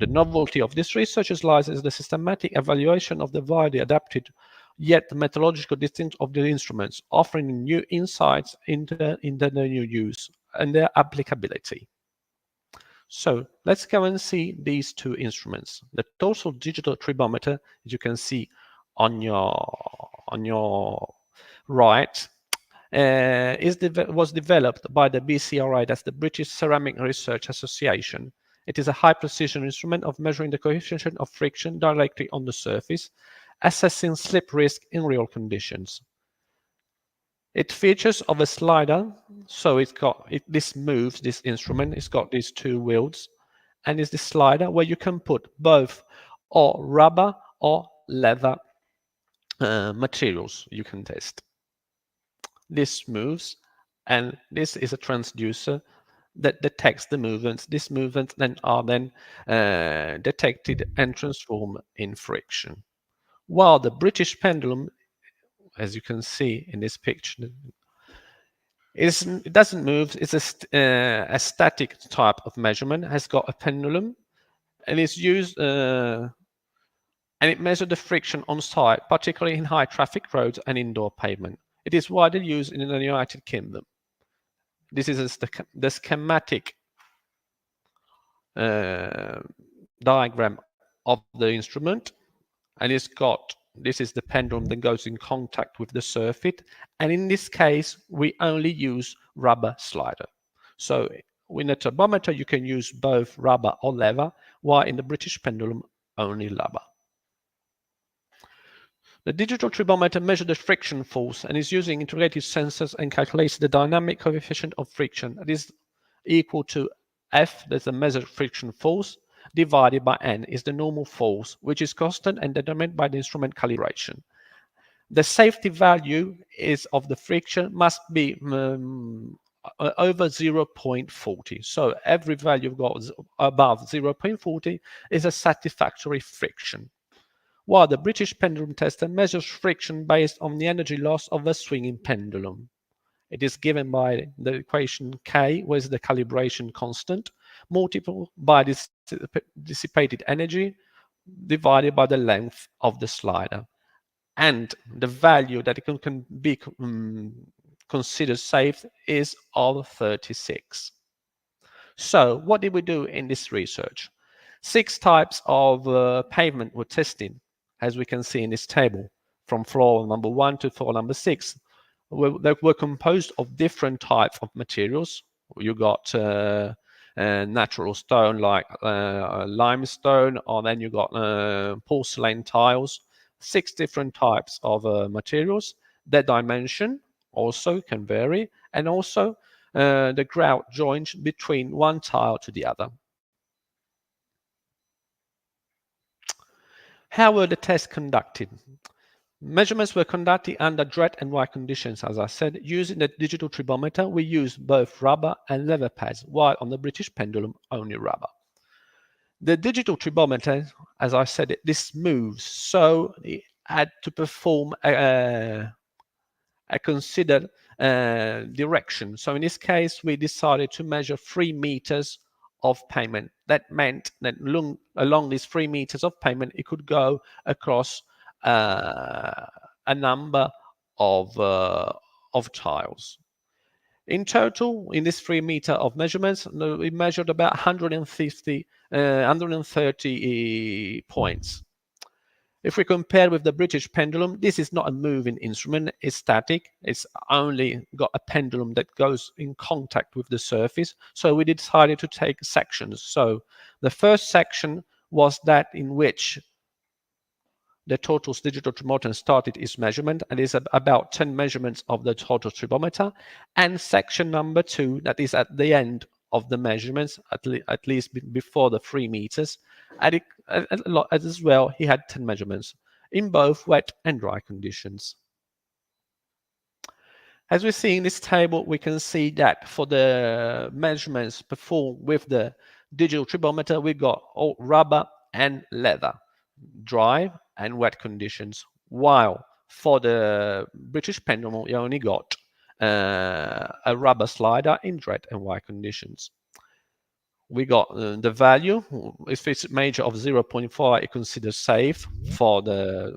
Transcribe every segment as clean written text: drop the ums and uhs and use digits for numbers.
The novelty of this research lies in the systematic evaluation of the widely adapted yet methodological distinct of the instruments, offering new insights into their new use and their applicability. So let's go and see these two instruments. The total digital tribometer, as you can see on your right, was developed by the BCRI, that's the British Ceramic Research Association. It is a high-precision instrument of measuring the coefficient of friction directly on the surface, assessing slip risk in real conditions. It features of a slider, so this moves, this instrument. It's got these two wheels, and it's the slider where you can put both or rubber or leather materials you can test. This moves, and this is a transducer that detects the movements. These movements are detected and transformed in friction. While the British pendulum, as you can see in this picture, it doesn't move. It's a static type of measurement. It has got a pendulum, and it's used and it measures the friction on site, particularly in high traffic roads and indoor pavement. It is widely used in the United Kingdom. This is the schematic diagram of the instrument, and this is the pendulum that goes in contact with the surface, and in this case we only use rubber slider. So in a tribometer you can use both rubber or leather, while in the British pendulum only rubber. The digital tribometer measures the friction force and is using integrated sensors and calculates the dynamic coefficient of friction. That is equal to F, that's the measured friction force, divided by N is the normal force, which is constant and determined by the instrument calibration. The safety value of the friction must be over 0.40. So every value you've got above 0.40 is a satisfactory friction. While the British pendulum tester measures friction based on the energy loss of a swinging pendulum. It is given by the equation K, where is the calibration constant, multiplied by this dissipated energy, divided by the length of the slider. And the value that it can be considered safe is of 36. So what did we do in this research? 6 types of pavement were tested, as we can see in this table, from floor number 1 to floor number 6. They were composed of different types of materials. You got natural stone like limestone, or then you got porcelain tiles. 6 different types of materials. Their dimension also can vary, and also the grout joints between one tile to the other. How were the tests conducted? Measurements were conducted under red and white conditions, as I said. Using the digital tribometer, we used both rubber and leather pads, while on the British pendulum, only rubber. The digital tribometer, as I said, this moves, so it had to perform a considered direction. So in this case, we decided to measure 3 meters of pavement. That meant that along these 3 meters of pavement, it could go across a number of tiles. In total, in this 3 meter of measurements, we measured about 130 points. If we compare with the British pendulum, this is not a moving instrument, it's static. It's only got a pendulum that goes in contact with the surface. So we decided to take sections. So the first section was that in which the total digital tribometer started its measurement, and is about 10 measurements of the total tribometer. And section number 2, that is at the end of the measurements, at least before the 3 meters. And as well, he had 10 measurements in both wet and dry conditions. As we see in this table, we can see that for the measurements performed with the digital tribometer, we got all rubber and leather, dry and wet conditions, while for the British pendulum, we only got a rubber slider in red and white conditions. we got the value. If it's a major of 0.5, it considers safe for the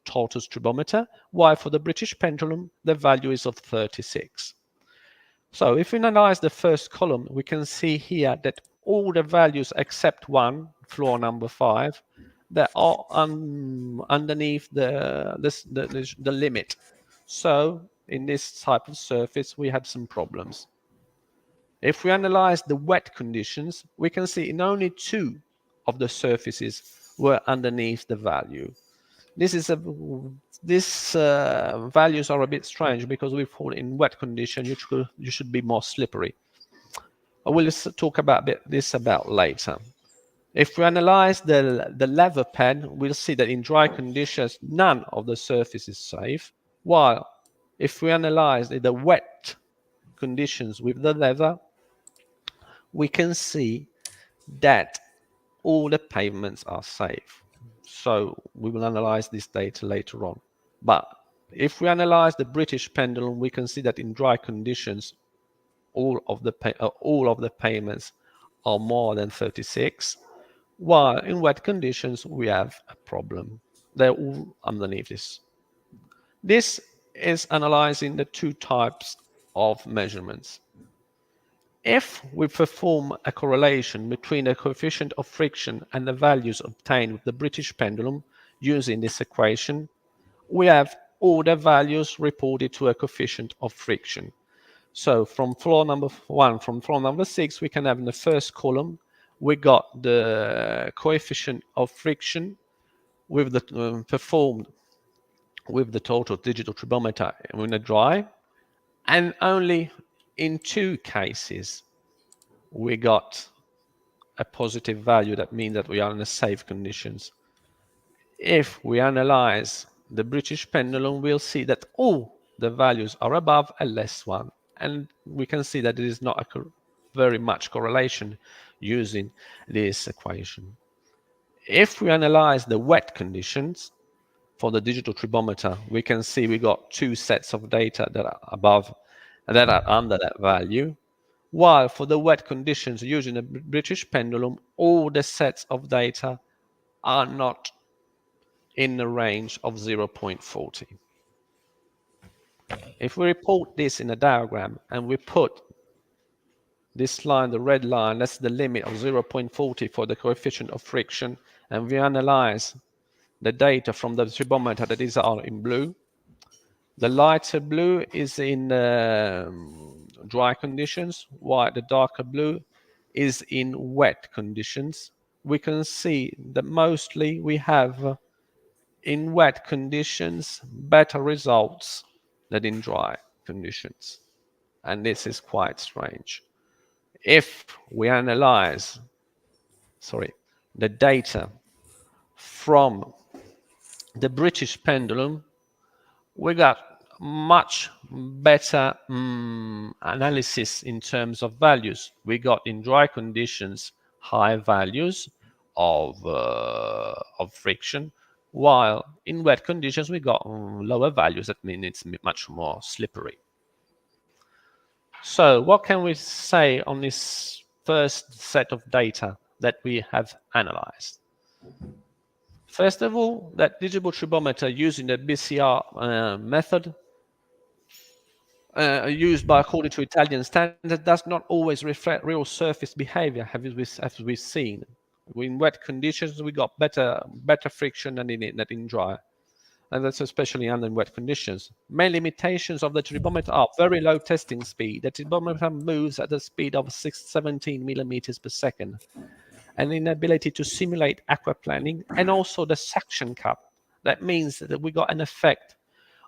tortoise tribometer, while for the British pendulum, the value is of 36. So if we analyze the first column, we can see here that all the values except one, floor number 5, that are underneath the limit. So in this type of surface, we had some problems. If we analyze the wet conditions, we can see in only 2 of the surfaces were underneath the value. These values are a bit strange because we thought in wet condition you should be more slippery. I will talk about this later. If we analyze the leather pen, we'll see that in dry conditions none of the surface is safe, while if we analyze the wet conditions with the leather, we can see that all the pavements are safe. So we will analyze this data later on. But if we analyze the British pendulum, we can see that in dry conditions, all of the pavements are more than 36, while in wet conditions we have a problem. They're all underneath this. This is analyzing the 2 types of measurements. If we perform a correlation between the coefficient of friction and the values obtained with the British pendulum using this equation, we have all the values reported to a coefficient of friction. So from floor number 1, from floor number 6, we can have in the first column, we got the coefficient of friction with the performed with the total digital tribometer in a dry, and only in 2 cases we got a positive value. That means that we are in a safe conditions. If we analyze the British pendulum, we'll see that all the values are above a less one, and we can see that it is not a very much correlation using this equation. If we analyze the wet conditions for the digital tribometer, we can see we got 2 sets of data that are above and that are under that value, while for the wet conditions using the British pendulum, all the sets of data are not in the range of 0.40. If we report this in a diagram and we put this line, the red line, that's the limit of 0.40 for the coefficient of friction, and we analyze the data from the tribometer that is in blue. The lighter blue is in dry conditions, while the darker blue is in wet conditions. We can see that mostly we have in wet conditions better results than in dry conditions. And this is quite strange. If we analyze, the data from the British pendulum, we got much better analysis in terms of values. We got in dry conditions high values of friction, while in wet conditions we got lower values. That means it's much more slippery. So what can we say on this first set of data that we have analyzed? First of all, that digital tribometer using the BCR method used by according to Italian standard does not always reflect real surface behavior, as we've seen. In wet conditions, we got better friction than in dry, and that's especially under wet conditions. Main limitations of the tribometer are very low testing speed. The tribometer moves at the speed of 17 millimeters per second, and inability to simulate aquaplaning, and also the suction cup. That means that we got an effect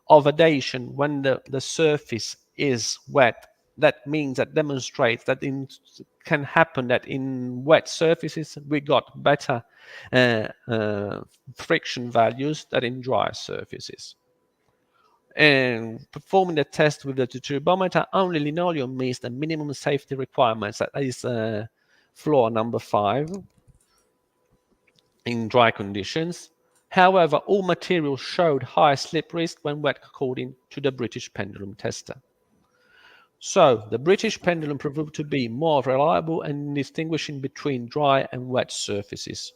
of adhesion when the surface is wet. That means that demonstrates that can happen that in wet surfaces we got better friction values than in dry surfaces. And performing the test with the tribometer, only linoleum meets the minimum safety requirements. That is floor number 5 in dry conditions. However, all materials showed high slip risk when wet according to the British pendulum tester. So, the British pendulum proved to be more reliable in distinguishing between dry and wet surfaces.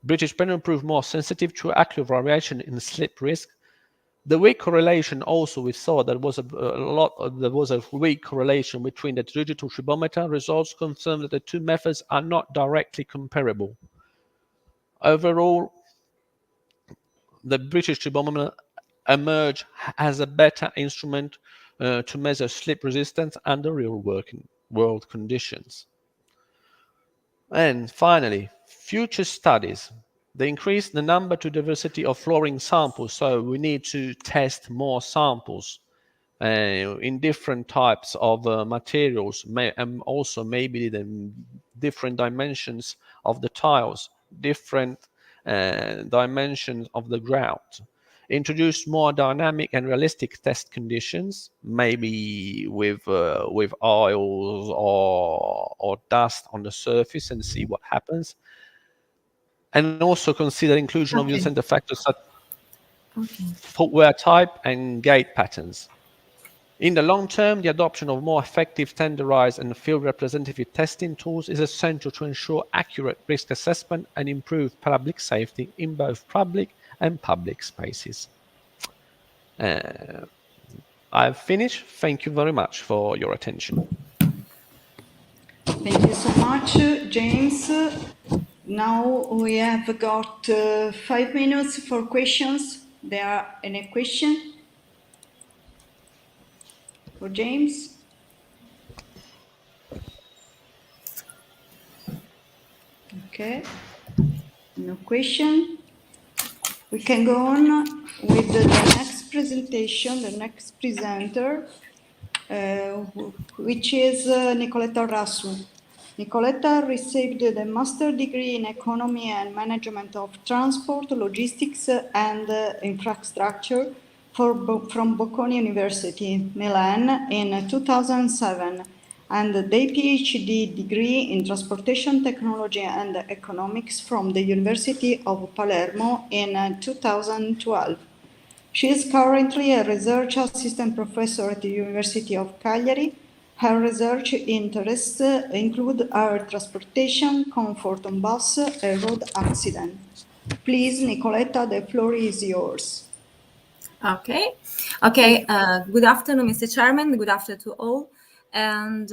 British pendulum proved more sensitive to accurate variation in slip risk. The weak correlation also, we saw there was a weak correlation between the digital tribometer results confirmed that the two methods are not directly comparable. Overall, the British tribometer emerged as a better instrument to measure slip resistance under real world conditions. And finally, future studies. They increase the number to diversity of flooring samples, so we need to test more samples in different types of materials, and also maybe the different dimensions of the tiles, different dimensions of the grout. Introduce more dynamic and realistic test conditions, maybe with oils or dust on the surface, and see what happens. And also consider inclusion of user center factors such footwear type and gait patterns. In the long term, the adoption of more effective standardized and field representative testing tools is essential to ensure accurate risk assessment and improve public safety in both public and public spaces. I've finished. Thank you very much for your attention. Thank you so much, James. Now we have got 5 minutes for questions. There are any question for James? Okay, no question. We can go on with the next presentation, the next presenter, which is Nicoletta Rassu. Nicoletta received the master degree in economy and management of transport, logistics and infrastructure from Bocconi University, Milan in 2007, and the PhD degree in transportation technology and economics from the University of Palermo in 2012. She is currently a research assistant professor at the University of Cagliari. Her research interests include air transportation, comfort on bus, and road accident. Please, Nicoletta, the floor is yours. Okay. Good afternoon, Mr. Chairman. Good afternoon to all. And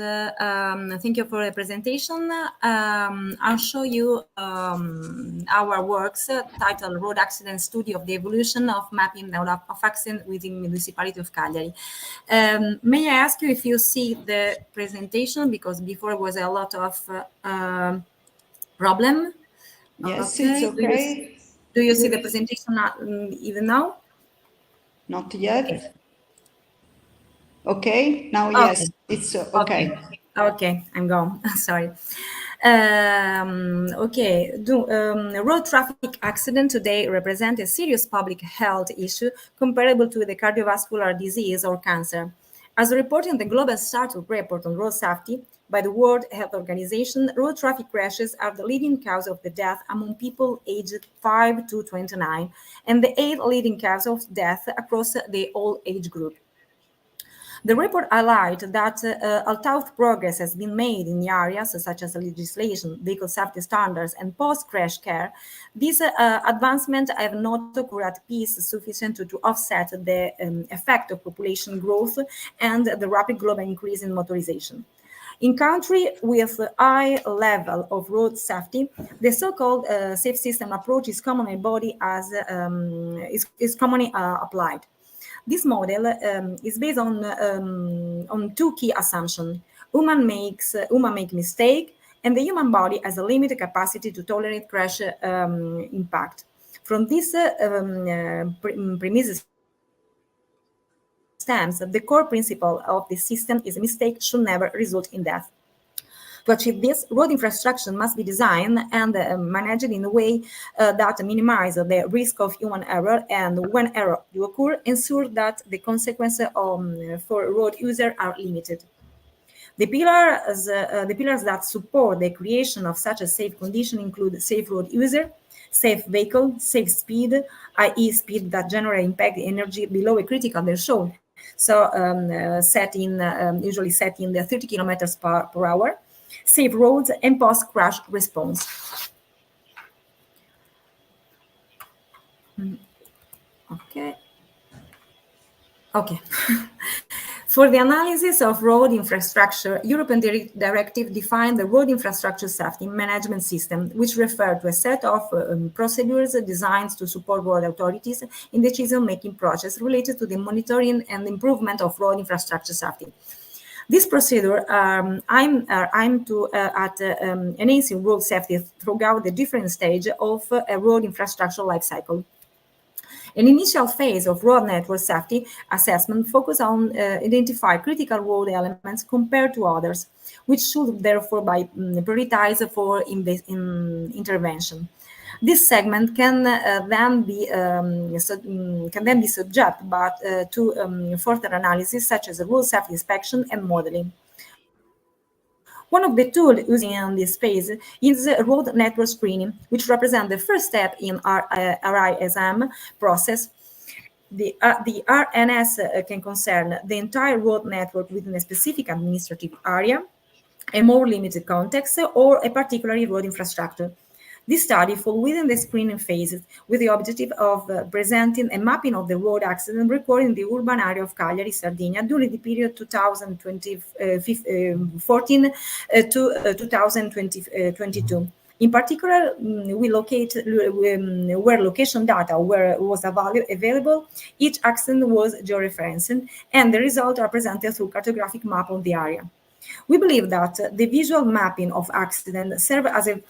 thank you for the presentation. I'll show you our works titled Road Accident Study of the Evolution of Mapping of Accident within the Municipality of Cagliari. May I ask you if you see the presentation, because before was a lot of problem? Yes, okay. It's okay. Do you see the presentation even now? Not yet. Okay, now yes, it's okay. Okay, I'm gone. Sorry. Road traffic accident today represent a serious public health issue comparable to the cardiovascular disease or cancer. As reported in the Global Startup Report on Road Safety by the World Health Organization, road traffic crashes are the leading cause of the death among people aged 5 to 29, and the 8th leading cause of death across the whole age group. The report highlights that although progress has been made in areas such as legislation, vehicle safety standards, and post-crash care, these advancements have not occurred at pace sufficient to offset the effect of population growth and the rapid global increase in motorization. In countries with a high level of road safety, the so-called safe system approach is commonly applied. This model is based on two key assumptions. Human make mistake, and the human body has a limited capacity to tolerate crash impact. From this premises stems the core principle of the system is a mistake should never result in death. To achieve this, road infrastructure must be designed and managed in a way that minimizes the risk of human error, and when error do occur, ensure that the consequences for road users are limited. The pillars that support the creation of such a safe condition include safe road user, safe vehicle, safe speed, i.e. speed that generally impact the energy below a critical threshold, so usually set in the 30 kilometers per hour, safe roads, and post-crash response. Okay. Okay. For the analysis of road infrastructure, European directive defined the road infrastructure safety management system, which referred to a set of procedures designed to support road authorities in the decision-making process related to the monitoring and improvement of road infrastructure safety. This procedure aimed at enhancing road safety throughout the different stages of a road infrastructure life cycle. An initial phase of road network safety assessment focused on identify critical road elements compared to others, which should therefore be prioritized for intervention. This segment can then be subject to further analysis such as road safety inspection and modeling. One of the tools used in this phase is road network screening, which represents the first step in our RISM process. The RNS can concern the entire road network within a specific administrative area, a more limited context, or a particular road infrastructure. This study falls within the screening phase with the objective of presenting a mapping of the road accident recorded in the urban area of Cagliari, Sardinia during the period 2014 to 2022. In particular, we locate where location data was available, each accident was georeferenced, and the results are presented through cartographic map of the area. We believe that the visual mapping of accidents serves as a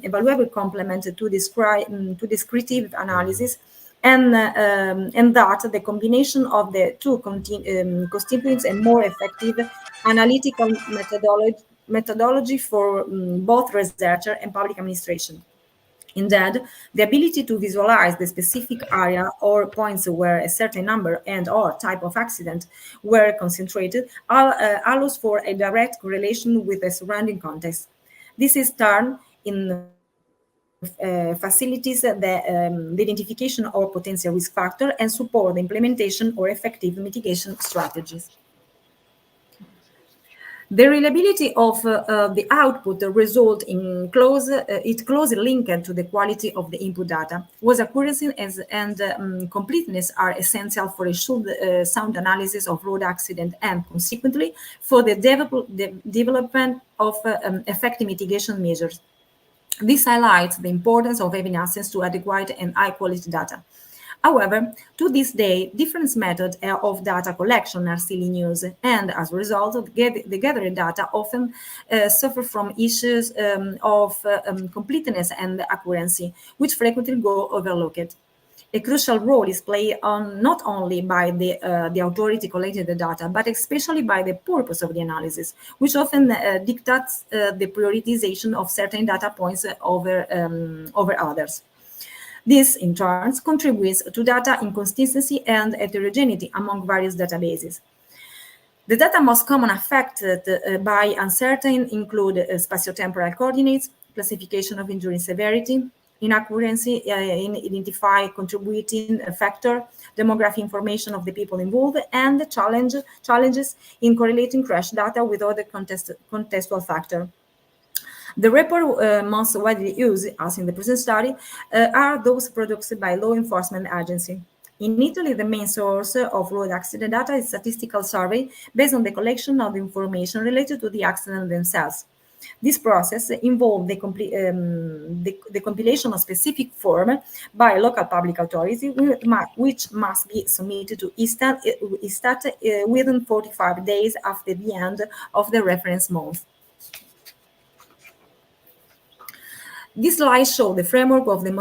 valuable complement to descriptive analysis, and that the combination of the two constitutes a more effective analytical methodology for both researcher and public administration. Indeed, the ability to visualize the specific area or points where a certain number and/or type of accident were concentrated allows for a direct correlation with the surrounding context. This is turned in facilities the identification of potential risk factor and support the implementation or effective mitigation strategies. The reliability of the output result in closely linked to the quality of the input data, whose accuracy and completeness are essential for a sound analysis of road accident and, consequently, for the development of effective mitigation measures. This highlights the importance of having access to adequate and high-quality data. However, to this day, different methods of data collection are still in use, and as a result, the gathered data often suffer from issues of completeness and accuracy, which frequently go overlooked. A crucial role is played not only by the authority collecting the data, but especially by the purpose of the analysis, which often dictates the prioritization of certain data points over others. This, in turn, contributes to data inconsistency and heterogeneity among various databases. The data most common affected by uncertainty include spatiotemporal coordinates, classification of injury severity, inaccuracy in identify contributing factor, demographic information of the people involved, and challenges in correlating crash data with other contextual factors. The report most widely used, as in the present study, are those produced by law enforcement agencies. In Italy, the main source of road accident data is statistical survey based on the collection of information related to the accident themselves. This process involved the compilation of specific form by local public authority, which must be submitted to ISTAT within 45 days after the end of the reference month. This slide shows the framework of the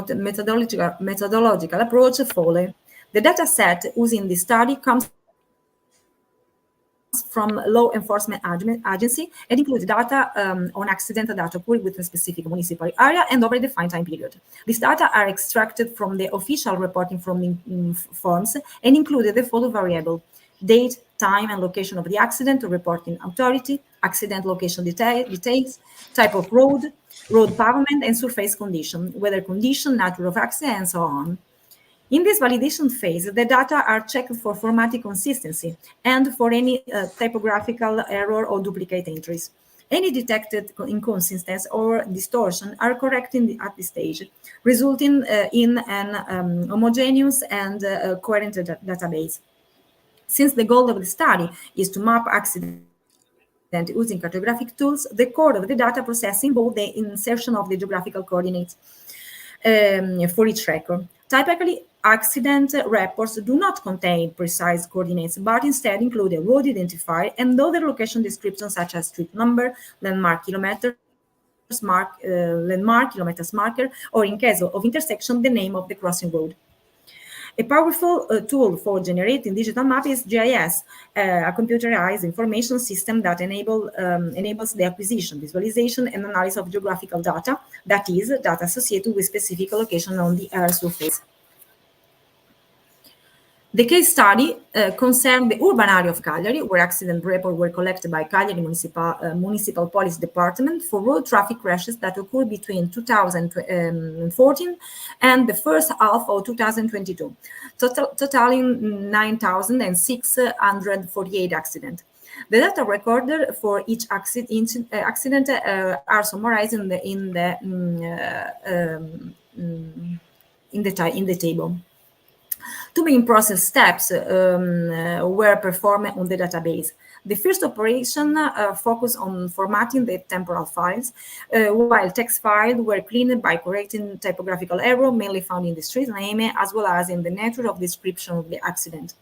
methodological approach followed. The data set used in this study comes from law enforcement agency and includes data on accidental data occurred within a specific municipal area and over a defined time period. These data are extracted from the official reporting forms and included the following variable: date, time, and location of the accident to reporting authority, accident location details, type of road pavement, and surface condition, weather condition, nature of accident, and so on. In this validation phase, the data are checked for formatting consistency and for any typographical error or duplicate entries. Any detected inconsistency or distortion are corrected at this stage, resulting in an homogeneous and coherent database. Since the goal of the study is to map accident using cartographic tools, the core of the data processing involves the insertion of the geographical coordinates for each record. Typically, accident reports do not contain precise coordinates, but instead include a road identifier and other location descriptions such as street number, kilometers marker, or in case of intersection, the name of the crossing road. A powerful tool for generating digital map is GIS, a computerized information system that enables the acquisition, visualization, and analysis of geographical data, that is, data associated with specific location on the Earth surface. The case study concerned the urban area of Cagliari, where accident reports were collected by Cagliari Municipal Police Department for road traffic crashes that occurred between 2014 and the first half of 2022, totaling 9,648 accidents. The data recorded for each accident are summarized in the table. Two main process steps were performed on the database. The first operation focused on formatting the temporal files, while text files were cleaned by correcting typographical error mainly found in the street name as well as in the nature of description of the accident.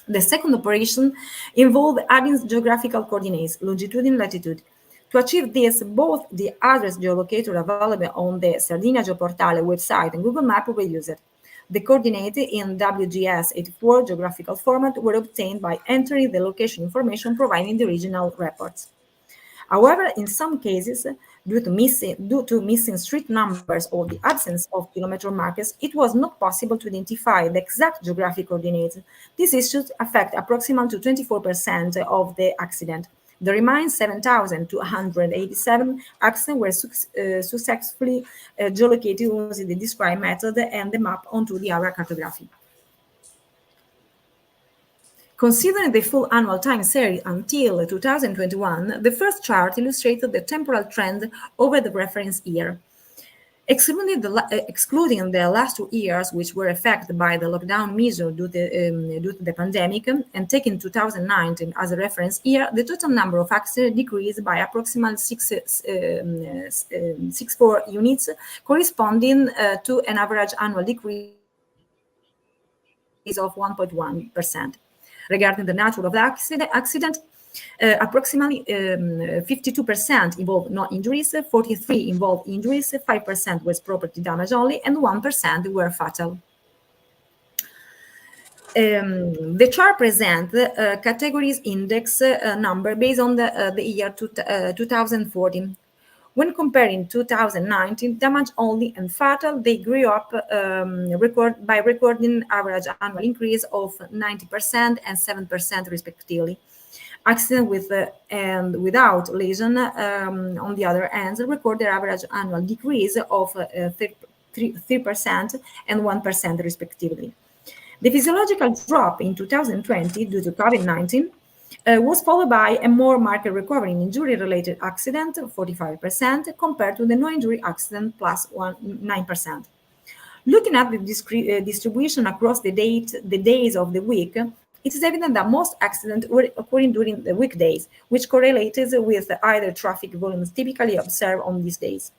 The second operation involved adding geographical coordinates, longitude and latitude. To achieve this, both the address geolocator available on the Sardinia Geoportale website and Google Maps were used. The coordinates in WGS84 geographical format were obtained by entering the location information provided in the original reports. However, in some cases, due to missing street numbers or the absence of kilometer markers, it was not possible to identify the exact geographic coordinates. These issues affect approximately 24% of the accident. The remaining 7,287 accidents were successfully geolocated using the described method and the map onto the area cartography. Considering the full annual time series until 2021, the first chart illustrated the temporal trend over the reference year. Excluding the last 2 years, which were affected by the lockdown measure due to the pandemic, and taking 2019 as a reference year, the total number of accidents decreased by approximately 64 units, corresponding to an average annual decrease of 1.1%. Regarding the nature of the accident, approximately 52% involved no injuries, 43% involved injuries, 5% was property damage only, and 1% were fatal. The chart presents categories index number based on the year 2014. When comparing 2019, damage only and fatal, they grew up by recording average annual increase of 90% and 7% respectively. Accident with and without lesion, on the other hand, record their average annual decrease of 3% and 1% respectively. The physiological drop in 2020 due to COVID-19 was followed by a more marked recovery in injury-related accident, 45%, compared to the no-injury accident, plus 9%. Looking at the distribution across the days of the week, it is evident that most accidents were occurring during the weekdays, which correlated with either traffic volumes typically observed on these days.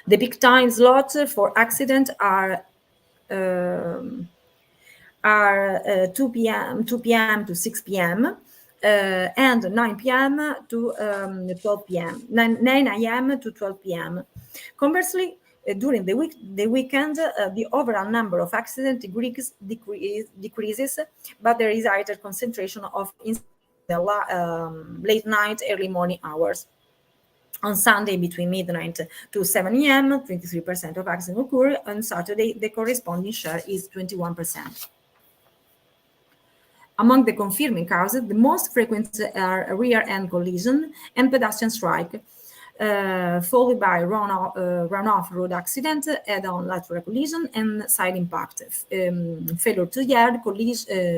The peak time slots for accidents are 2 p.m. to 6 p.m. And 9 p.m. to 12 p.m. 9 a.m. to 12 p.m. Conversely, during the weekend, the overall number of accidents decreases, but there is higher concentration of incidents in the late night, early morning hours. On Sunday, between midnight to 7 a.m., 23% of accidents occur. On Saturday, the corresponding share is 21%. Among the confirming causes, the most frequent are rear-end collision and pedestrian strike. followed by runoff road accident, head-on lateral collision, and side impact, failure to yard, collision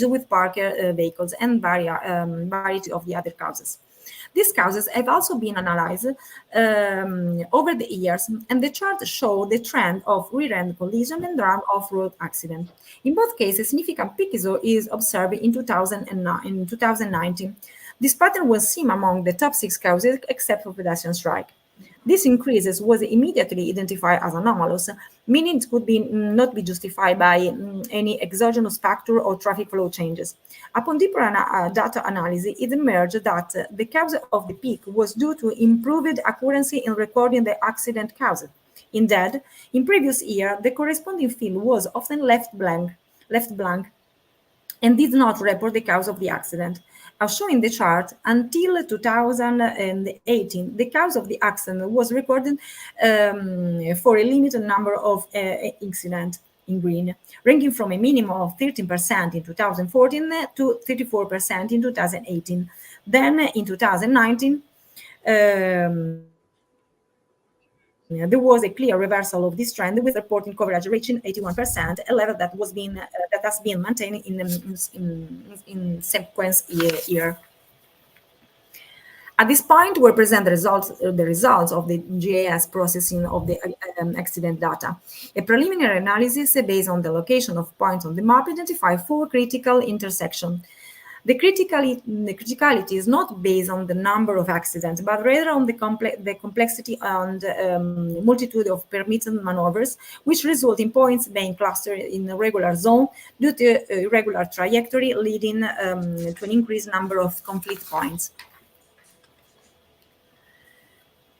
with parked vehicles, and variety of the other causes. These causes have also been analyzed over the years, and the chart show the trend of rear-end collision and runoff road accident. In both cases, significant peak is observed in 2019. This pattern was seen among the top 6 causes, except for pedestrian strike. This increase was immediately identified as anomalous, meaning it could not be justified by any exogenous factor or traffic flow changes. Upon deeper data analysis, it emerged that the cause of the peak was due to improved accuracy in recording the accident cause. Indeed, in previous year, the corresponding field was often left blank, and did not report the cause of the accident. As shown in the chart, until 2018, the cause of the accident was recorded for a limited number of incidents in green, ranging from a minimum of 13% in 2014 to 34% in 2018. Then in 2019, there was a clear reversal of this trend, with reporting coverage reaching 81%, a level that has been maintained in sequence year. At this point, we present the results of the GIS processing of the accident data. A preliminary analysis based on the location of points on the map identified 4 critical intersections. The criticality is not based on the number of accidents, but rather on the complexity and multitude of permitted maneuvers, which result in points being clustered in a regular zone due to irregular trajectory, leading to an increased number of conflict points.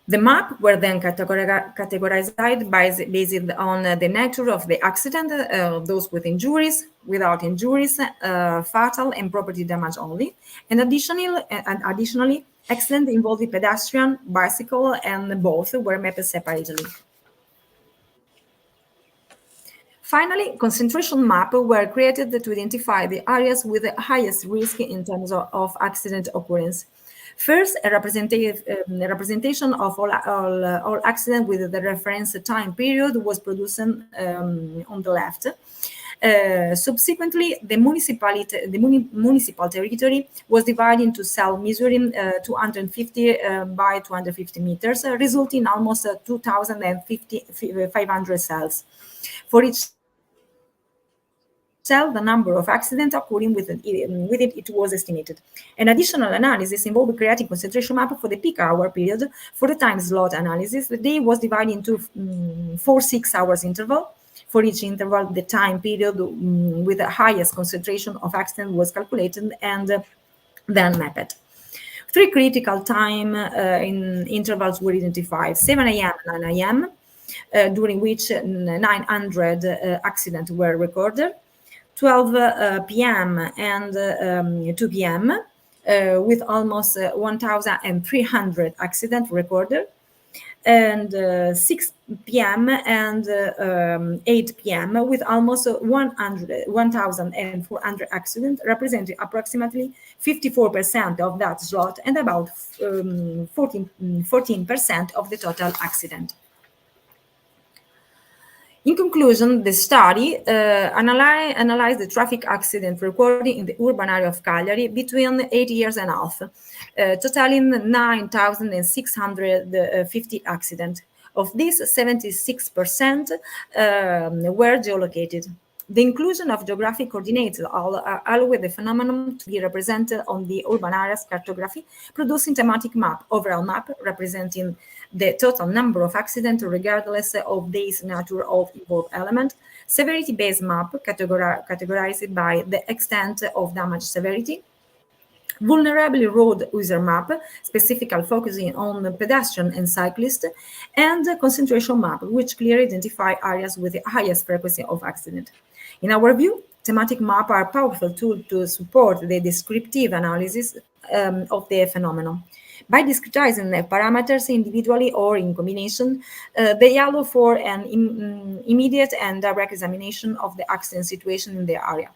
The map were then categorized based on the nature of the accident, those with injuries, without injuries, fatal and property damage only, and additionally, accident involving pedestrian, bicycle, and both were mapped separately. Finally, concentration maps were created to identify the areas with the highest risk in terms of accident occurrence. First, a representation of all accidents with the reference time period was produced on the left. Subsequently, the municipal territory was divided into cells measuring 250 by 250 meters, resulting in almost 2,500 cells. For each cell, the number of accidents occurring with it was estimated. An additional analysis involved creating concentration map for the peak hour period. For the time slot analysis, the day was divided into 4 6-hour intervals. For each interval, the time period with the highest concentration of accidents was calculated and then mapped. 3 critical time in intervals were identified: 7 a.m. and 9 a.m., during which 900 accidents were recorded, 12 p.m. and 2 p.m., with almost 1,300 accidents recorded, and 6 p.m. and 8 p.m. with almost 1,400 accidents, representing approximately 54% of that slot and about 14% of the total accident. In conclusion, the study analyzed the traffic accident recorded in the urban area of Cagliari between 8 years and a half, totaling 9,650 accidents. Of these, 76% were geolocated. The inclusion of geographic coordinates allowed the phenomenon to be represented on the urban areas cartography, producing thematic map, overall map, representing the total number of accidents regardless of their nature of involved element, severity-based map, categorized by the extent of damage severity, vulnerable road user map, specifically focusing on pedestrian and cyclist, and concentration map, which clearly identify areas with the highest frequency of accident. In our view, thematic maps are a powerful tool to support the descriptive analysis of the phenomenon. By discretizing the parameters individually or in combination, they allow for an immediate and direct examination of the accident situation in the area.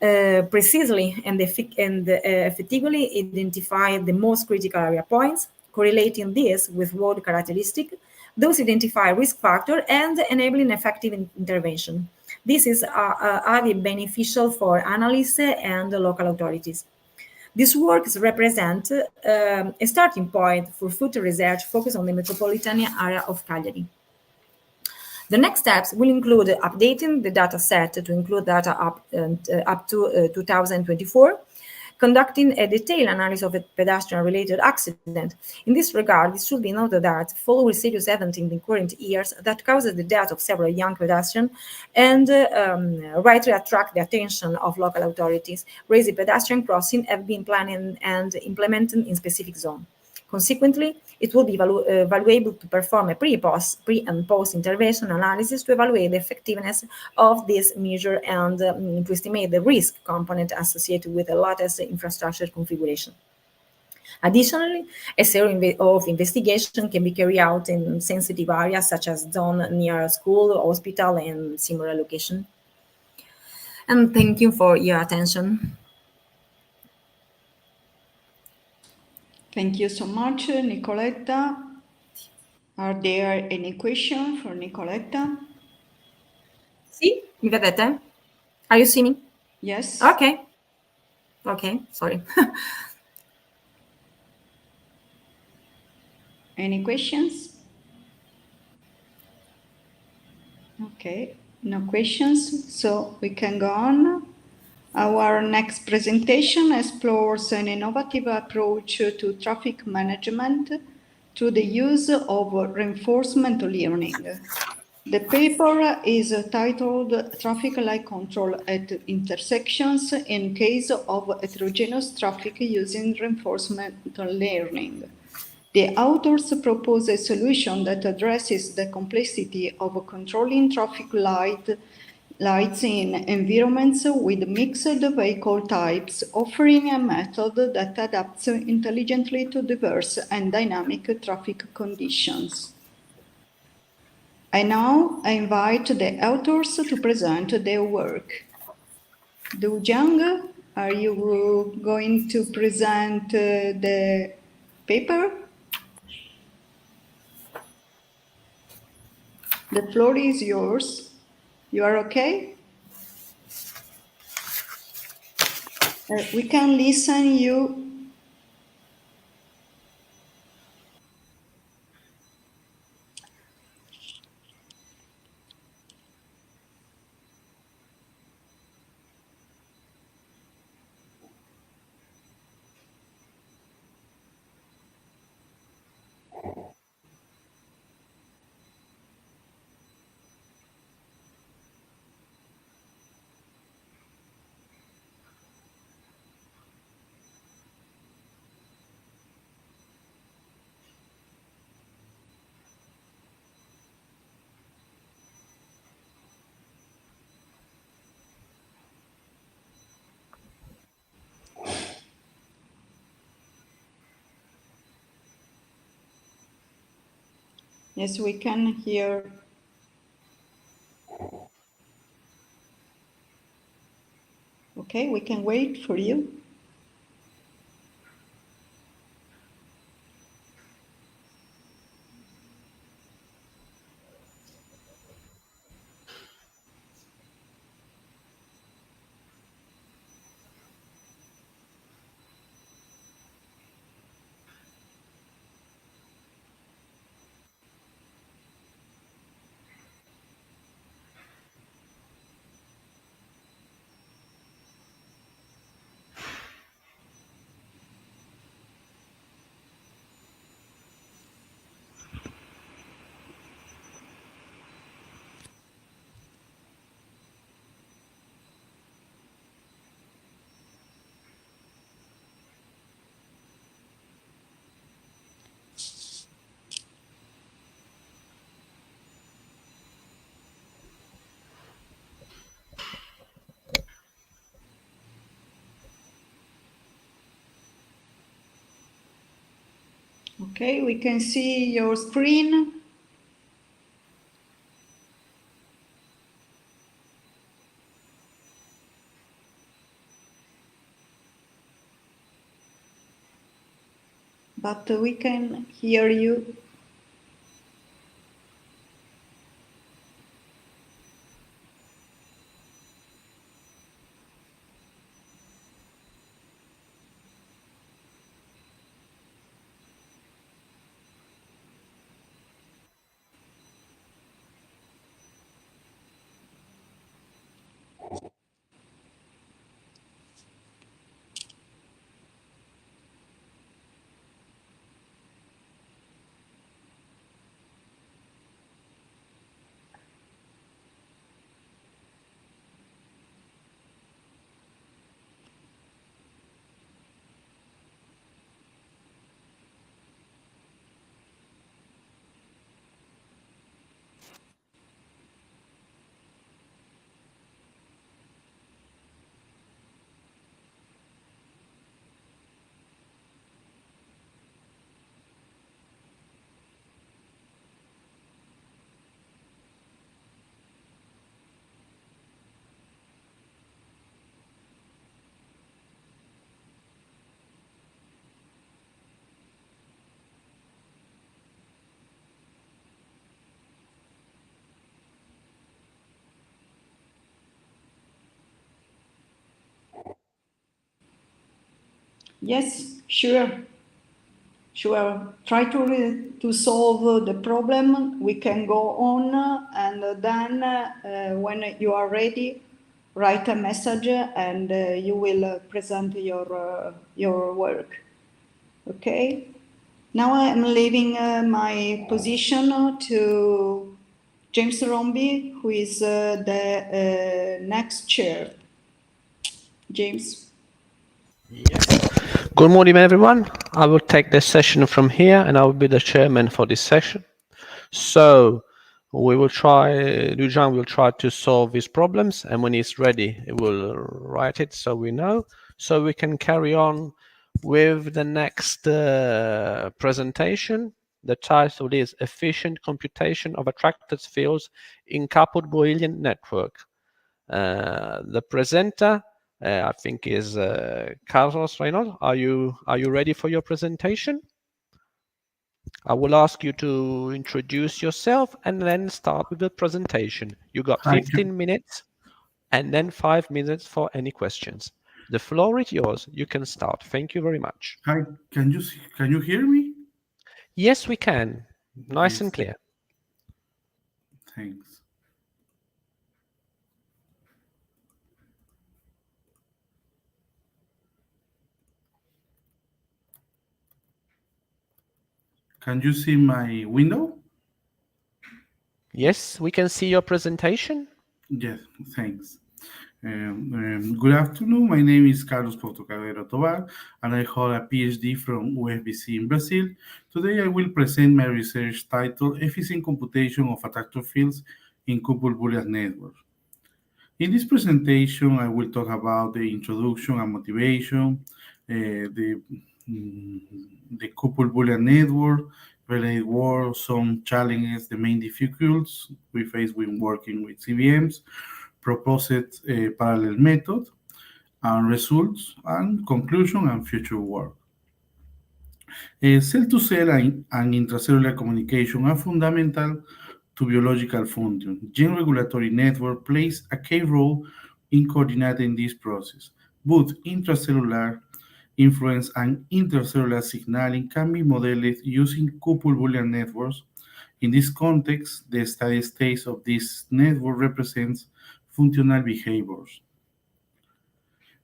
precisely and effectively identify the most critical area points, correlating this with world characteristic, those identify risk factor and enabling effective intervention. This is highly beneficial for analysts and local authorities. These works represent a starting point for future research focused on the metropolitan area of Cagliari. The next steps will include updating the data set to include data up to 2024, conducting a detailed analysis of a pedestrian-related accident. In this regard, it should be noted that following serious events in the current years that caused the death of several young pedestrians and rightly attract the attention of local authorities, raised pedestrian crossing have been planned and implemented in specific zones. Consequently, it will be valuable to perform a pre and post intervention analysis to evaluate the effectiveness of this measure and to estimate the risk component associated with the latest infrastructure configuration. Additionally, a series of investigation can be carried out in sensitive areas such as zone near a school, hospital, and similar location. And thank you for your attention. Thank you so much, Nicoletta. Are there any questions for Nicoletta? Sì, mi vedete? Are you seeing me? Yes. Okay. Okay, sorry. Any questions? Okay, no questions, so we can go on. Our next presentation explores an innovative approach to traffic management through the use of reinforcement learning. The paper is titled Traffic Light Control at Intersections in Case of Heterogeneous Traffic Using Reinforcement Learning. The authors propose a solution that addresses the complexity of controlling traffic lights in environments with mixed vehicle types, offering a method that adapts intelligently to diverse and dynamic traffic conditions. I now invite the authors to present their work. Du Jiang, are you going to present the paper? The floor is yours. You are okay? We can listen you. Yes, we can hear. Okay, we can wait for you. Okay, we can see your screen. but we can hear you. Yes, sure. Sure. Try to solve the problem. We can go on, and then when you are ready, write a message, and you will present your work. Okay. Now I am leaving my position to James Romby, who is the next chair. James. Good morning, everyone. I will take the session from here, and I will be the chairman for this session. So we will try, Lujan will try to solve these problems, and when he's ready, he will write it so we know. So we can carry on with the next presentation. The title is Efficient Computation of Attracted Fields in Coupled Boolean Network. The presenter, I think, is Carlos Reynolds. Are you ready for your presentation? I will ask you to introduce yourself and then start with the presentation. You got 15 minutes and then 5 minutes for any questions. The floor is yours. You can start. Thank you very much. Hi, can you hear me? Yes, we can. Nice and clear. Thanks. Can you see my window? Yes, we can see your presentation. Yes, thanks. Good afternoon. My name is Carlos Portocadeiro Tovar, and I hold a PhD from UFBC in Brazil. Today, I will present my research titled Efficient Computation of Attractor Fields in Coupled Boolean Networks. In this presentation, I will talk about the introduction and motivation, the coupled Boolean network, related words, some challenges, the main difficulties we face when working with CVMs, proposed parallel method, and results, and conclusion and future work. Cell-to-cell and intracellular communication are fundamental to biological function. Gene regulatory network plays a key role in coordinating this process. Both intracellular influence and intercellular signaling can be modeled using coupled Boolean networks. In this context, the steady state of this network represents functional behaviors.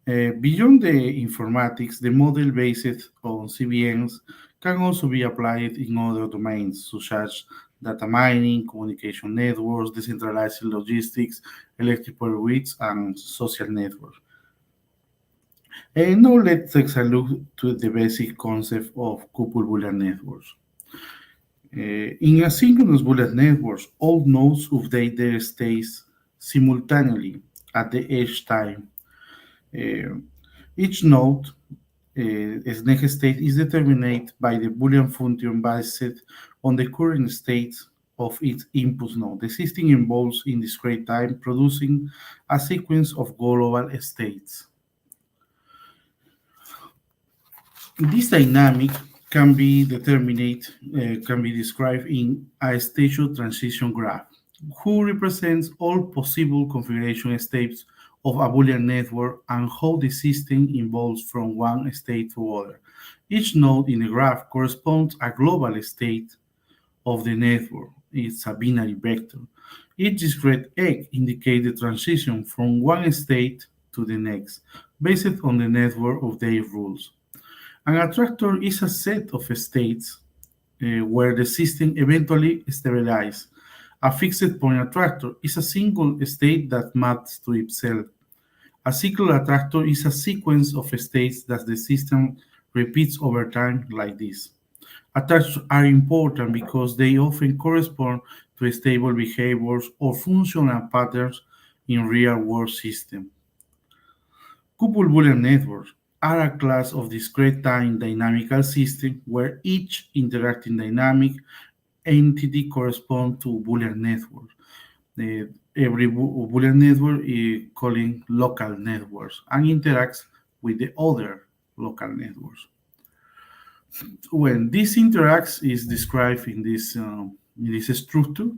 Beyond the informatics, the model based on CVMs can also be applied in other domains, such as data mining, communication networks, decentralized logistics, electrical grids, and social networks. And now let's take a look to the basic concept of coupled Boolean networks. In asynchronous Boolean networks, all nodes update their states simultaneously at the edge time. Each node, its next state, is determined by the Boolean function based on the current state of its input node. The system involves in discrete time, producing a sequence of global states. This dynamic can be described in a station transition graph, who represents all possible configuration states of a Boolean network and how the system evolves from one state to other. Each node in the graph corresponds a global state of the network. It's a binary vector. Each discrete egg indicates the transition from one state to the next, based on the network of their rules. An attractor is a set of states where the system eventually stabilizes. A fixed point attractor is a single state that maps to itself. A cyclic attractor is a sequence of states that the system repeats over time like this. Attacks are important because they often correspond to stable behaviors or functional patterns in real-world systems. Coupled Boolean networks are a class of discrete-time dynamical systems where each interacting dynamic entity corresponds to Boolean network. Every Boolean network is called local networks and interacts with the other local networks. When this interacts is described in this structure,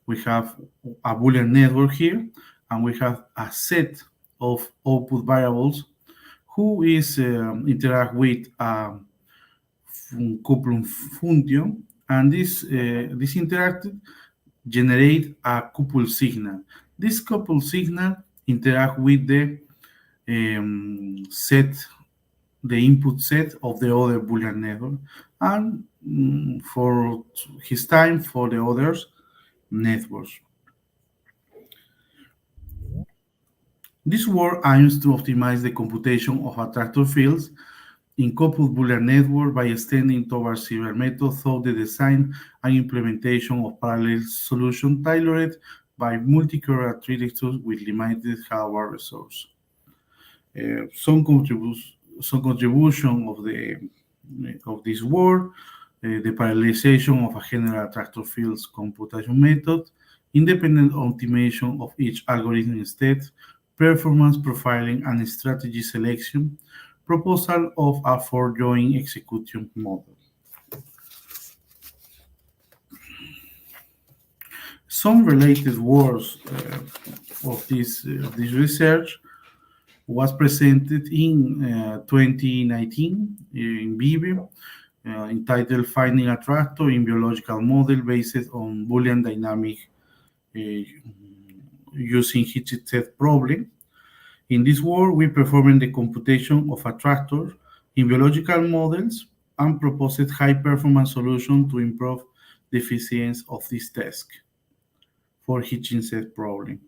we have a Boolean network here, and we have a set of output variables who is interact with a coupled function, and this interacted generate a coupled signal. This coupled signal interact with the input set of the other Boolean network, and for his time for the others networks. This work aims to optimize the computation of attractor fields in coupled Boolean network by extending towards several methods through the design and implementation of parallel solutions tailored by multi-core architectures with limited hardware resources. Some contribution of this work, the parallelization of a general attractor fields computation method, independent optimization of each algorithm state, performance profiling and strategy selection, proposal of a foregoing execution model. Some related works of this research was presented in 2019 in Vive, entitled Finding Attractor in Biological Model Based on Boolean Dynamic using ICCSA problem. In this work, we performed the computation of attractors in biological models and proposed high-performance solution to improve the efficiency of this task for ICCSA problem.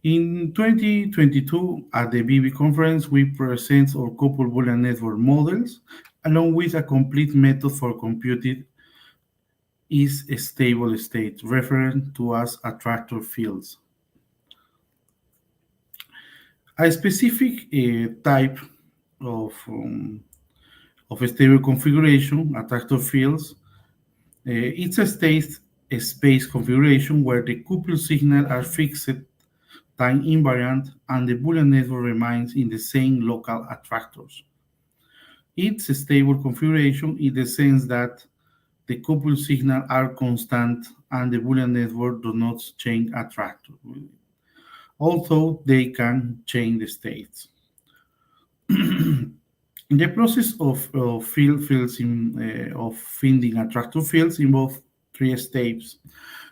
In 2022, at the Vive conference, we present our coupled Boolean network models, along with a complete method for computing is a stable state, referred to as attractor fields. A specific type of a stable configuration, attractor fields, it's a space configuration where the coupled signals are fixed, time invariant, and the Boolean network remains in the same local attractors. It's a stable configuration in the sense that the coupled signals are constant and the Boolean network does not change attractor, although they can change the states. The process of finding attractor fields involves three steps.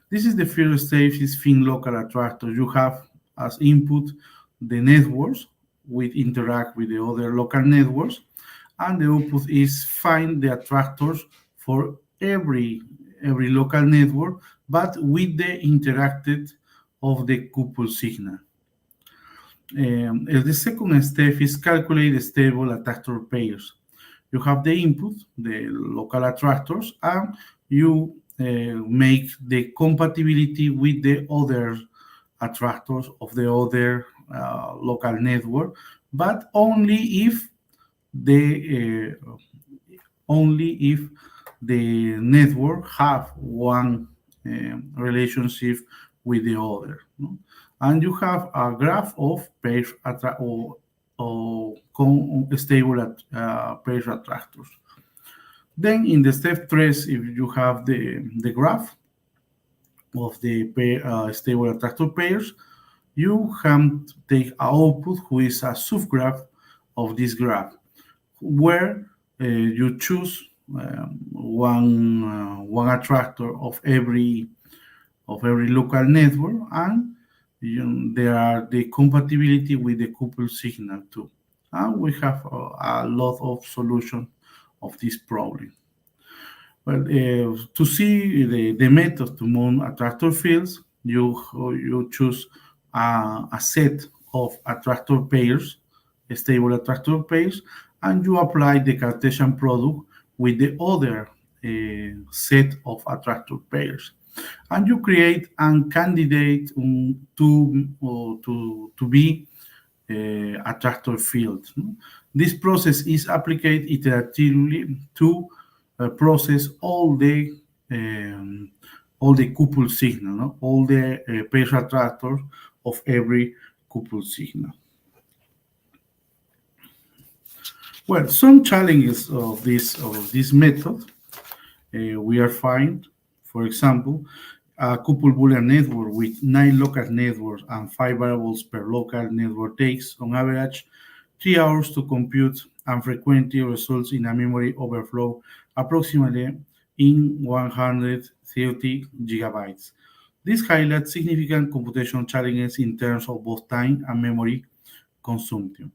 This is the first stage is find local attractors. You have as input the networks which interact with the other local networks, and the output is find the attractors for every local network, but with the interacted of the coupled signal. The second step is calculate the stable attractor pairs. You have the input, the local attractors, and you make the compatibility with the other attractors of the other local network, but only if the network have one relationship with the other. No? And you have a graph of pair stable pair attractors. Then in the step 3, if you have the graph of the stable attractor pairs, you can take an output who is a subgraph of this graph, where you choose one attractor of every local network, and there are the compatibility with the couple signal too. And we have a lot of solution of this problem. Well, to see the method to mount attractor fields, you choose a set of attractor pairs, stable attractor pairs, and you apply the Cartesian product with the other set of attractor pairs, and you create a candidate to be attractor field. This process is applied iteratively to process all the couple signal, no? All the pair attractors of every couple signal. Well, some challenges of this method we are find, for example, a couple Boolean network with 9 local networks and 5 variables per local network takes, on average, 3 hours to compute, and frequently results in a memory overflow approximately in 130 gigabytes. This highlights significant computational challenges in terms of both time and memory consumption.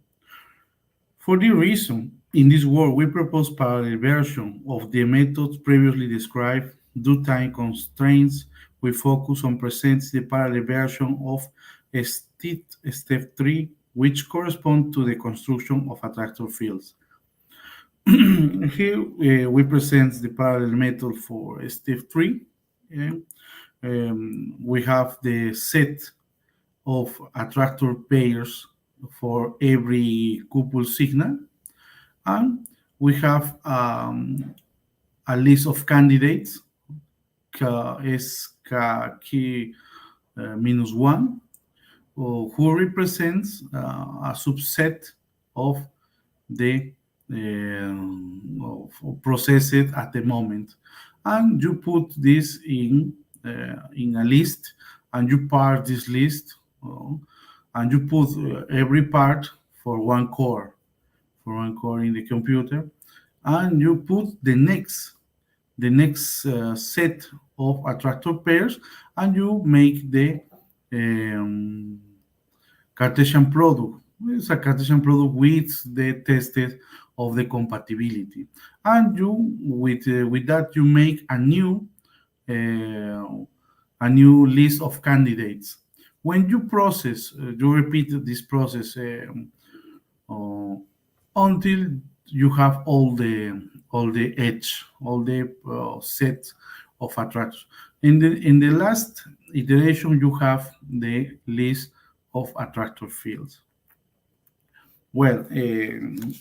For this reason, in this work, we propose parallel version of the methods previously described. Due time constraints, we focus on presenting the parallel version of step 3, which correspond to the construction of attractor fields. Here we present the parallel method for step 3. We have the set of attractor pairs for every couple signal, and we have a list of candidates key minus 1, who represents a subset of the processed at the moment, and you put this in a list, and you part this list, and you put every part for one core in the computer, and you put the next set of attractor pairs, and you make the Cartesian product. It's a Cartesian product with the tested of the compatibility, and you with that you make a new list of candidates. When you process, you repeat this process until you have all the set of attractors. In the last iteration, you have the list of attractor fields. Well,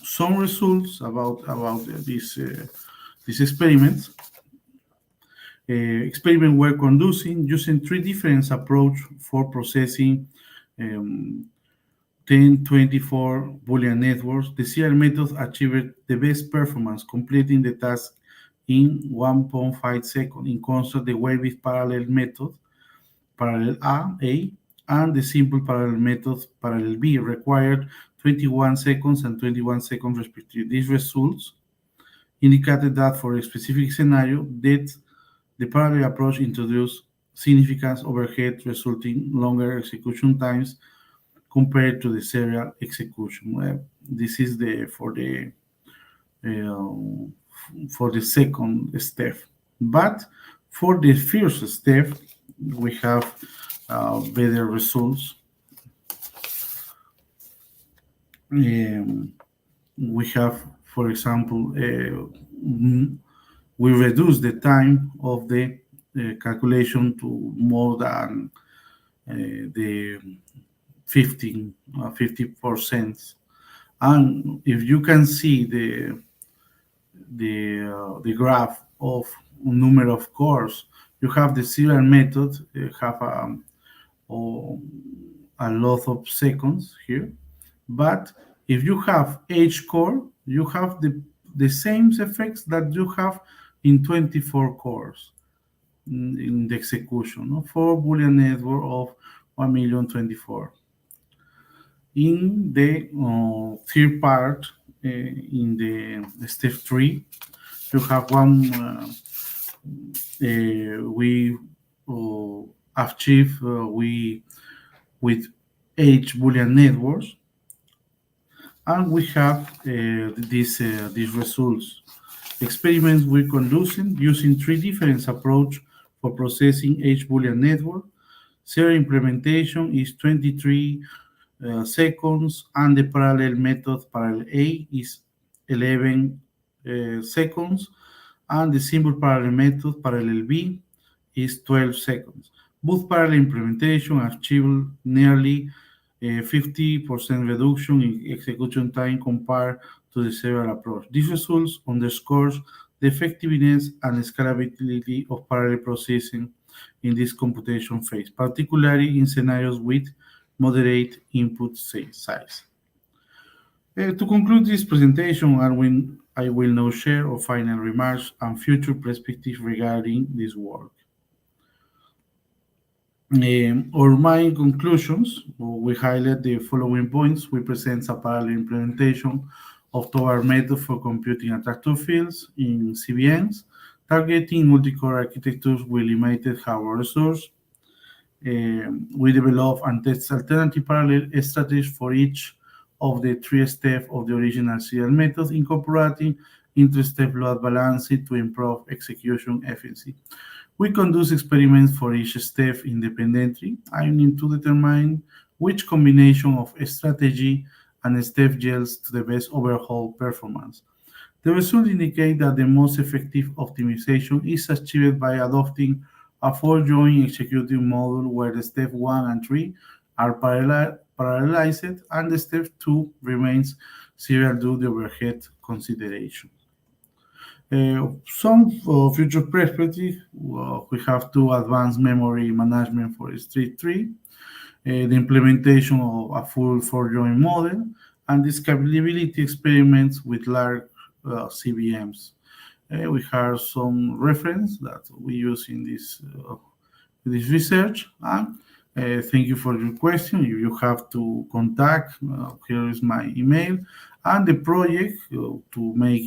some results about this experiment. Experiment were conducting using 3 different approaches for processing 1024 Boolean networks. The serial method achieved the best performance, completing the task in 1.5 seconds. In contrast, the wave parallel method, parallel A, and the simple parallel method, parallel B, required 21 seconds and 21 seconds respectively. These results indicated that for a specific scenario, that the parallel approach introduced significant overhead, resulting longer execution times compared to the serial execution. This is for the second step. But for the first step, we have better results. We have, for example, we reduce the time of the calculation to more than the 50%. And if you can see the graph of number of cores, you have the serial method have a lot of seconds here, but if you have each core, you have the same effects that you have in 24 cores in the execution, no? For Boolean network of 1,024,000. In the third part, in the step 3, you have we achieve with 8 Boolean networks, and we have these results. Experiments we're conducting using 3 different approaches for processing H Boolean network. Serial implementation is 23 seconds, and the parallel method, parallel A, is 11 seconds, and the simple parallel method, parallel B, is 12 seconds. Both parallel implementation achieve nearly 50% reduction in execution time compared to the serial approach. These results underscores the effectiveness and scalability of parallel processing in this computation phase, particularly in scenarios with moderate input size. To conclude this presentation, I will now share our final remarks and future perspectives regarding this work. Our main conclusions, we highlight the following points. We present a parallel implementation of our method for computing attractor fields in CVNs, targeting multi-core architectures with limited hardware resource. We develop and test alternative parallel strategies for each of the 3 steps of the original serial method, incorporating inter-step load balancing to improve execution efficiency. We conduct experiments for each step independently, aiming to determine which combination of strategy and step yields to the best overall performance. The results indicate that the most effective optimization is achieved by adopting a 4-joint executing model where the step 1 and 3 are parallelized and the step 2 remains serial due to the overhead consideration. Some future perspective, we have to advance memory management for state 3, the implementation of a full 4-joint model, and the scalability experiments with large CVMs. We have some reference that we use in this research. Thank you for your question. If you have to contact, here is my email, and the project to make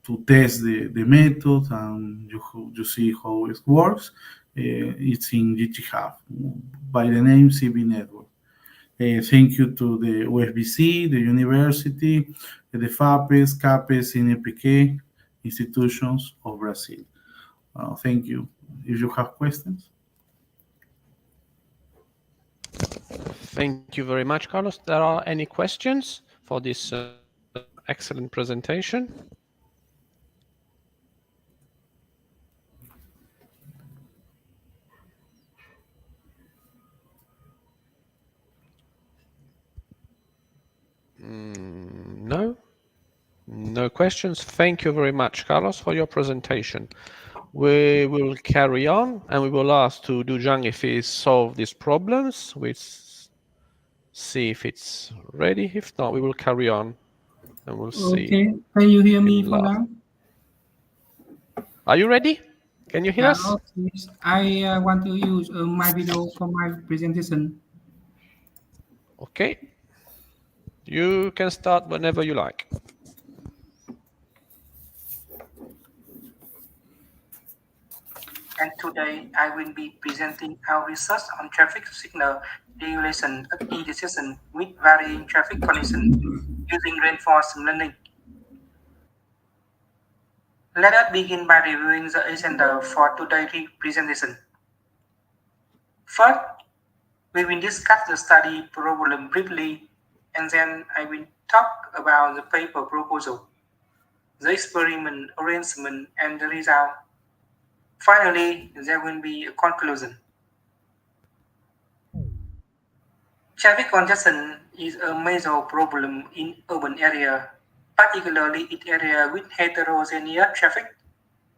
to test the method, and you see how it works. It's in GitHub by the name CV Network. Thank you to the UFBC, the university, the FAPES, CAPES, INPQ institutions of Brazil. Thank you. If you have questions. Thank you very much, Carlos. There are any questions for this excellent presentation? No? No questions. Thank you very much, Carlos, for your presentation. We will carry on, and we will ask to Dujang if he solved these problems. We'll see if it's ready. If not, we will carry on, and we'll see. Okay, can you hear me for now? Are you ready? Can you hear us? Okay. I want to use my video for my presentation. Okay. You can start whenever you like. And today I will be presenting our research on traffic signal regulation at decision with varying traffic conditions using reinforcement learning. Let us begin by reviewing the agenda for today's presentation. First, we will discuss the study problem briefly, and then I will talk about the paper proposal, the experiment arrangement, and the result. Finally, there will be a conclusion. Traffic congestion is a major problem in urban areas, particularly in areas with heterogeneous traffic,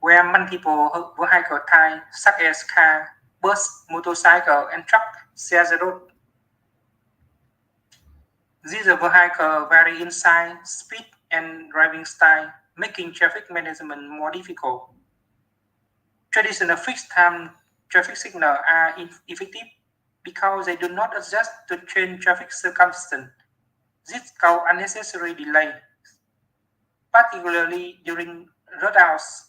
where multiple vehicle types such as car, bus, motorcycle, and truck share the road. These vehicles vary in size, speed, and driving style, making traffic management more difficult. Traditional fixed-time traffic signals are ineffective because they do not adjust to change traffic circumstances. This causes unnecessary delay, particularly during rush hours.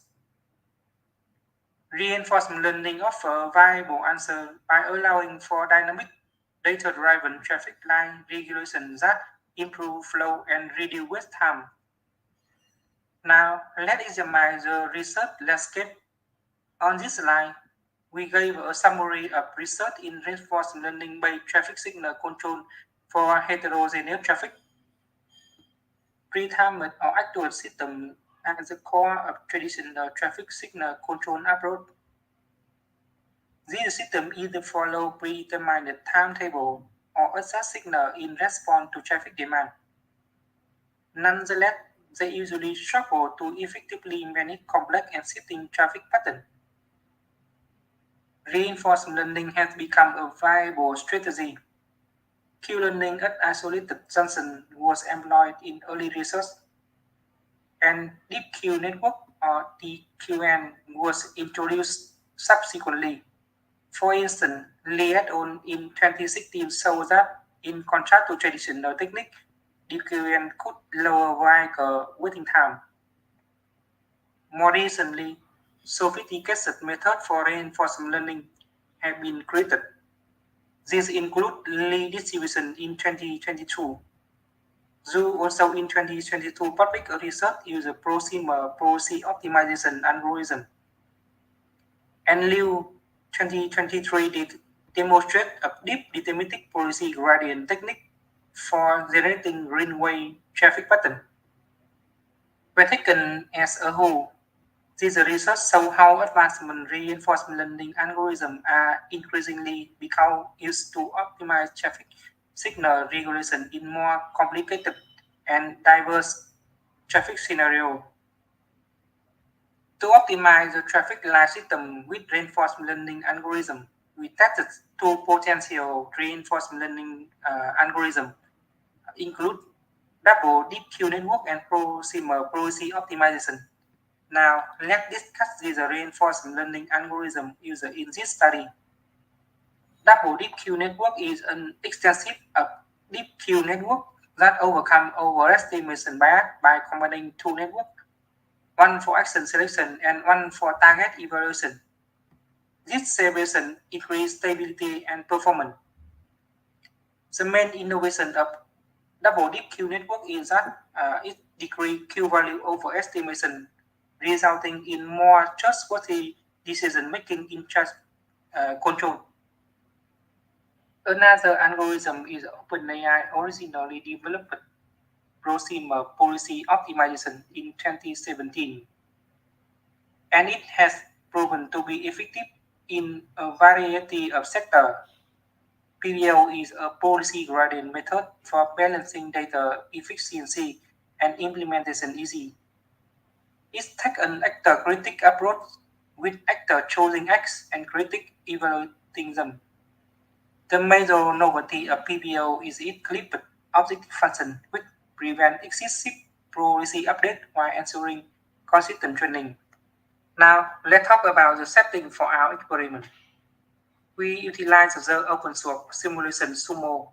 Reinforcement learning offers viable answers by allowing for dynamic, data-driven traffic light regulation that improve flow and reduce waste time. Now, let's examine the research landscape. On this slide, we gave a summary of research in reinforcement learning-based traffic signal control for heterogeneous traffic. Pre-timed or actual system at the core of traditional traffic signal control approach. These systems either follow predetermined timetable or adjust signal in response to traffic demand. Nonetheless, they usually struggle to effectively manage complex and shifting traffic patterns. Reinforcement learning has become a viable strategy. Q-learning at isolated junctions was employed in early research, and Deep Q network or DQN was introduced subsequently. For instance, Lee et al. In 2016 showed that, in contrast to traditional technique, DQN could lower vehicle waiting time. More recently, sophisticated methods for reinforcement learning have been created. These include Lee distribution in 2022. Zhu also in 2022 published a research using proximal policy optimization algorithm. And Liu 2023 did demonstrate a deep deterministic policy gradient technique for generating greenway traffic pattern. When taken as a whole, this research shows how advancement reinforcement learning algorithms are increasingly become used to optimize traffic signal regulation in more complicated and diverse traffic scenarios. To optimize the traffic light system with reinforcement learning algorithm, we tested two potential reinforcement learning algorithms, include double deep Q network and proximal policy optimization. Now, let's discuss this reinforcement learning algorithm used in this study. Double deep Q network is an extensive deep Q network that overcomes overestimation bias by combining two networks, one for action selection and one for target evaluation. This separation increases stability and performance. The main innovation of double deep Q network is that it decreases Q value overestimation, resulting in more trustworthy decision making in trust control. Another algorithm is OpenAI originally developed proximal policy optimization in 2017, and it has proven to be effective in a variety of sectors. PVO is a policy gradient method for balancing data efficiency and implementation easy. It takes an actor-critic approach, with actor choosing acts and critic evaluating them. The major novelty of PVO is its clipped objective function, which prevents excessive policy update while ensuring consistent training. Now, let's talk about the setting for our experiment. We utilize the open source simulation Sumo.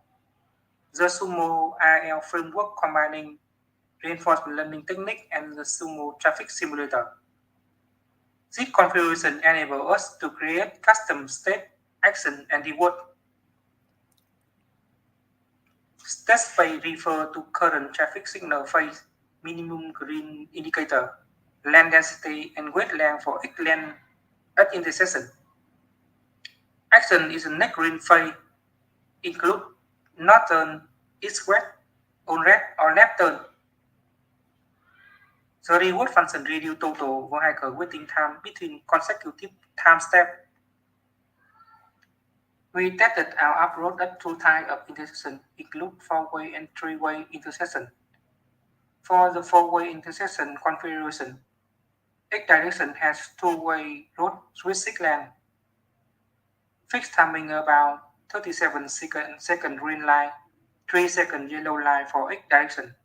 The Sumo RL framework combining reinforcement learning technique and the Sumo traffic simulator. This configuration enables us to create custom state, action, and reward. State phase refer to current traffic signal phase, minimum green indicator, lane density, and weight length for each lane at intersection. Action is a next green phase, include north turn, east west, on red or left turn. The reward function reduces total vehicle waiting time between consecutive time steps. We tested our approach at two types of intersection, include four-way and three-way intersection. For the four-way intersection configuration, each direction has two-way road with 6 lanes. Fixed timing about 37 second green line, 3 second yellow line for each direction.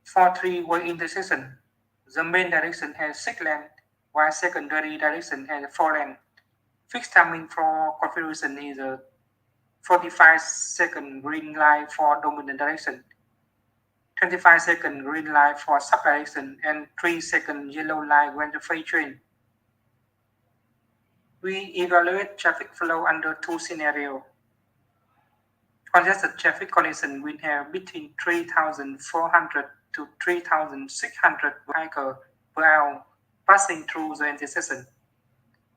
For three-way intersection, the main direction has 6 lanes, while secondary direction has 4 lanes. Fixed timing for configuration is a 45-second green light for dominant direction, 25-second green light for subdirection, and 3-second yellow light when the freight train. We evaluate traffic flow under 2 scenarios. Congested traffic condition will have between 3,400 to 3,600 vehicles per hour passing through the intersection.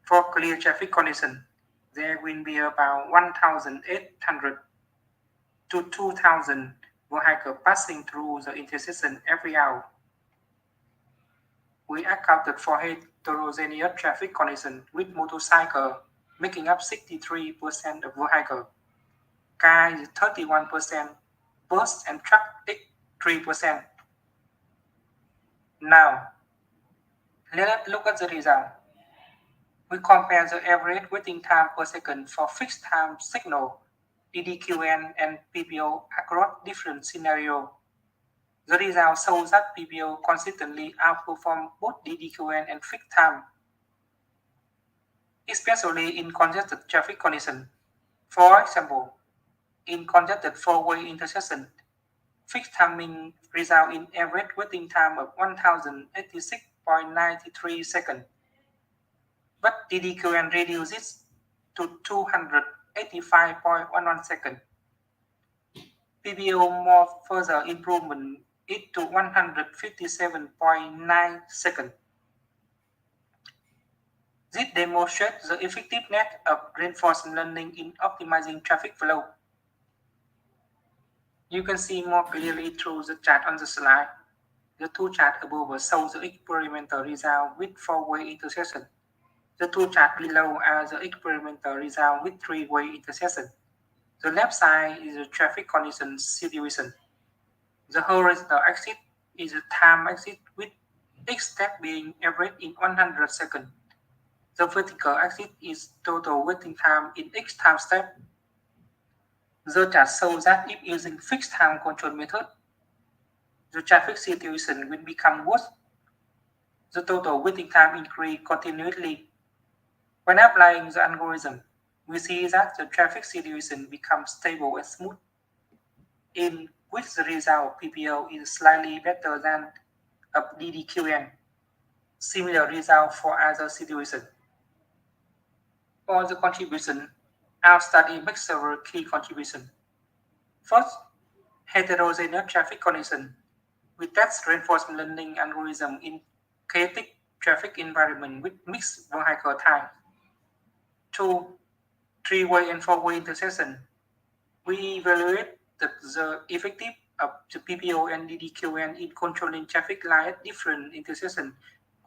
For clear traffic condition, there will be about 1,800 to 2,000 vehicles passing through the intersection every hour. We accounted for heterogeneous traffic condition with motorcycle making up 63% of vehicles, car is 31%, bus and truck 3%. Now, let us look at the result. We compare the average waiting time per second for fixed time signal, DDQN and PPO across different scenarios. The result shows that PPO consistently outperform both DDQN and fixed time, especially in congested traffic conditions. For example, in congested four-way intersection, fixed timing result in average waiting time of 1,086.93 seconds, but DDQN reduces to 285.11 seconds. PBO more further improvement it to 157.9 seconds. This demonstrates the effectiveness of reinforcement learning in optimizing traffic flow. You can see more clearly through the chart on the slide. The two charts above show the experimental result with four-way intersection. The two charts below are the experimental result with three-way intersection. The left side is the traffic condition situation. The horizontal axis is the time axis with each step being averaged in 100 seconds. The vertical axis is total waiting time in each time step. The chart shows that if using fixed time control method, the traffic situation will become worse. The total waiting time increase continuously. When applying the algorithm, we see that the traffic situation becomes stable and smooth, in which the result of PPO is slightly better than of DDQN. Similar result for other situations. For the contribution, our study makes several key contributions. First, heterogeneous traffic condition. We test reinforcement learning algorithm in chaotic traffic environment with mixed vehicle types. 2. Three-way and four-way intersection. We evaluate the effective of the PPO and DDQN in controlling traffic light at different intersection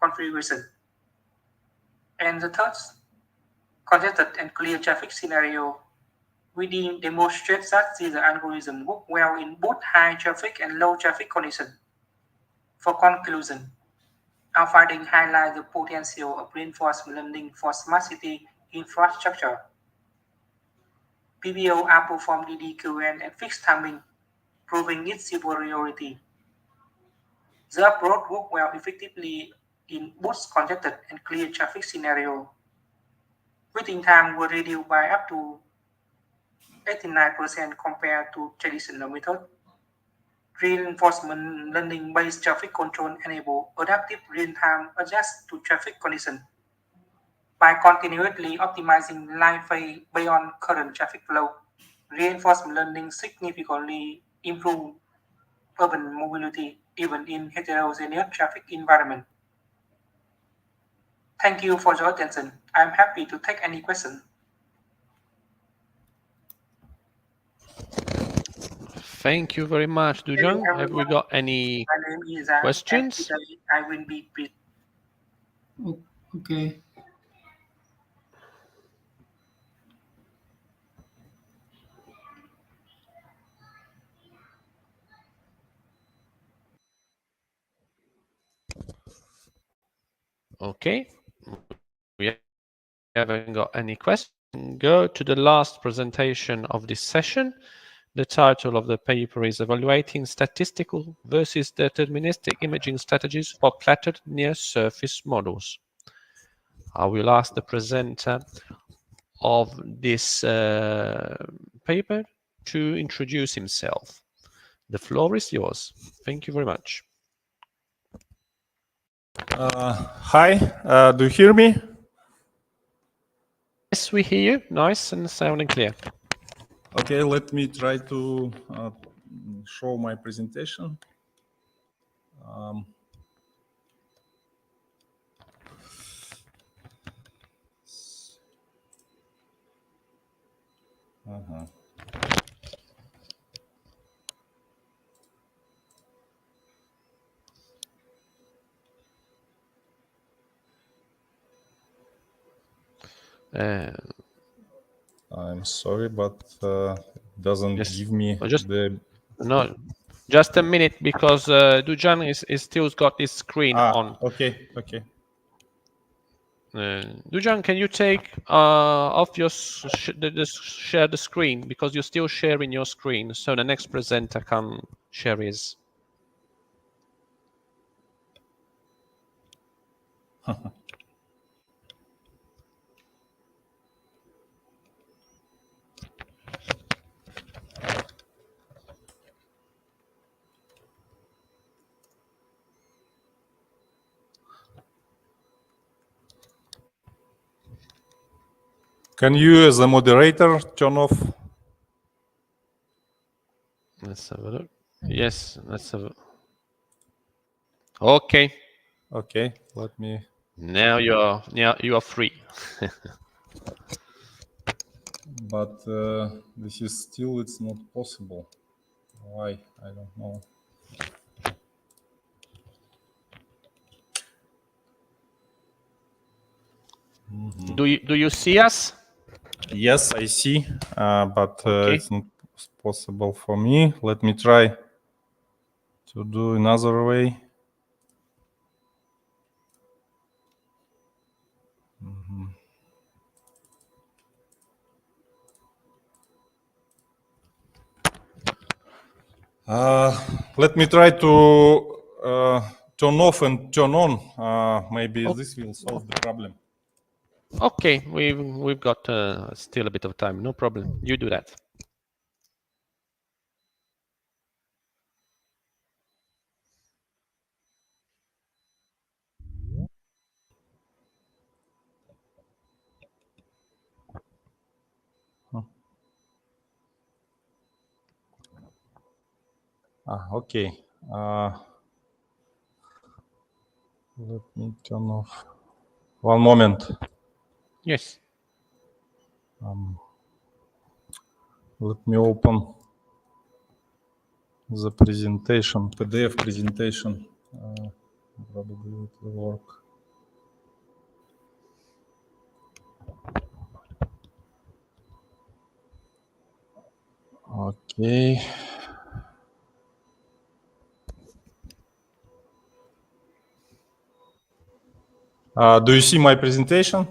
configuration. And the third, congested and clear traffic scenario. We demonstrate that the algorithm work well in both high traffic and low traffic conditions. For conclusion, our findings highlight the potential of reinforcement learning for smart city infrastructure. PBO outperformed DDQN and fixed timing, proving its superiority. The approach worked well effectively in both congested and clear traffic scenarios. Waiting time were reduced by up to 89% compared to traditional method. Reinforcement learning-based traffic control enable adaptive real-time adjust to traffic conditions. By continuously optimizing line phase beyond current traffic flow, reinforcement learning significantly improve urban mobility even in heterogeneous traffic environment. Thank you for your attention. I'm happy to take any questions. Thank you very much, Dujong. Have we got any My name is questions? and today I will be brief. Okay. Okay. We haven't got any questions. Go to the last presentation of this session. The title of the paper is Evaluating Statistical versus Deterministic Imaging Strategies for Cluttered Near-Surface Models. I will ask the presenter of this paper to introduce himself. The floor is yours. Thank you very much. Hi, do you hear me? Yes, we hear you. Nice and sounding clear. Okay, let me try to show my presentation. I'm sorry, but it doesn't give me the... No, just a minute, because Dujan is still got his screen on. Okay, okay. Dujan, can you take off your share the screen, because you're still sharing your screen, so the next presenter can share his. Can you, as a moderator, turn off? Let's have a look. Yes, let's have a look. Okay. Okay, let me... Now you are free. But this is still, it's not possible. Why? I don't know. Do you see us? Yes, I see, but Okay. it's not possible for me. Let me try to do another way. Let me try to turn off and turn on. Maybe this will solve the problem. Okay, we've got still a bit of time. No problem. You do that. Okay. Let me turn off. One moment. Yes. Let me open the presentation, PDF presentation. Probably it will work. Okay. Do you see my presentation?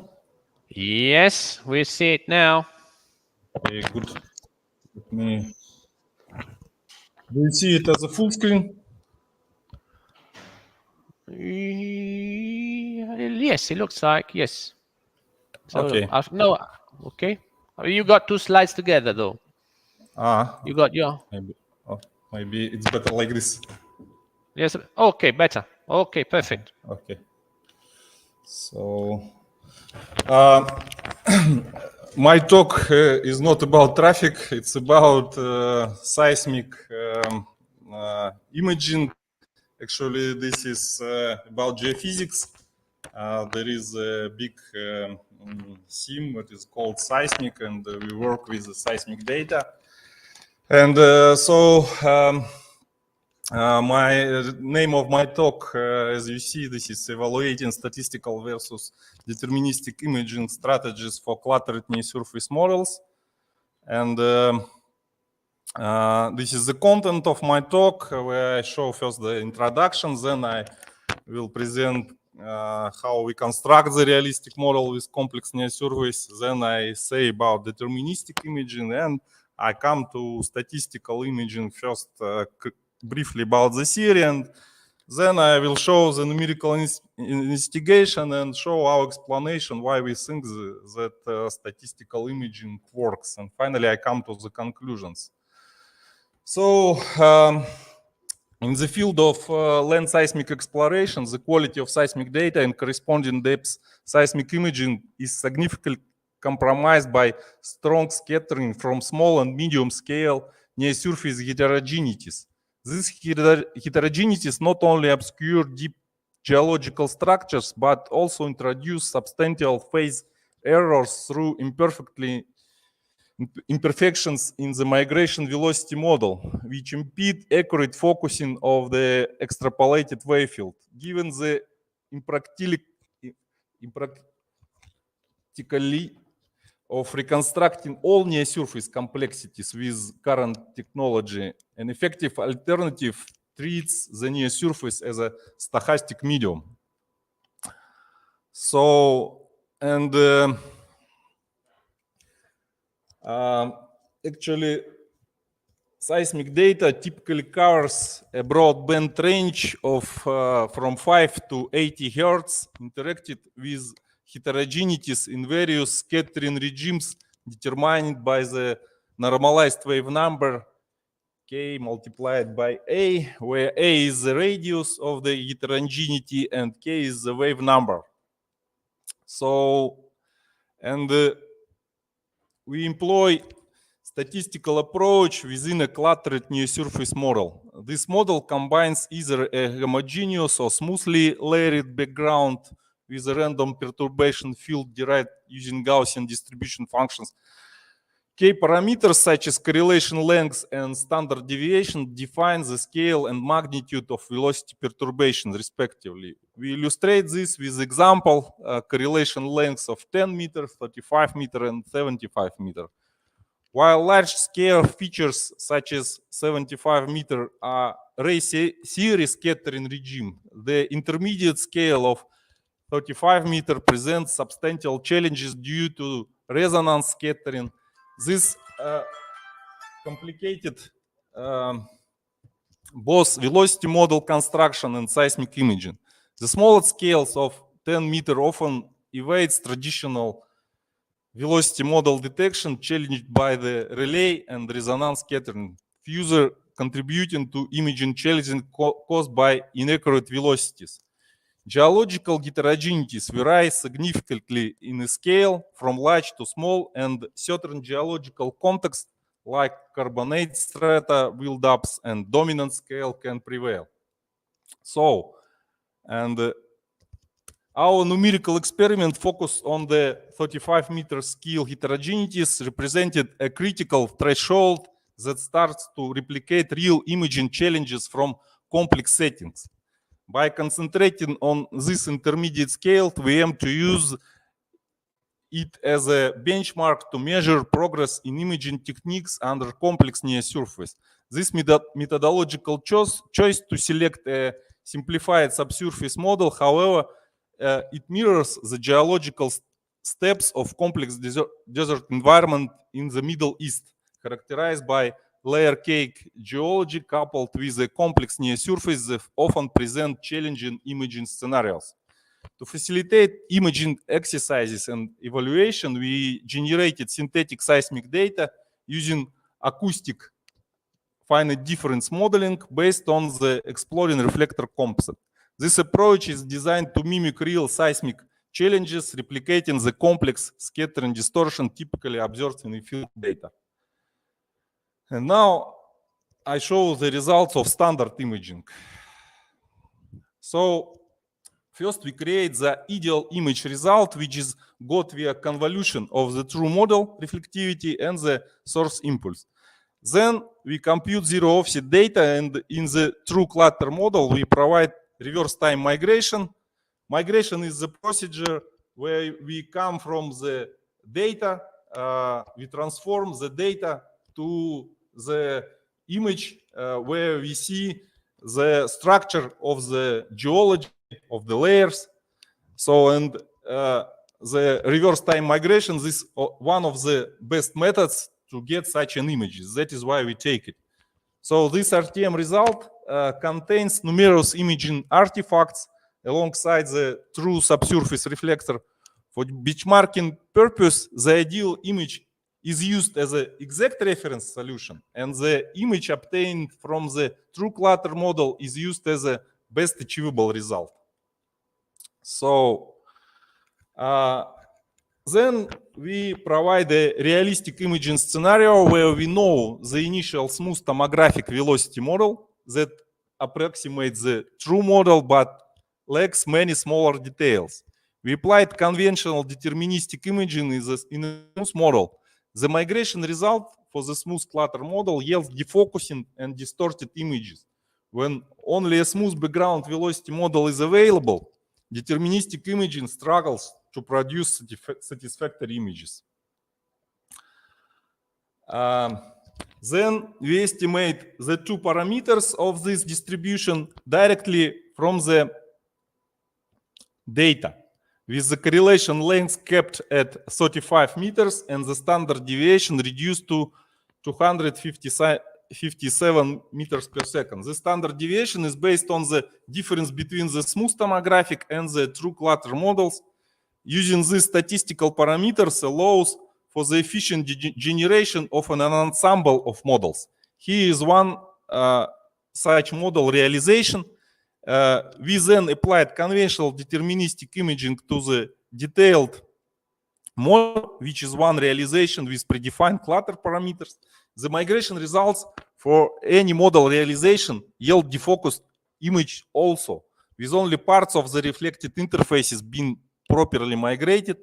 Yes, we see it now. Okay, good. Let me... Do you see it as a full screen? Yes, it looks like, yes. So, Okay. no, okay. You got two slides together, though. You got your... Maybe, maybe it's better like this. Yes, okay, better. Okay, perfect. Okay. So, my talk is not about traffic. It's about seismic imaging. Actually, this is about geophysics. There is a big theme that is called seismic, and we work with the seismic data. And my name of my talk, as you see, this is evaluating statistical versus deterministic imaging strategies for cluttered near-surface models. And this is the content of my talk, where I show first the introduction, then I will present how we construct the realistic model with complex near-surface. Then I say about deterministic imaging, and I come to statistical imaging first, briefly about the theory, and then I will show the numerical investigation and show our explanation why we think that statistical imaging works. And finally, I come to the conclusions. So, in the field of land seismic exploration, the quality of seismic data and corresponding depth seismic imaging is significantly compromised by strong scattering from small and medium scale near-surface heterogeneities. These heterogeneities not only obscure deep geological structures, but also introduce substantial phase errors through imperfections in the migration velocity model, which impede accurate focusing of the extrapolated wave field. Given the impracticality of reconstructing all near-surface complexities with current technology, an effective alternative treats the near-surface as a stochastic medium. So, and actually, seismic data typically covers a broad band range of from 5 to 80 Hertz, interacted with heterogeneities in various scattering regimes determined by the normalized wave number k multiplied by a, where a is the radius of the heterogeneity and k is the wave number. So, and we employ statistical approach within a cluttered near-surface model. This model combines either a homogeneous or smoothly layered background with a random perturbation field derived using Gaussian distribution functions. K parameters such as correlation length and standard deviation define the scale and magnitude of velocity perturbations, respectively. We illustrate this with example correlation lengths of 10 meters, 35 meters, and 75 meters. While large-scale features such as 75-meter are ray series scattering regime, the intermediate scale of 35-meter presents substantial challenges due to resonance scattering. This complicated both velocity model construction and seismic imaging. The smaller scales of 10-meter often evades traditional velocity model detection challenged by the relay and resonance scattering, further contributing to imaging challenges caused by inaccurate velocities. Geological heterogeneities vary significantly in scale from large to small, and certain geological contexts like carbonate strata, buildups, and dominant scale can prevail. So, and our numerical experiment focused on the 35-meter scale heterogeneities represented a critical threshold that starts to replicate real imaging challenges from complex settings. By concentrating on this intermediate scale, we aim to use it as a benchmark to measure progress in imaging techniques under complex near-surface. This methodological choice to select a simplified subsurface model, however, it mirrors the geological steps of complex desert environment in the Middle East, characterized by layer cake geology coupled with a complex near surface that often present challenging imaging scenarios. To facilitate imaging exercises and evaluation, we generated synthetic seismic data using acoustic finite difference modeling based on the exploring reflector composite. This approach is designed to mimic real seismic challenges, replicating the complex scattering distortion typically observed in the field data. And now I show the results of standard imaging. So first we create the ideal image result, which is got via convolution of the true model reflectivity and the source impulse. Then we compute zero offset data, and in the true clutter model, we provide reverse time migration. Migration is the procedure where we come from the data, we transform the data to the image where we see the structure of the geology of the layers. So, and the reverse time migration, this is one of the best methods to get such an image. That is why we take it. So this RTM result contains numerous imaging artifacts alongside the true subsurface reflector. For benchmarking purpose, the ideal image is used as an exact reference solution, and the image obtained from the true clutter model is used as a best achievable result. So then we provide a realistic imaging scenario where we know the initial smooth tomographic velocity model that approximates the true model but lacks many smaller details. We applied conventional deterministic imaging in a smooth model. The migration result for the smooth clutter model yields defocusing and distorted images. When only a smooth background velocity model is available, deterministic imaging struggles to produce satisfactory images. Then we estimate the two parameters of this distribution directly from the data, with the correlation length kept at 35 meters and the standard deviation reduced to 257 meters per second. The standard deviation is based on the difference between the smooth tomographic and the true clutter models. Using these statistical parameters allows for the efficient generation of an ensemble of models. Here is one such model realization. We then applied conventional deterministic imaging to the detailed model, which is one realization with predefined clutter parameters. The migration results for any model realization yield defocused image also, with only parts of the reflected interfaces being properly migrated.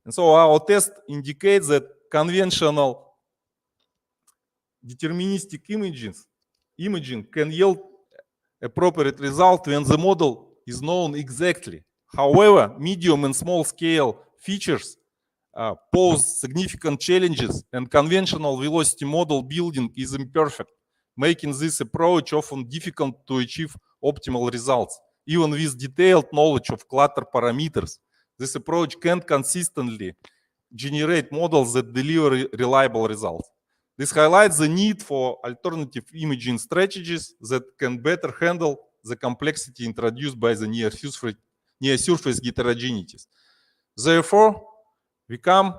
And so our test indicates that conventional deterministic imaging can yield appropriate result when the model is known exactly. However, medium and small scale features pose significant challenges, and conventional velocity model building is imperfect, making this approach often difficult to achieve optimal results. Even with detailed knowledge of clutter parameters, this approach can't consistently generate models that deliver reliable results. This highlights the need for alternative imaging strategies that can better handle the complexity introduced by the near-surface heterogeneities. Therefore, we come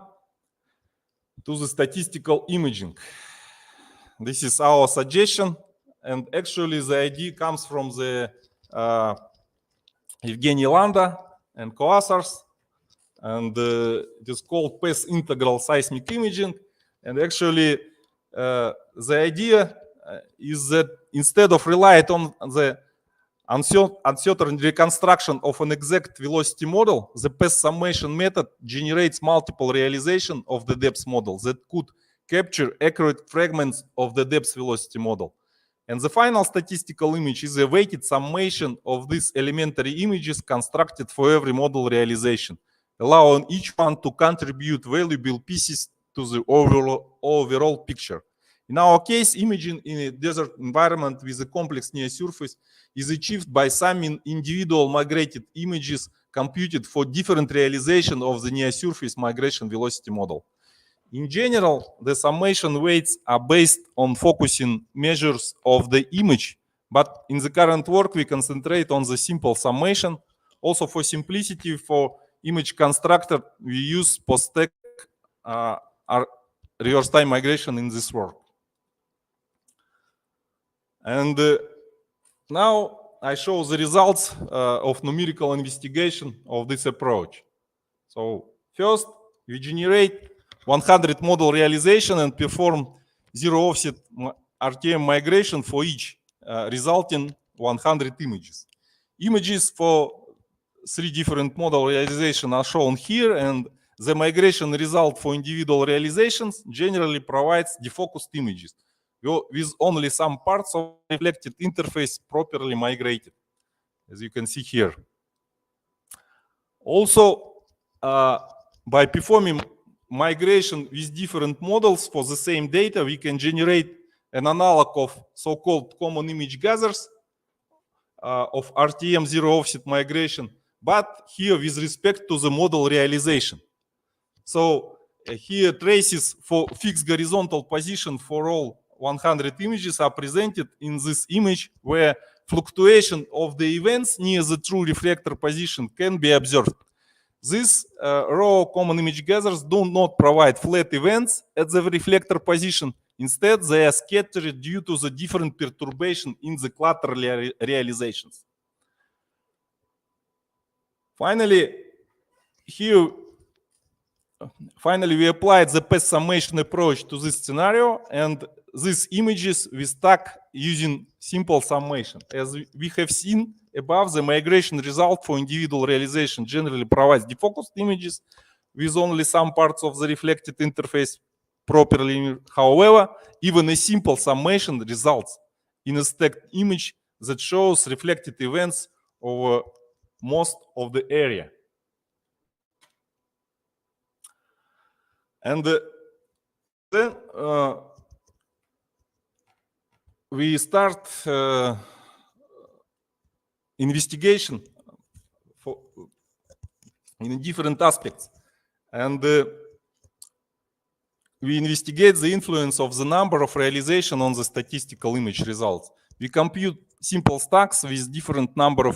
to the statistical imaging. This is our suggestion, and actually the idea comes from the Evgeny Landa and co-authors, and it is called PES integral seismic imaging. And actually, the idea is that instead of relying on the uncertain reconstruction of an exact velocity model, the PES summation method generates multiple realization of the depth model that could capture accurate fragments of the depth velocity model. And the final statistical image is a weighted summation of these elementary images constructed for every model realization, allowing each one to contribute valuable pieces to the overall picture. In our case, imaging in a desert environment with a complex near surface is achieved by summing individual migrated images computed for different realization of the near surface migration velocity model. In general, the summation weights are based on focusing measures of the image, but in the current work, we concentrate on the simple summation. Also, for simplicity, for image constructor, we use post-stack reverse time migration in this work. And now I show the results of numerical investigation of this approach. So first, we generate 100 model realization and perform zero offset RTM migration for each, resulting 100 images. Images for 3 different model realization are shown here, and the migration result for individual realizations generally provides defocused images with only some parts of reflected interface properly migrated, as you can see here. Also, by performing migration with different models for the same data, we can generate an analog of so-called common image gathers of RTM zero offset migration, but here with respect to the model realization. So here traces for fixed horizontal position for all 100 images are presented in this image, where fluctuation of the events near the true reflector position can be observed. These raw common image gathers do not provide flat events at the reflector position. Instead, they are scattered due to the different perturbation in the clutter realizations. Finally, we applied the path summation approach to this scenario, and these images we stack using simple summation. As we have seen above, the migration result for individual realization generally provides defocused images with only some parts of the reflected interface properly. However, even a simple summation results in a stacked image that shows reflected events over most of the area. And then we start investigation in different aspects. And we investigate the influence of the number of realization on the statistical image results. We compute simple stacks with different number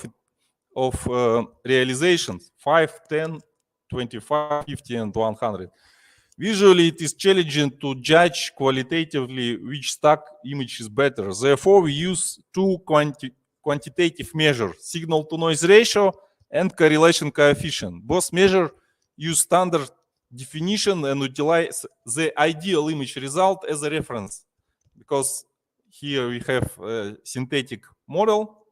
of realizations, 5, 10, 25, 50, and 100. Visually, it is challenging to judge qualitatively which stack image is better. Therefore, we use two quantitative measures, signal-to-noise ratio and correlation coefficient. Both measures use standard definition and utilize the ideal image result as a reference, because here we have a synthetic model,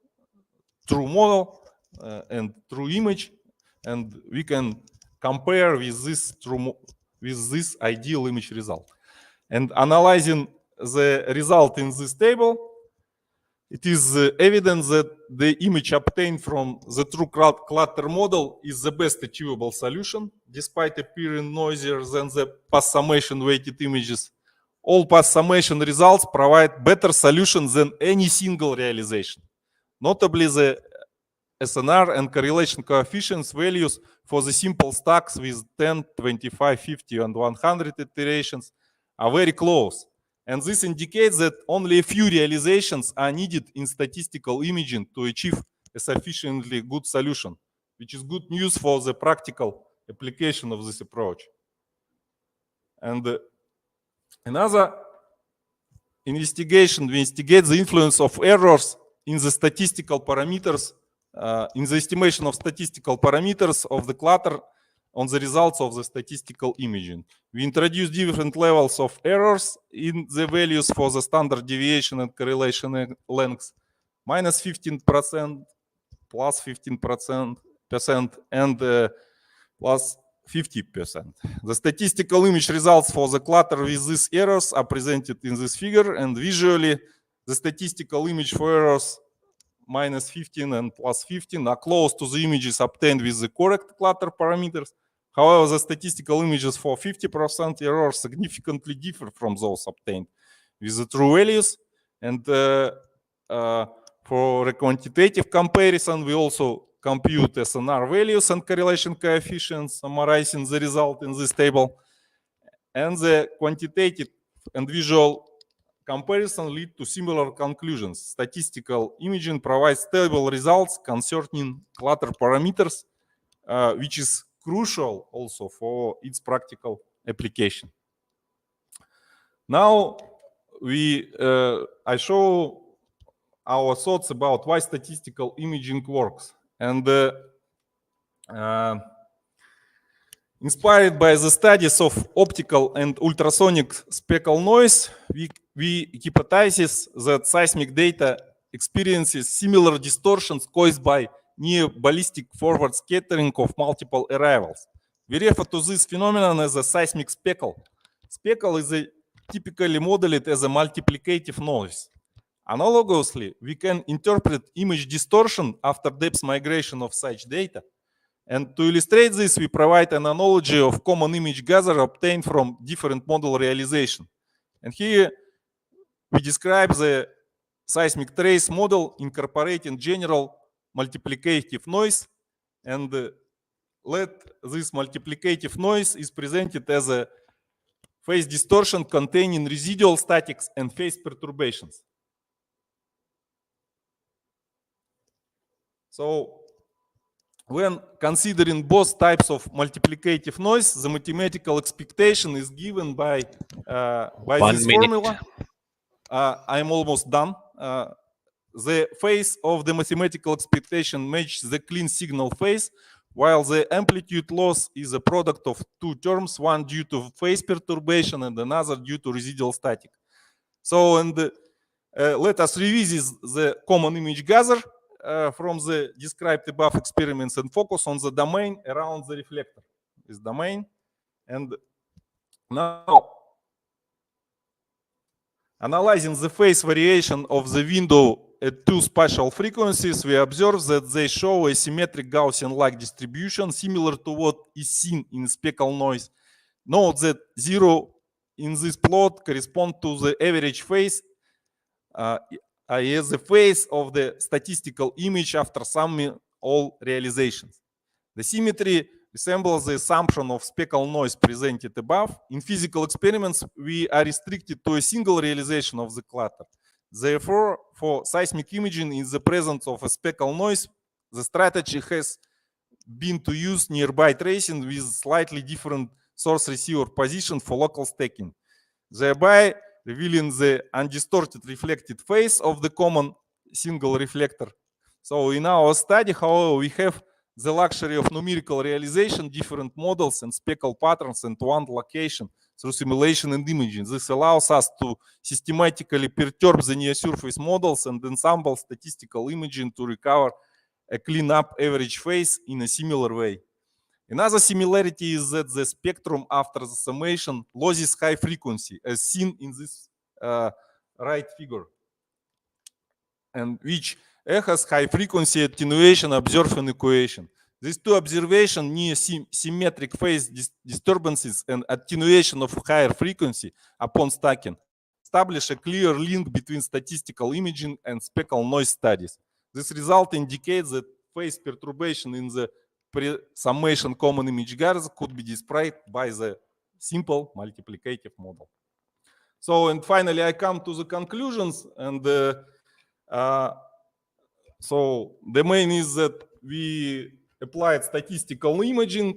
true model, and true image, and we can compare with this ideal image result. And analyzing the result in this table, it is evident that the image obtained from the true clutter model is the best achievable solution, despite appearing noisier than the path summation weighted images. All path summation results provide better solutions than any single realization. Notably, the SNR and correlation coefficients values for the simple stacks with 10, 25, 50, and 100 iterations are very close. And this indicates that only a few realizations are needed in statistical imaging to achieve a sufficiently good solution, which is good news for the practical application of this approach. And another investigation, we investigate the influence of errors in the statistical parameters, in the estimation of statistical parameters of the clutter on the results of the statistical imaging. We introduce different levels of errors in the values for the standard deviation and correlation lengths, minus 15%, plus 15%, and plus 50%. The statistical image results for the clutter with these errors are presented in this figure, and visually the statistical image for errors minus 15 and plus 15 are close to the images obtained with the correct clutter parameters. However, the statistical images for 50% error significantly differ from those obtained with the true values. And for a quantitative comparison, we also compute SNR values and correlation coefficients, summarizing the result in this table. And the quantitative and visual comparison lead to similar conclusions. Statistical imaging provides stable results concerning clutter parameters, which is crucial also for its practical application. Now I show our thoughts about why statistical imaging works. And inspired by the studies of optical and ultrasonic speckle noise, we hypothesize that seismic data experiences similar distortions caused by near ballistic forward scattering of multiple arrivals. We refer to this phenomenon as a seismic speckle. Speckle is typically modeled as a multiplicative noise. Analogously, we can interpret image distortion after depth migration of such data. And to illustrate this, we provide an analogy of common image gather obtained from different model realization. And here we describe the seismic trace model incorporating general multiplicative noise, and let this multiplicative noise is presented as a phase distortion containing residual statics and phase perturbations. So when considering both types of multiplicative noise, the mathematical expectation is given by this formula. I'm almost done. The phase of the mathematical expectation matches the clean signal phase, while the amplitude loss is a product of two terms, one due to phase perturbation and another due to residual static. So, let us revisit the common image gather from the described above experiments and focus on the domain around the reflector. This domain. And now, analyzing the phase variation of the window at two spatial frequencies, we observe that they show a symmetric Gaussian-like distribution similar to what is seen in speckle noise. Note that 0 in this plot corresponds to the average phase as the phase of the statistical image after summing all realizations. The symmetry resembles the assumption of speckle noise presented above. In physical experiments, we are restricted to a single realization of the clutter. Therefore, for seismic imaging in the presence of a speckle noise, the strategy has been to use nearby tracing with slightly different source-receiver position for local stacking, thereby revealing the undistorted reflected phase of the common single reflector. So in our study, however, we have the luxury of numerical realization, different models and speckle patterns in one location through simulation and imaging. This allows us to systematically perturb the near-surface models and ensemble statistical imaging to recover a clean-up average phase in a similar way. Another similarity is that the spectrum after the summation loses high frequency, as seen in this right figure, and which echoes high frequency attenuation observed in equation. These two observations, near symmetric phase disturbances and attenuation of higher frequency upon stacking, establish a clear link between statistical imaging and speckle noise studies. This result indicates that phase perturbation in the pre-summation common image gathers could be described by the simple multiplicative model. So, and finally, I come to the conclusions, and so the main is that we applied statistical imaging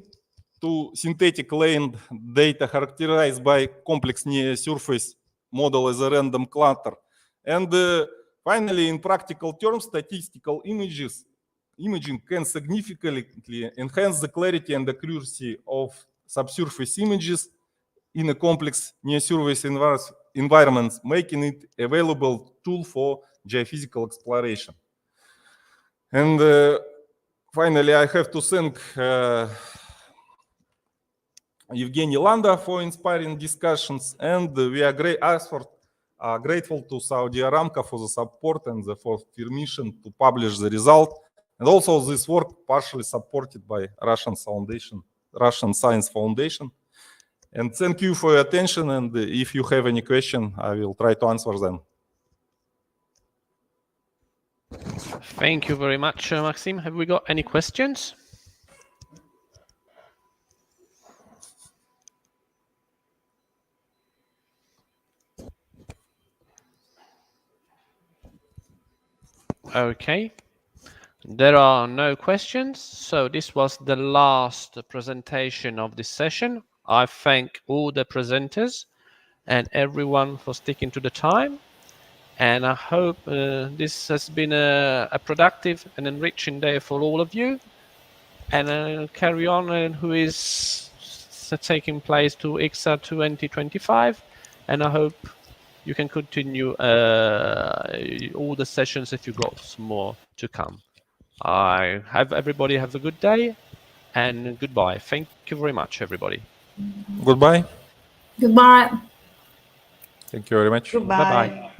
to synthetic land data characterized by complex near-surface model as a random clutter. And finally, in practical terms, statistical imaging can significantly enhance the clarity and accuracy of subsurface images in a complex near-surface environments, making it available tool for geophysical exploration. And finally, I have to thank Evgeny Landa for inspiring discussions, and we are grateful to Saudi Aramco for the support and for permission to publish the result. And also this work partially supported by Russian Science Foundation. And thank you for your attention. And if you have any question, I will try to answer them. Thank you very much, Maxim. Have we got any questions? Okay. There are no questions. So this was the last presentation of this session. I thank all the presenters and everyone for sticking to the time. And I hope this has been a productive and enriching day for all of you. And carry on who is taking place to ICCSA 2025. And I hope you can continue all the sessions if you got some more to come. I have everybody have a good day and goodbye. Thank you very much, everybody. Goodbye. Goodbye. Thank you very much. Goodbye. Bye-bye.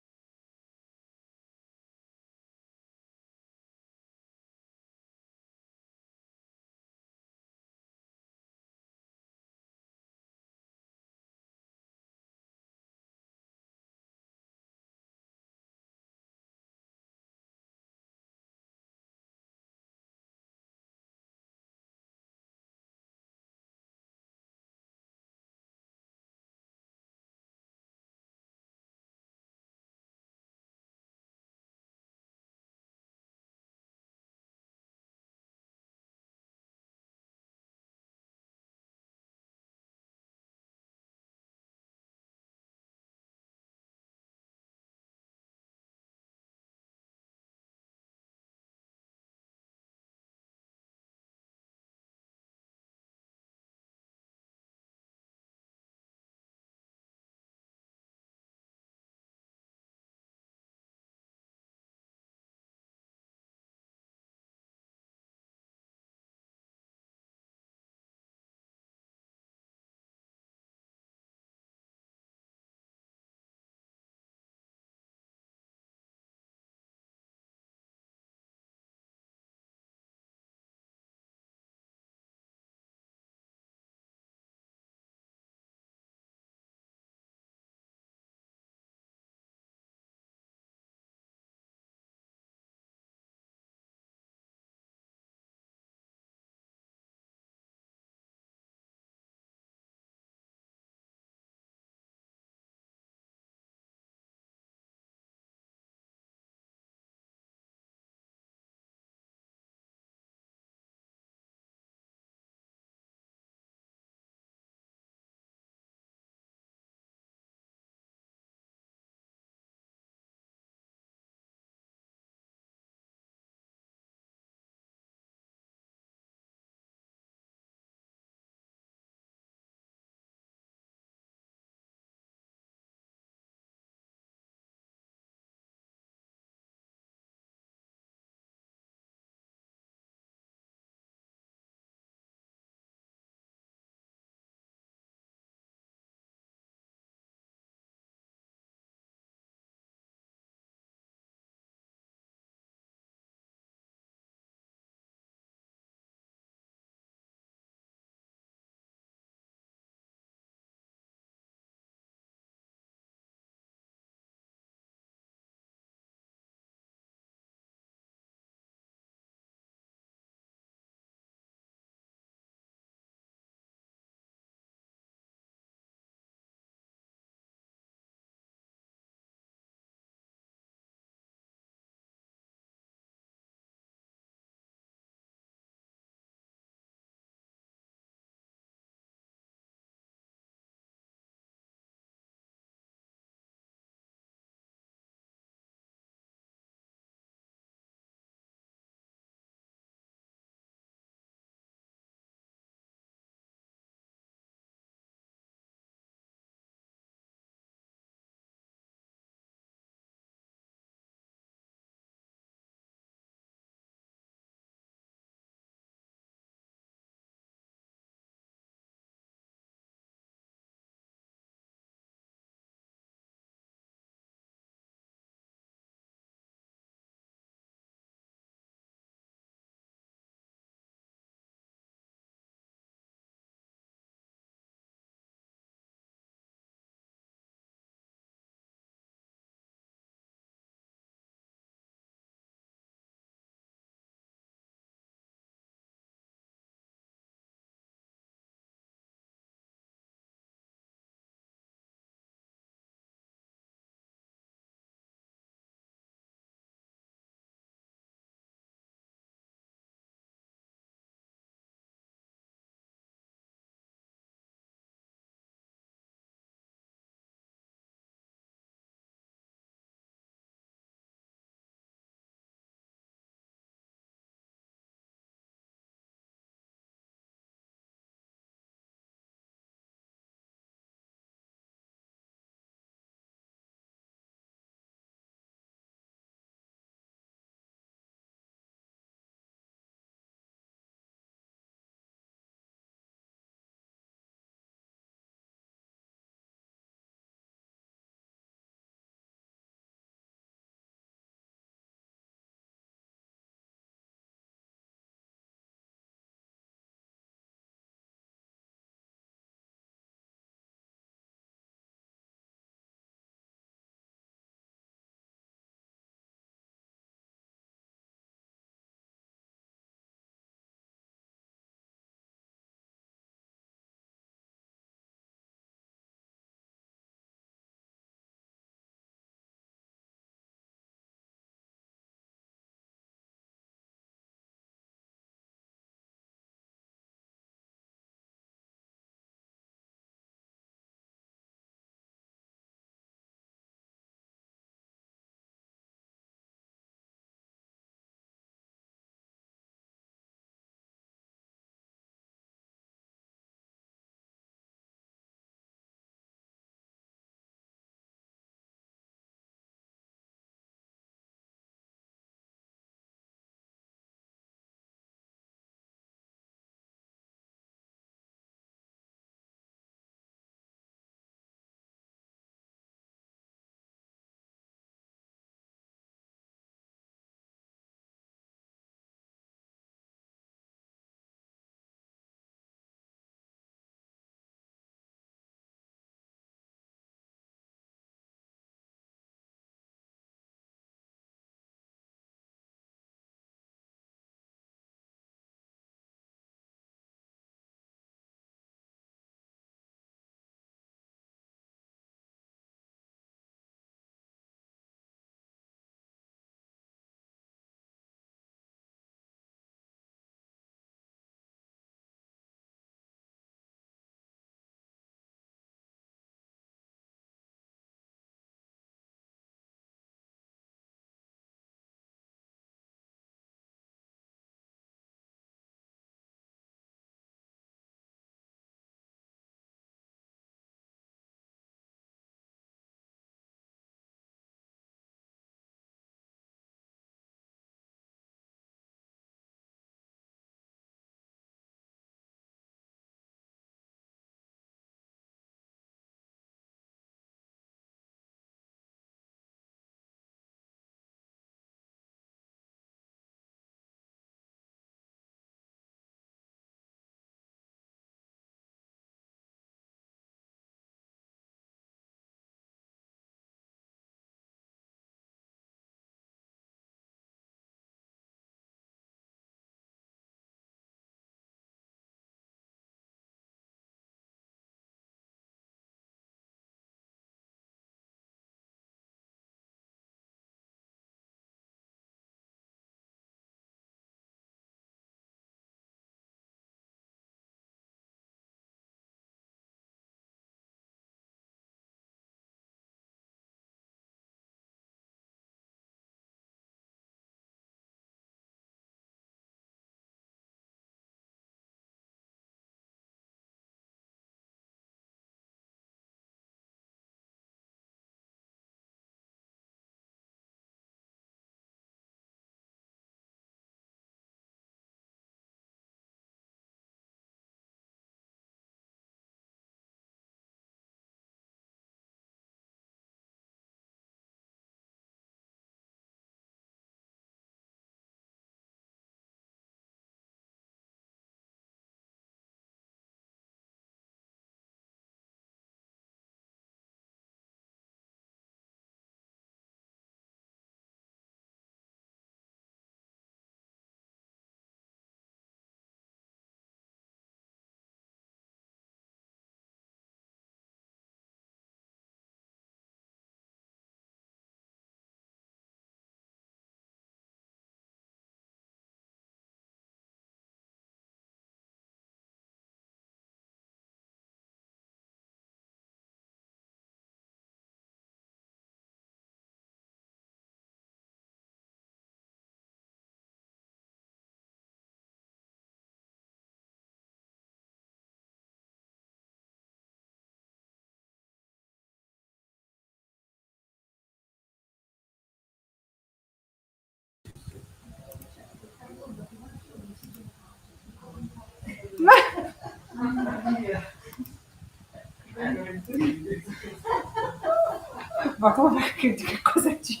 Ma come che cosa ci...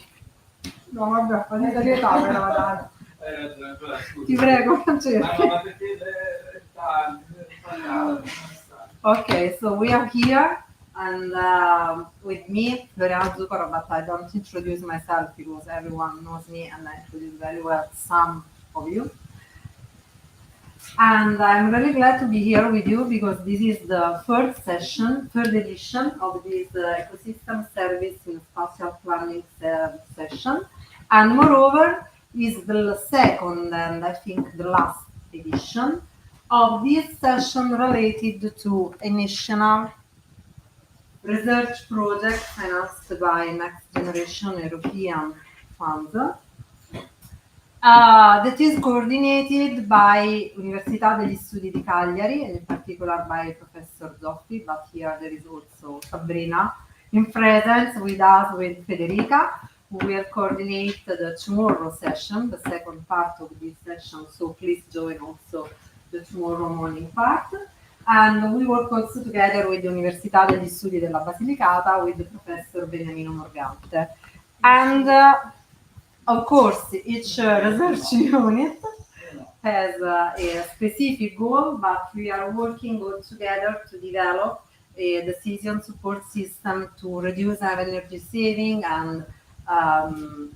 No, vabbè, fa di serietà però, dai. Ti prego, Francesco. Okay, so we are here, and with me, Floriana Zucchero, but I don't introduce myself because everyone knows me and I introduce very well some of you. And I'm really glad to be here with you because this is the third edition of this ecosystem service in spatial planning session. And moreover, is the second and I think the last edition of this session related to a national research project financed by Next Generation European Fund. That is coordinated by Università degli Studi di Cagliari, and in particular by Professor Zoffi, but here there is also Sabrina in presence with us, with Federica, who will coordinate the tomorrow session, the second part of this session, so please join also the tomorrow morning part. And we work also together with the Università degli Studi della Basilicata with Professor Beniamino Morgante. And of course, each research unit has a specific goal, but we are working all together to develop a decision support system to reduce our energy saving and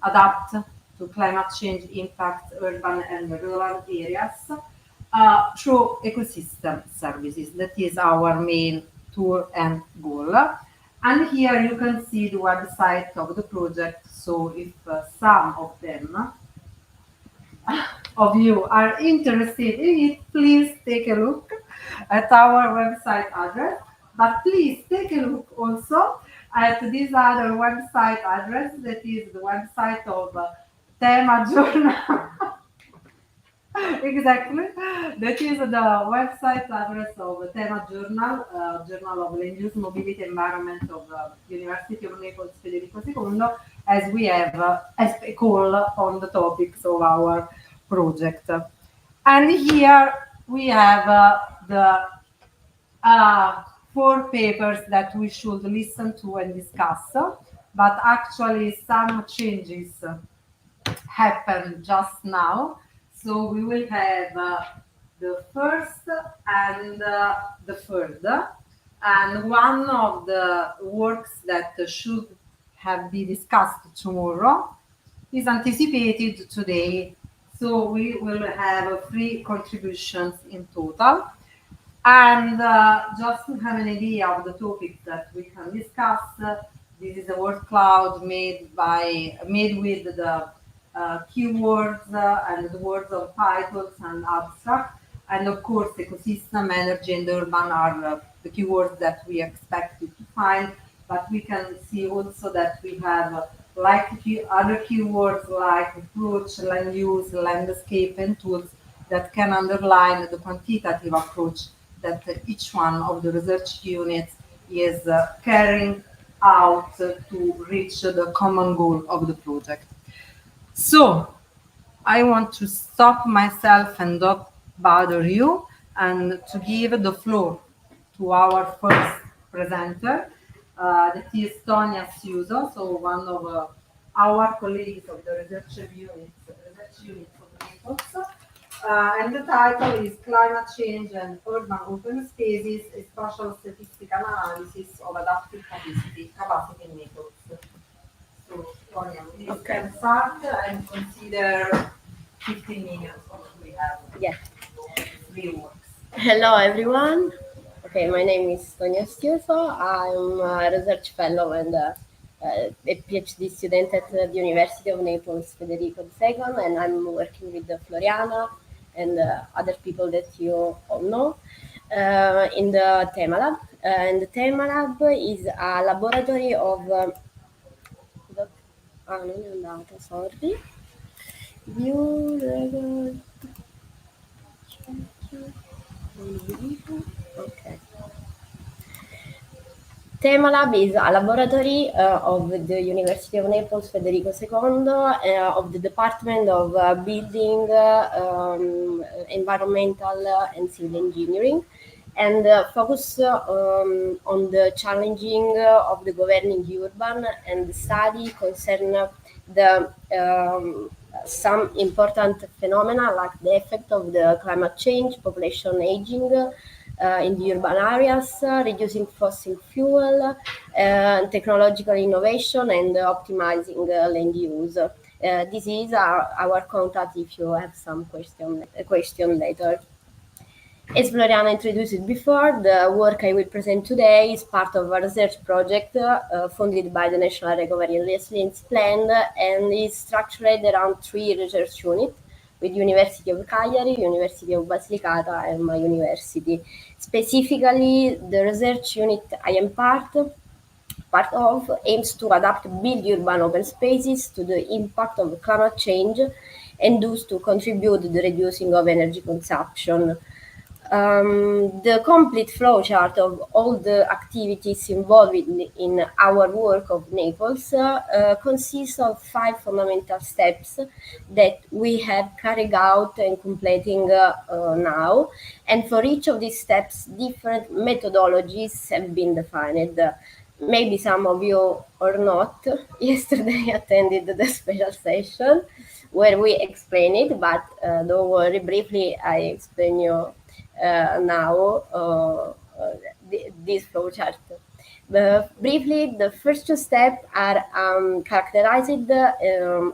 adapt to climate change impacts urban and rural areas through ecosystem services. That is our main tool and goal. And here you can see the website of the project. So if some of them of you are interested in it, please take a look at our website address. But please take a look also at this other website address, that is the website of Tema Journal. Exactly. That is the website address of Tema Journal, Journal of Land Use, Mobility, Environment of University of Naples Federico II, as we have a call on the topics of our project. And here we have the 4 papers that we should listen to and discuss, but actually some changes happen just now. So we will have the first and the third, and one of the works that should have been discussed tomorrow is anticipated today. So we will have 3 contributions in total. And just to have an idea of the topics that we can discuss, this is a word cloud made with the keywords and the words of titles and abstract. And of course, ecosystem, energy, and urban are the keywords that we expected to find. But we can see also that we have like other keywords like approach, land use, landscape, and tools that can underline the quantitative approach that each one of the research units is carrying out to reach the common goal of the project. So I want to stop myself and not bother you and to give the floor to our first presenter, that is Tonia Siuso, so one of our colleagues of the research units of Naples. And the title is Climate Change and Urban Open Spaces, a Spatial Statistical Analysis of Adaptive Capacity in Naples. So, Tonia, please can start and consider 15 minutes what we have. Yeah. 3 works. Hello, everyone. Okay, my name is Tonia Stiuso. I'm a research fellow and a PhD student at the University of Naples Federico II, and I'm working with Floriana and other people that you all know in the Tema Lab. And the Tema Lab is a laboratory of... non è andato, sorry. Okay. Tema Lab is a laboratory of the University of Naples Federico II of the Department of Building, Environmental and Civil Engineering. and focus on the challenging of the governing urban, and the study concern the some important phenomena like the effect of the climate change, population aging in the urban areas, reducing fossil fuel, technological innovation, and optimizing land use. This is our contact if you have some question later. As Floriana introduced before, the work I will present today is part of a research project funded by the National Recovery and Resilience Plan and is structured around 3 research units with University of Cagliari, University of Basilicata, and my university. Specifically, the research unit I am part of aims to adapt built urban open spaces to the impact of climate change and thus to contribute to the reducing of energy consumption. The complete flowchart of all the activities involved in our work of Naples consists of 5 fundamental steps that we have carried out and completing now. And for each of these steps, different methodologies have been defined. Maybe some of you or not yesterday attended the special session where we explain it, but don't worry, briefly I explain you now this flowchart. Briefly, the first 2 steps are characterized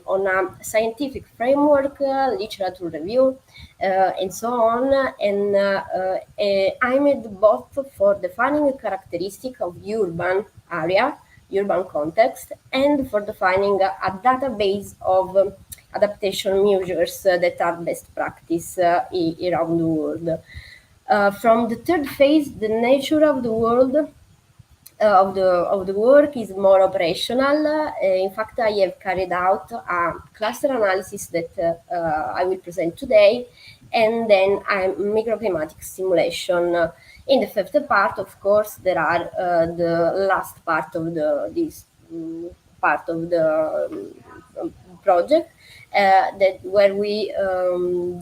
on a scientific framework, literature review, and so on. And I made both for defining a characteristic of urban area, urban context, and for defining a database of adaptation measures that are best practice around the world. From the third phase, the nature of the world of the work is more operational. In fact, I have carried out a cluster analysis that I will present today, and then a microclimatic simulation. In the fifth part, of course, there are the last part of this part of the project. That where we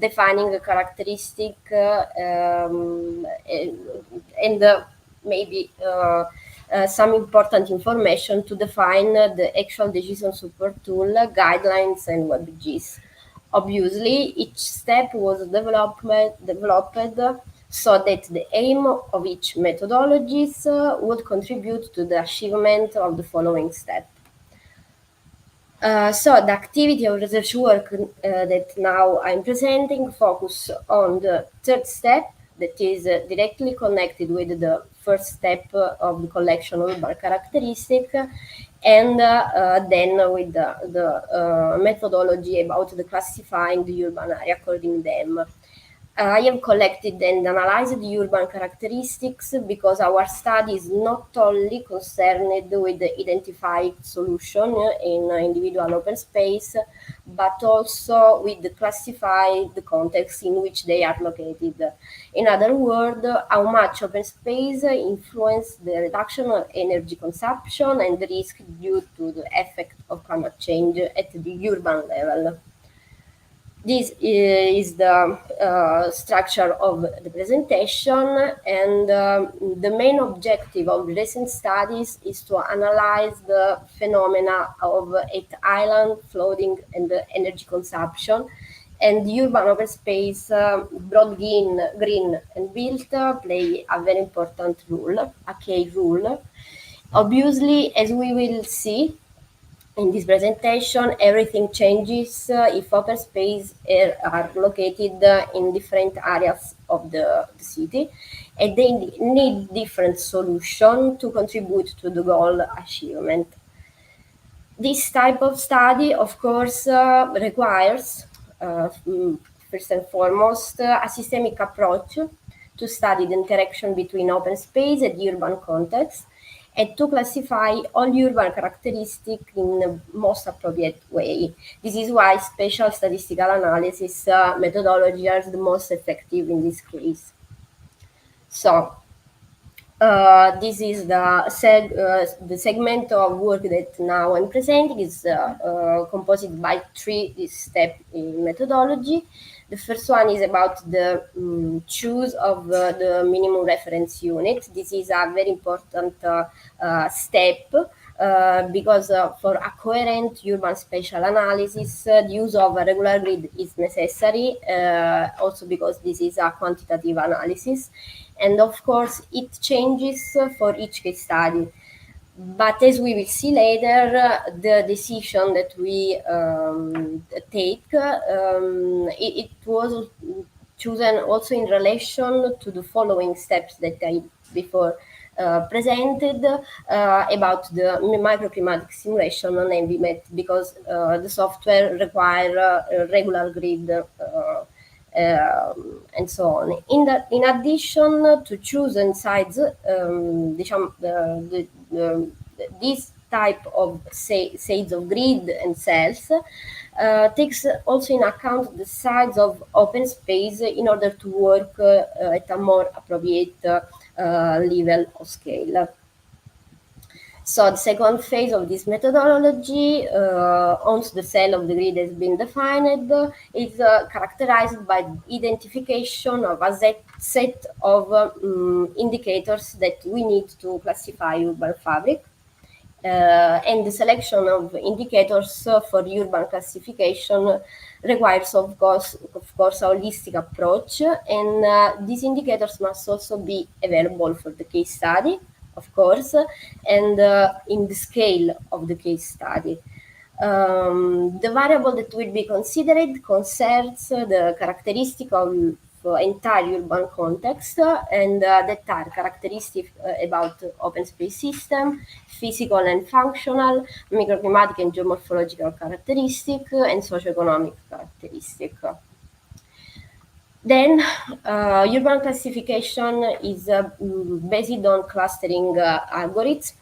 defining a characteristic and maybe some important information to define the actual decision support tool, guidelines, and WebGIS. Obviously, each step was developed so that the aim of each methodologies would contribute to the achievement of the following step. So the activity of research work that now I'm presenting focus on the third step that is directly connected with the first step of the collection of urban characteristic, and then with the methodology about the classifying the urban area according to them. I have collected and analyzed the urban characteristics because our study is not only concerned with the identified solution in individual open space, but also with the classified context in which they are located. In other words, how much open space influence the reduction of energy consumption and the risk due to the effect of climate change at the urban level. This is the structure of the presentation, and the main objective of recent studies is to analyze the phenomena of at-island flooding and energy consumption, and the urban open space, broad green and built, play a very important role, a key role. Obviously, as we will see, in this presentation, everything changes if open space are located in different areas of the city, and they need different solutions to contribute to the goal achievement. This type of study, of course, requires, first and foremost, a systemic approach to study the interaction between open space and urban context, and to classify all urban characteristics in the most appropriate way. This is why spatial statistical analysis methodology are the most effective in this case. So, this is the segment of work that now I'm presenting is composed by 3 step in methodology. The first one is about the choose of the minimum reference unit. This is a very important step because for a coherent urban spatial analysis, the use of a regular grid is necessary, also because this is a quantitative analysis. And of course, it changes for each case study. But as we will see later, the decision that we take, it was chosen also in relation to the following steps that I before presented about the microclimatic simulation on EnviMet, because the software require a regular grid and so on. In addition to choosing sides, this type of sides of grid and cells takes also in account the size of open space in order to work at a more appropriate level of scale. So the second phase of this methodology, once the cell of the grid has been defined, is characterized by identification of a set of indicators that we need to classify urban fabric. And the selection of indicators for urban classification requires, of course, a holistic approach, and these indicators must also be available for the case study, of course, and in the scale of the case study. The variable that will be considered concerns the characteristic of entire urban context, and that are characteristic about open space system, physical and functional, microclimatic and geomorphological characteristic, and socioeconomic characteristic. Then urban classification is based on clustering algorithms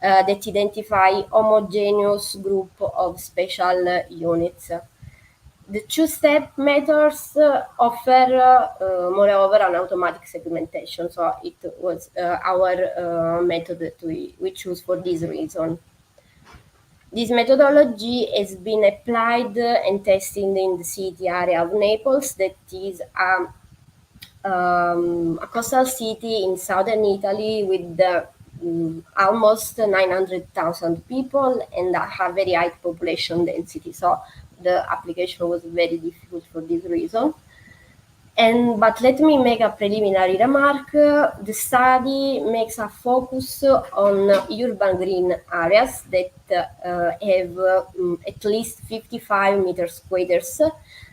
that identify homogeneous group of spatial units. The two-step methods offer, moreover, an automatic segmentation. So it was our method that we choose for this reason. This methodology has been applied and tested in the city area of Naples, that is a coastal city in southern Italy with almost 900,000 people and a very high population density. So the application was very difficult for this reason. But let me make a preliminary remark. The study makes a focus on urban green areas that have at least 55 meters squares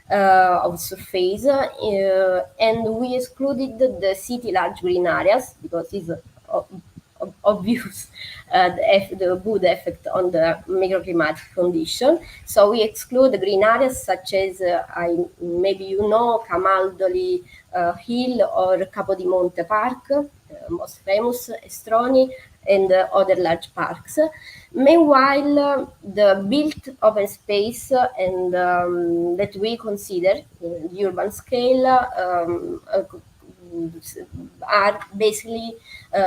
of surface, and we excluded the city large green areas because it's obvious the good effect on the microclimatic condition. So we exclude the green areas such as maybe you know Camaldoli Hill or Capodimonte Park, most famous, Estroni, and other large parks. Meanwhile, the built open space and that we consider the urban scale are basically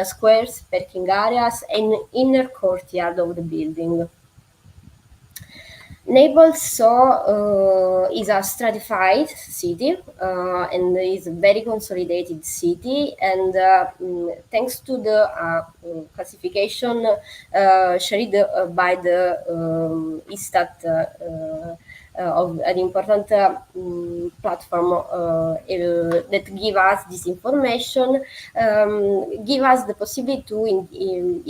squares, parking areas, and inner courtyard of the building. Naples is a stratified city and is a very consolidated city, and thanks to the classification shared by the ISTAT of an important platform that give us this information, give us the possibility to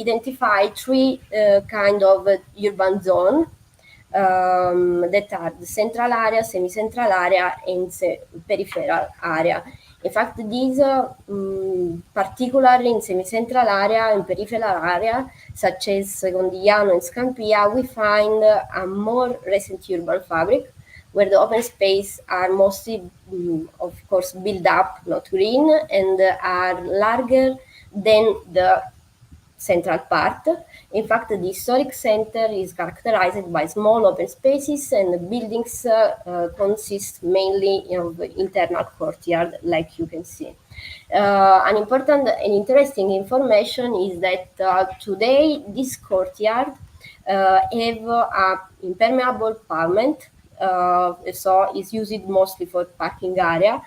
identify three kind of urban zone that are the central area, semi-central area, and peripheral area. In fact, these particularly in semi-central area and peripheral area, such as Secondigliano and Scampia, we find a more recent urban fabric, where the open space are mostly, of course, built up, not green, and are larger than the central part. In fact, the historic center is characterized by small open spaces, and the buildings consist mainly of internal courtyard, like you can see. An important and interesting information is that today this courtyard have a impermeable pavement so is used mostly for parking area.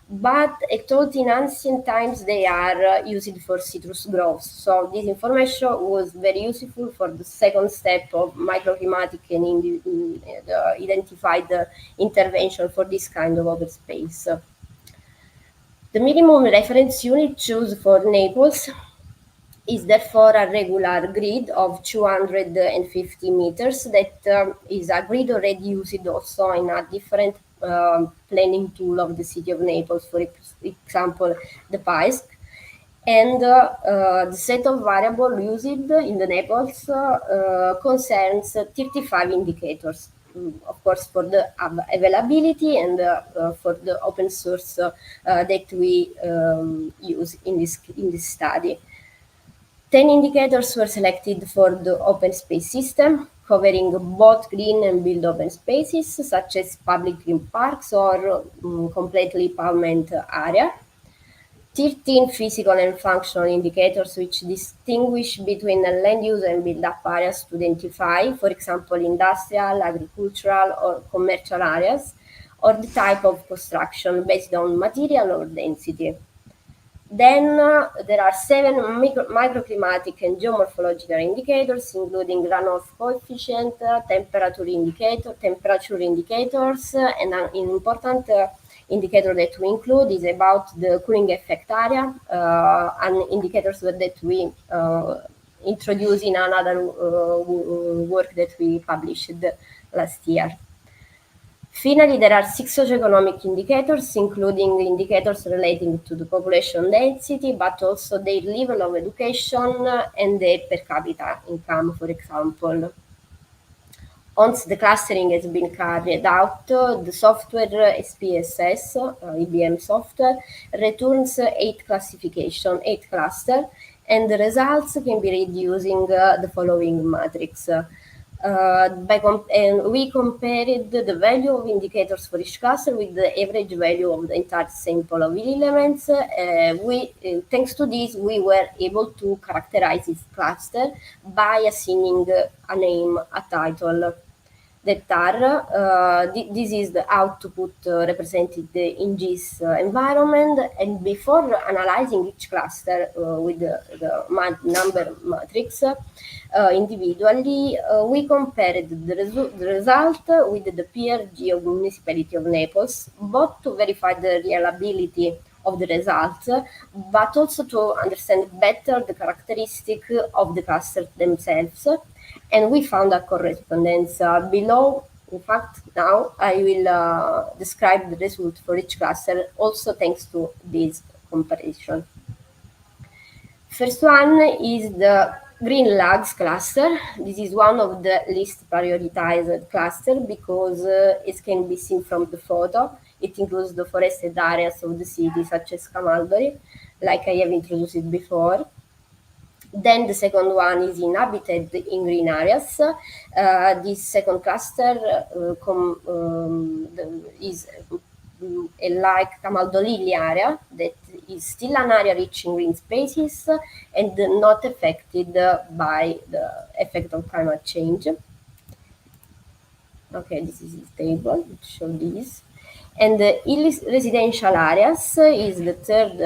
But I thought in ancient times they are used for citrus groves. So this information was very useful for the second step of microclimatic and identified intervention for this kind of open space. The minimum reference unit chosen for Naples is therefore a regular grid of 250 meters that is a grid already used also in a different planning tool of the city of Naples, for example, the PISC. And the set of variables used in the Naples concerns 35 indicators, of course, for the availability and for the open source that we use in this study. 10 indicators were selected for the open space system, covering both green and build open spaces, such as public green parks or completely pavement area. 13 physical and functional indicators which distinguish between land use and build-up areas to identify, for example, industrial, agricultural, or commercial areas, or the type of construction based on material or density. Then there are 7 microclimatic and geomorphological indicators, including runoff coefficient, temperature indicators, and an important indicator that we include is about the cooling effect area, and indicators that we introduce in another work that we published last year. Finally, there are 6 socioeconomic indicators, including indicators relating to the population density, but also their level of education and their per capita income, for example. Once the clustering has been carried out, the software ICCSA, IBM software, returns 8 clusters, and the results can be read using the following matrix. And we compared the value of indicators for each cluster with the average value of the entire sample of elements. Thanks to this, we were able to characterize this cluster by assigning a name, a title. This is the output represented in this environment, and before analyzing each cluster with the number matrix individually, we compared the result with the PRG of Municipality of Naples, both to verify the reliability of the results, but also to understand better the characteristic of the clusters themselves. And we found a correspondence below. In fact, now I will describe the result for each cluster, also thanks to this comparison. First one is the Green Lags cluster. This is one of the least prioritized cluster because it can be seen from the photo. It includes the forested areas of the city, such as Camaldoli, like I have introduced before. Then the second one is inhabited in green areas. This second cluster is like Camaldolili area that is still an area rich in green spaces and not affected by the effect of climate change. Okay, this is the table to show this. And the residential areas is the third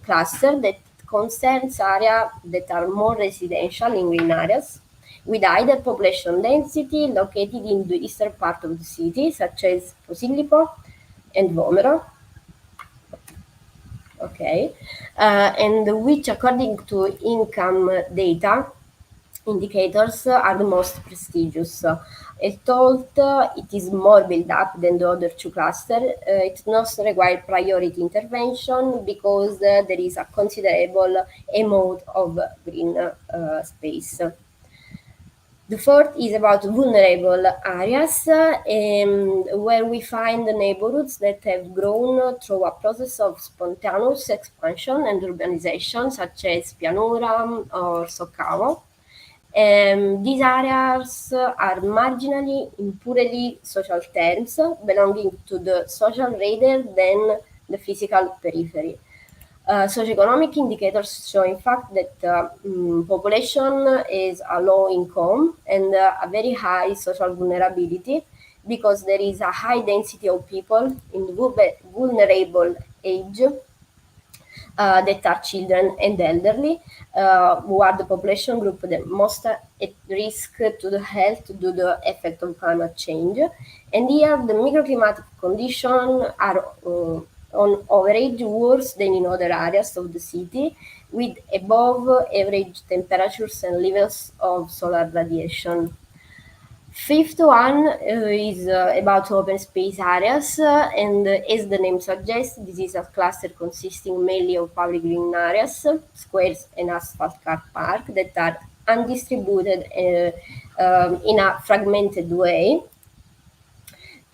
cluster that concerns areas that are more residential in green areas, with either population density located in the eastern part of the city, such as Posillipo and Vomero. Okay, and which, according to income data indicators, are the most prestigious. Although it is more built up than the other 2 clusters, it does not require priority intervention because there is a considerable amount of green space. The fourth is about vulnerable areas, where we find the neighborhoods that have grown through a process of spontaneous expansion and urbanization, such as Pianura or Soccamo. These areas are marginally in purely social terms, belonging to the social rather than the physical periphery. Socioeconomic indicators show, in fact, that population is a low income and a very high social vulnerability, because there is a high density of people in vulnerable age that are children and elderly, who are the population group the most at risk to the health due to the effect of climate change. And here the microclimatic conditions are on average worse than in other areas of the city, with above average temperatures and levels of solar radiation. Fifth one is about open space areas, and as the name suggests, this is a cluster consisting mainly of public green areas, squares and asphalt car park that are undistributed in a fragmented way.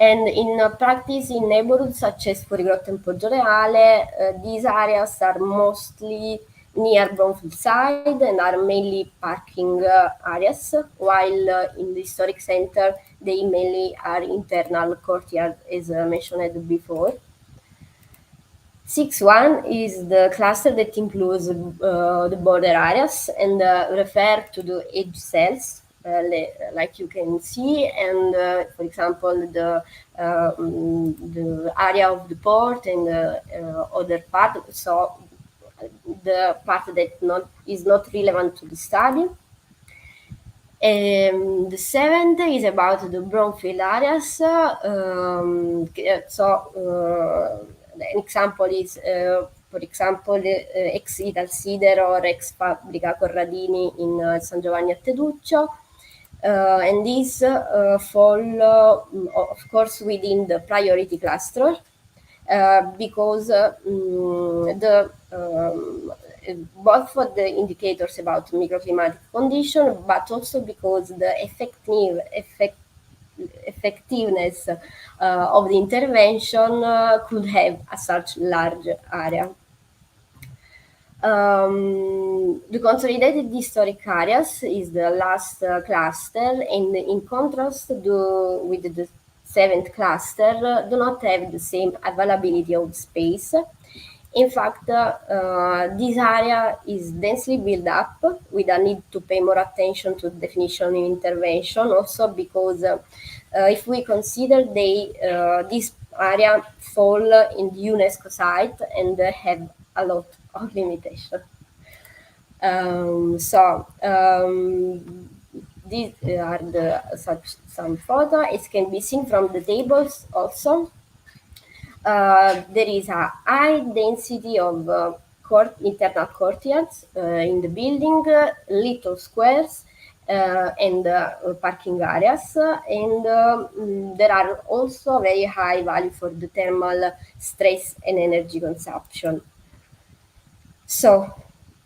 And in practice, in neighborhoods such as Fuorigrotta and Poggioreale, these areas are mostly near brownfield side and are mainly parking areas, while in the historic center, they mainly are internal courtyard, as mentioned before. 6.1 is the cluster that includes the border areas and refer to the edge cells, like you can see, and for example, the area of the port and other part. So the part that is not relevant to the study. The seventh is about the brownfield areas. An example is, for example, ex Italsider or ex Fabbrica Corradini in San Giovanni a Teduccio. And these fall, of course, within the priority cluster. Because both for the indicators about microclimatic condition, but also because the effectiveness of the intervention could have a such large area. The consolidated historic areas is the last cluster, and in contrast with the seventh cluster, do not have the same availability of space. In fact, this area is densely built up with a need to pay more attention to definition and intervention, also because if we consider this area fall in the UNESCO site and have a lot of limitation. These are some photos. It can be seen from the tables also. There is a high density of internal courtyards in the building, little squares, and parking areas, and there are also very high value for the thermal stress and energy consumption. So,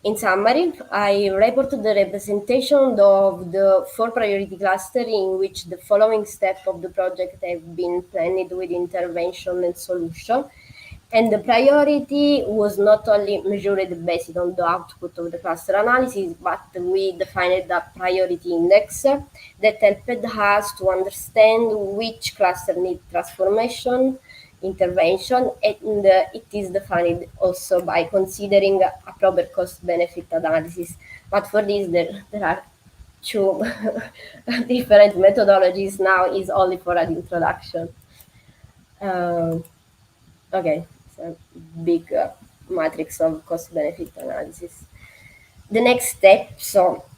in summary, I reported the representation of the 4 priority clusters in which the following steps of the project have been planned with intervention and solution. And the priority was not only measured based on the output of the cluster analysis, but we defined a priority index that helped us to understand which cluster needs transformation, intervention, and it is defined also by considering a proper cost-benefit analysis. But for this, there are 2 different methodologies now, is only for an introduction. Okay, so big matrix of cost-benefit analysis. The next step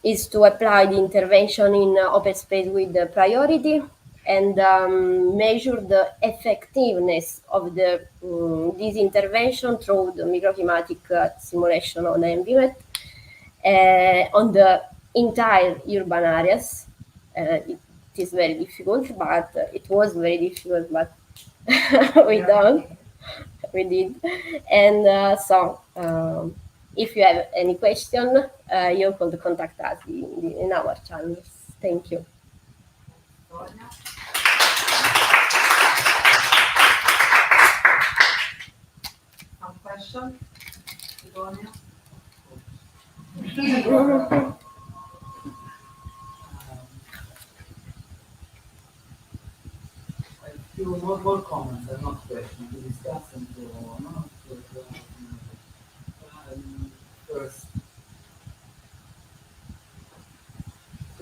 is to apply the intervention in open space with the priority and measure the effectiveness of this intervention through the microclimatic simulation on environment on the entire urban areas. It is very difficult, but it was very difficult, but we did. And if you have any question, you could contact us in our channels. Thank you. Some question? A few more comments and not questions to discuss and to first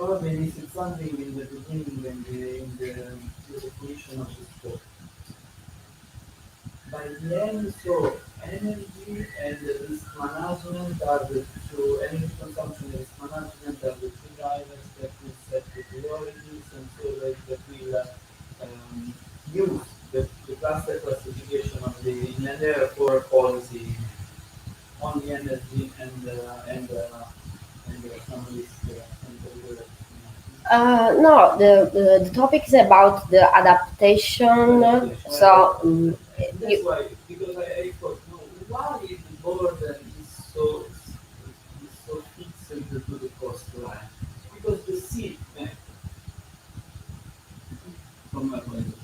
probably missed something in the beginning and in the definition of the sport. By the end, so energy and risk management are the two, energy consumption and risk management are the two drivers that will set the priorities and so that will use the cluster classification of the in for policy on the energy and some risk and No, the topic is about the adaptation. So that's why, because I thought, no, why is the border is so fixed to the coastline? Because the sea, from my point of view,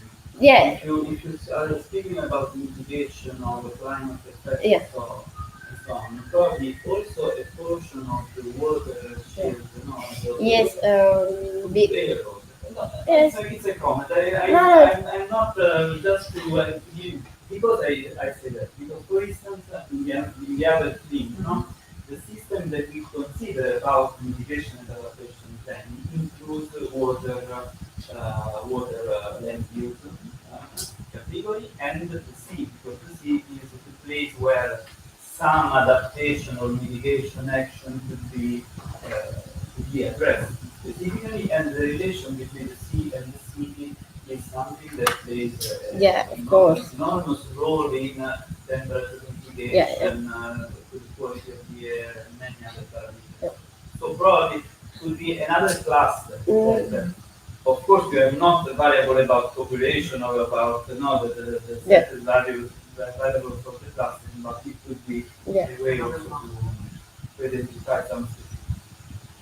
yeah, if you are speaking about mitigation of the climate effect Yeah. and so on, probably also a portion of the water shield, yes, Yes. Yes. It's a comment. No. I'm not just to give, because I say that. Because, for instance, in the other thing, the system that we consider about mitigation and adaptation plan includes water land use category and the sea, because the sea is the place where some adaptation or mitigation action could be addressed specifically, and the relation between the sea and the city is something that plays Of course. enormous role in temperature mitigation, to the quality of the air, and many other parameters. So probably could be another cluster. That, of course, you have not the variable about population or about the set values, the variables of the cluster, but it could be a way also to identify something.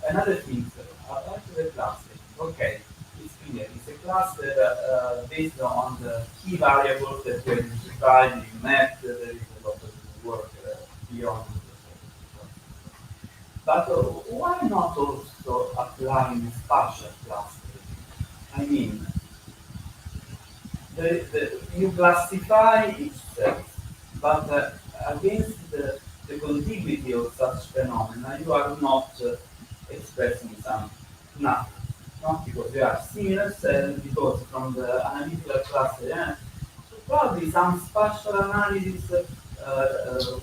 Another thing, about the cluster, okay, it's clear. It's a cluster based on the key variables that we identified in math. There is a lot of work beyond the but why not also applying spatial clustering? I mean, you classify itself, but against the contiguity of such phenomena, you are not expressing nothing. Not because they are similar cells, because from the analytical cluster, so probably some spatial analysis,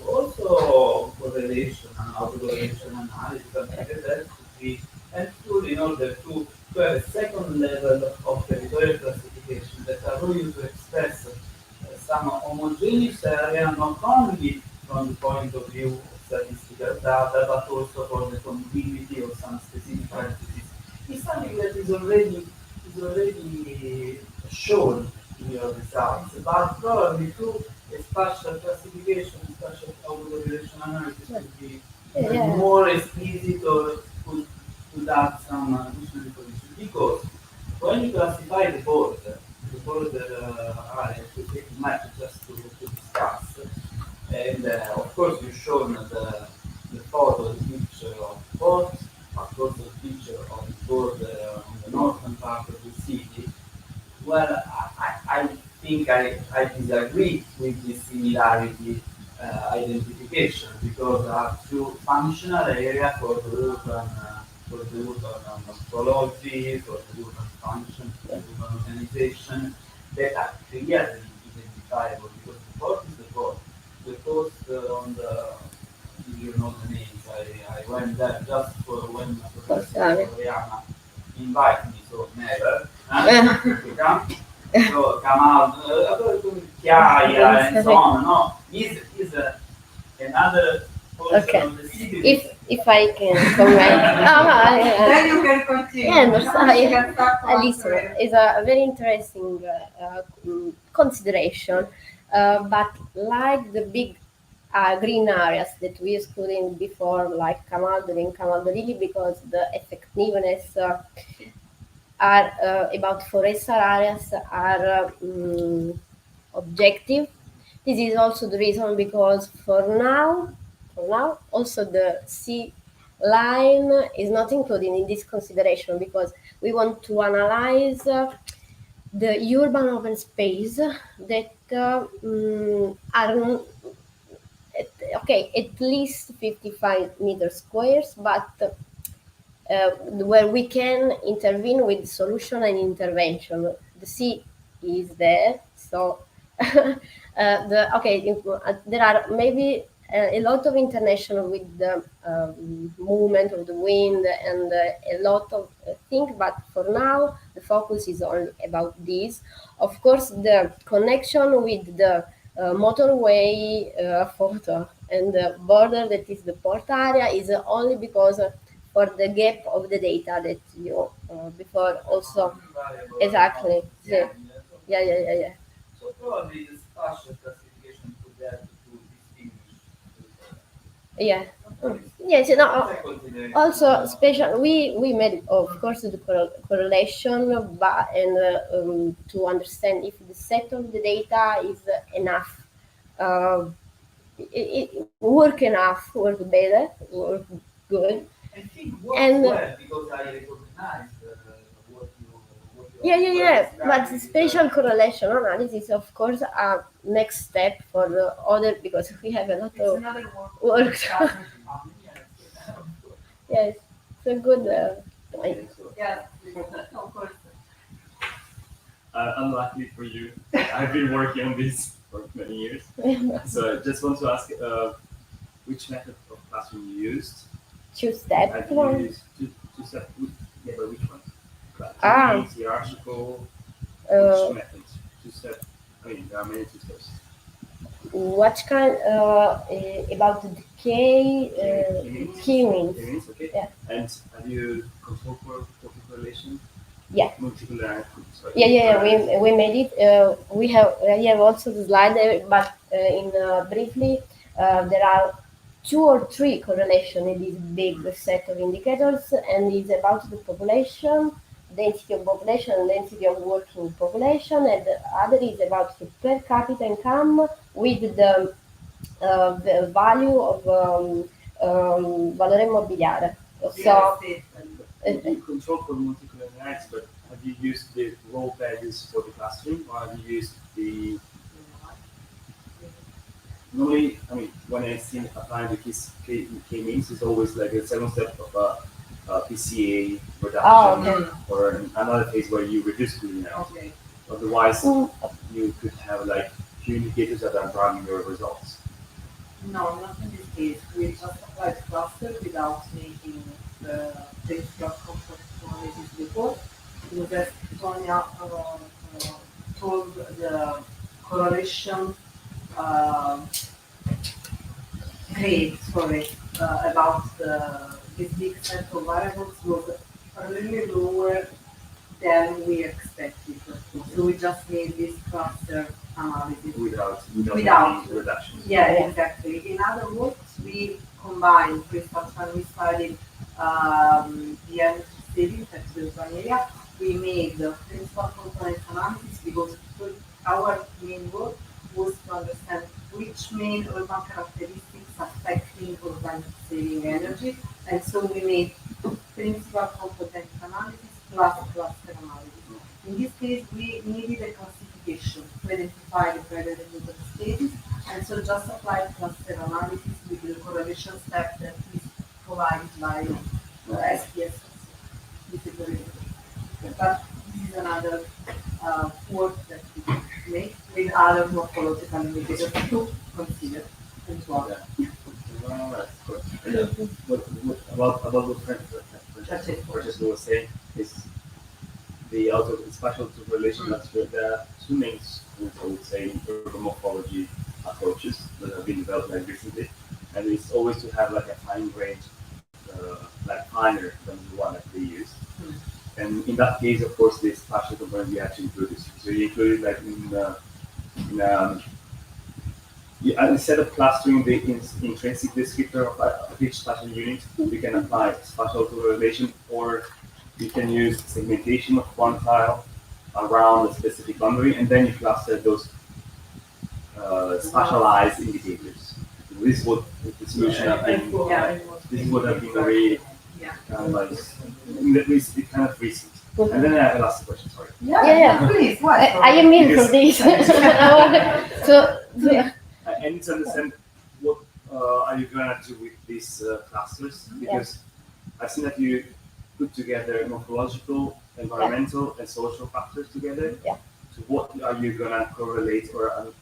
also correlation and autocorrelation analysis, something like that could be helpful in order to have a second level of territorial classification that allow you to express some homogeneous area, not only from the point of view of statistical data, but also for the contiguity of some specific entities. It's something that is already shown in your results, but probably through a spatial classification, spatial autocorrelation analysis could be more explicit or could add some additional information. Because when you classify the border area, to take a map just to discuss, and of course you've shown the photo, the picture of port, but also the picture of the border on the northern part of the city. Well, I think I disagree with this similarity identification, because there are two functional areas for the urban morphology, for the urban function, for the urban organization that are clearly identifiable, because the port is the port. The coast on the, you know the names, I went there just for when Professor Oriana invited me, so never to come. So Kamal, Chiaia, and so on, no, is another portion of the city. If I can comment. Then you can continue. Listen, it's a very interesting consideration, but like the big green areas that we excluded before, like Camaldoli and Camaldolili, because the effectiveness are about forestal areas are objective. This is also the reason because for now, also the sea line is not included in this consideration, because we want to analyze the urban open space that are at least 55 meters squares, but where we can intervene with solution and intervention. The C is there, so there are maybe a lot of international with the movement of the wind and a lot of things, but for now the focus is only about this. Of course, the connection with the motorway photo and the border that is the port area is only because for the gap of the data that you before also exactly. Yeah. Yeah. So probably the spatial classification could help to distinguish. Yeah. Yes, also special. We made, of course, the correlation, but to understand if the set of the data is enough, it work enough, work better, work good. I think works And well because I recognize what you yeah. But the spatial correlation analysis, of course, are next step for the other because we have a lot of work. Yes, it's a good point. Yeah, of course. Unluckily for you, I've been working on this for many years. So I just want to ask which method of classroom you used. Two-step Have one. you used two-step? Yeah, but which one? Hierarchical. Which method? Two-step. I mean, there are many two-steps. What kind about the decay? Key means. Okay. Yeah. And have you control for correlation? Yeah. Multiple. Yeah. We made it. We have also the slide there, but in briefly, there are 2 or 3 correlation in this big set of indicators, and it's about the population, density of population, and density of working population, and the other is about the per capita income with the value of valore immobiliare. So. You control for multicollinearities, but have you used the raw values for the classroom, or have you used the? Normally, I mean, when I see applying the K-means, it's always like a second step of a PCA reduction, or another case where you reduce collinearity. Otherwise, you could have like few indicators that are driving your results. No, not in this case. We just applied cluster without making the principal complex analysis before. Because as Tonya told, the correlation about this big set of variables was really lower than we expected. So we just made this cluster analysis without reduction. Yeah, exactly. In other words, we combined, for instance, when we studied the energy saving at the area, we made the principal component analysis because our main work was to understand which main urban characteristics affecting urban saving energy, and so we made principal component analysis plus cluster analysis. In this case, we needed a classification to identify the predator stages, and so just applied cluster analysis with the correlation step that is provided by SPSS. This is the reason. But this is another work that we make with other morphological indicators to consider and so on. About what Francesco was saying is the spatial correlation. That's where there are 2 main schools, I would say, in urban morphology approaches that have been developed like recently, and it's always to have like a fine range, like finer than the one that they use. And in that case, of course, the spatial component we actually included. So you included like instead of clustering the intrinsic descriptor of each spatial unit, we can apply spatial correlation, or you can use segmentation of quantile around a specific boundary, and then you cluster those spatialized indicators. So this is what the solution has been. This is what I've been very kind of like kind of recent. And then I have a last question. Sorry. Yeah. Please. I am in for this. So. I need to understand what are you going to do with these clusters, because I've seen that you put together morphological, environmental, and social factors together. Yeah. So what are you gonna correlate, or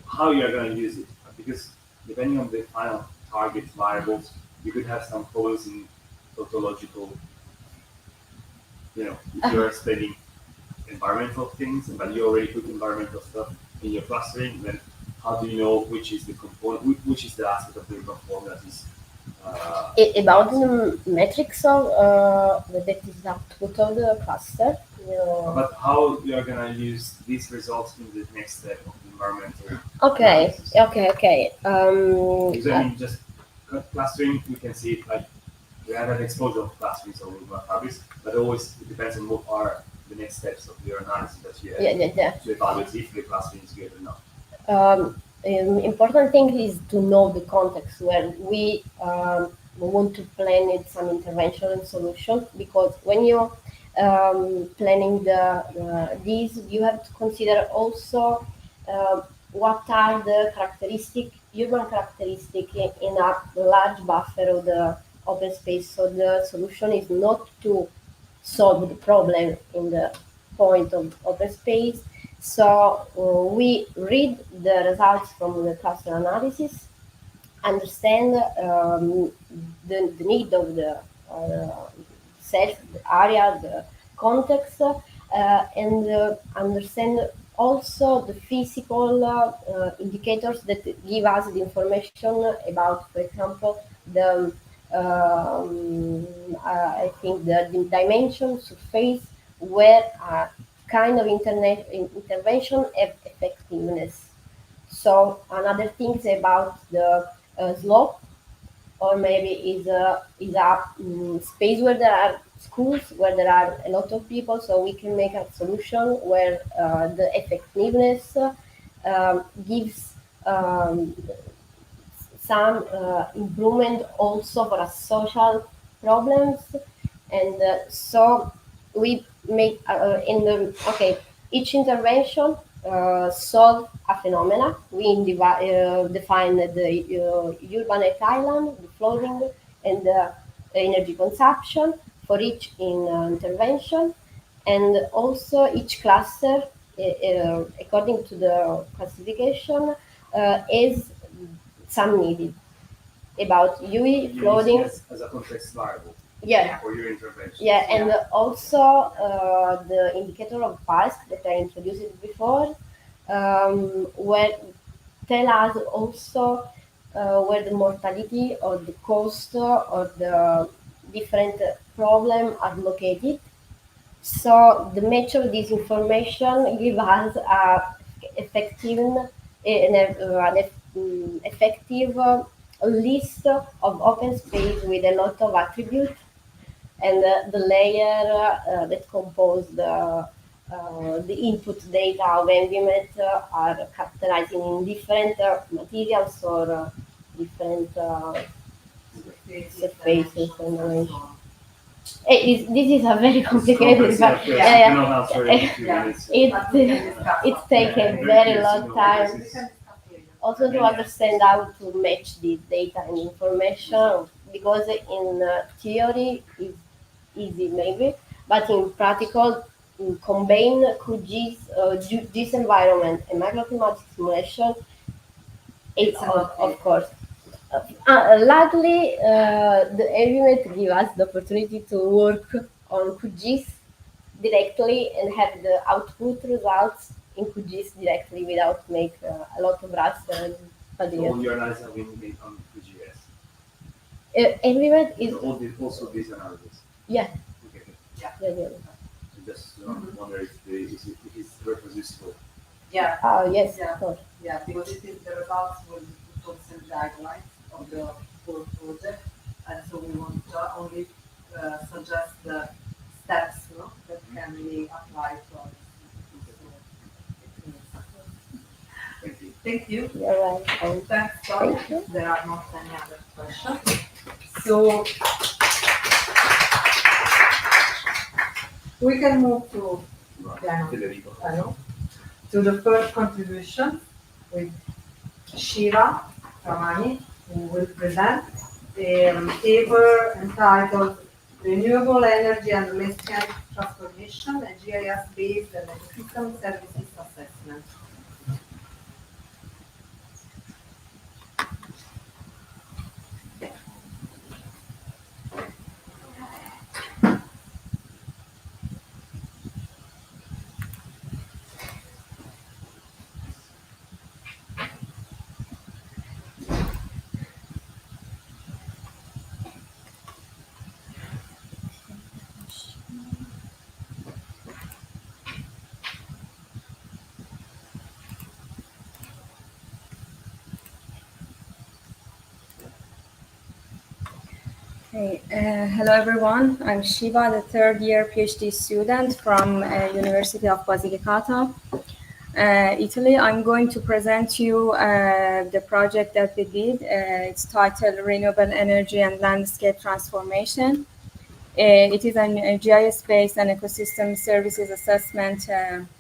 how you are gonna use it? Because depending on the final target variables, you could have some problems in tautological. You know, if you are studying environmental things, but you already put environmental stuff in your clustering, then how do you know which is the component, which is the aspect of the conform that is about the metrics of that is output of the cluster. But how you are gonna use these results in the next step of the environmental? Okay, analysis? okay. Because I mean, just clustering, we can see it like we have an exposure of clustering, so we want fabrics, but always it depends on what are the next steps of your analysis that you have to evaluate if the clustering is good or not. Important thing is to know the context where we want to plan it, some intervention and solution, because when you're planning these, you have to consider also what are the urban characteristic in a large buffer of the open space. So the solution is not to solve the problem in the point of open space. So we read the results from the cluster analysis, understand the need of the set, the area, the context, and understand also the physical indicators that give us the information about, for example, the I think the dimension, surface, where a kind of intervention have effectiveness. So another thing is about the slope, or maybe is a space where there are schools, where there are a lot of people, so we can make a solution where the effectiveness gives some improvement also for social problems. And so we make each intervention solve a phenomena. We define the urban island, the flooding, and the energy consumption for each intervention, and also each cluster, according to the classification, is some needed about UE flooding as a context variable. Yeah. For your intervention. Yeah, and also the indicator of pulse that I introduced before, where tell us also where the mortality or the cost or the different problem are located. So the match of this information give us an effective list of open space with a lot of attributes, and the layer that compose the input data of environment are characterized in different materials or different surfaces and arrangements. This is a very complicated, but it takes a very long time also to understand how to match this data and information, because in theory it's easy maybe, but in practical, combine QGIS, this environment and microclimatic simulation, it's of course. Luckily, the environment give us the opportunity to work on QGIS directly and have the output results in QGIS directly without make a lot of raster. So all your analysis have been made on QGIS. Environment is also this analysis. Yeah. Okay. Yeah. So just wonder if it's reproducible. Yeah. Oh yes. Yeah. Of course. Yeah, because the results will be put on some guidelines of the whole project, and so we want to only suggest the steps that can be applied to our Thank you. Thank you. You're welcome. Thanks, Thank you. There are not any other questions. So we can move to the first contribution with Shiva Ramani, who will present a paper entitled renewable energy and landscape transformation, and GIS-based and ecosystem services assessment. Okay, hello everyone. I'm Shiva, the third year PhD student from University of Basilicata, Italy. I'm going to present you the project that we did. It's titled Renewable Energy and Landscape Transformation. It is a GIS-based and ecosystem services assessment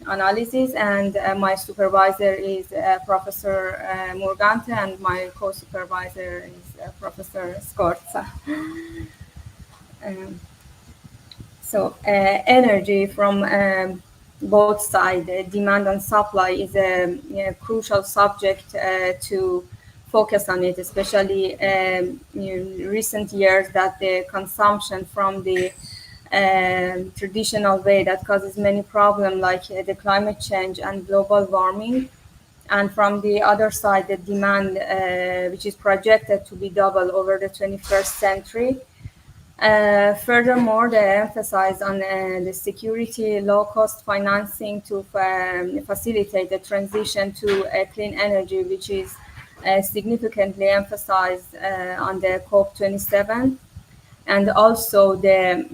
analysis, and my supervisor is Professor Morgante, and my co-supervisor is Professor Scorza. Um, energy from both sides, demand and supply, is a crucial subject to focus on it, especially in recent years, that the consumption from the traditional way that causes many problems like the climate change and global warming. And from the other side, the demand, which is projected to be double over the 21st century. Furthermore, they emphasize on the security, low-cost financing to facilitate the transition to clean energy, which is significantly emphasized on the COP27. And also the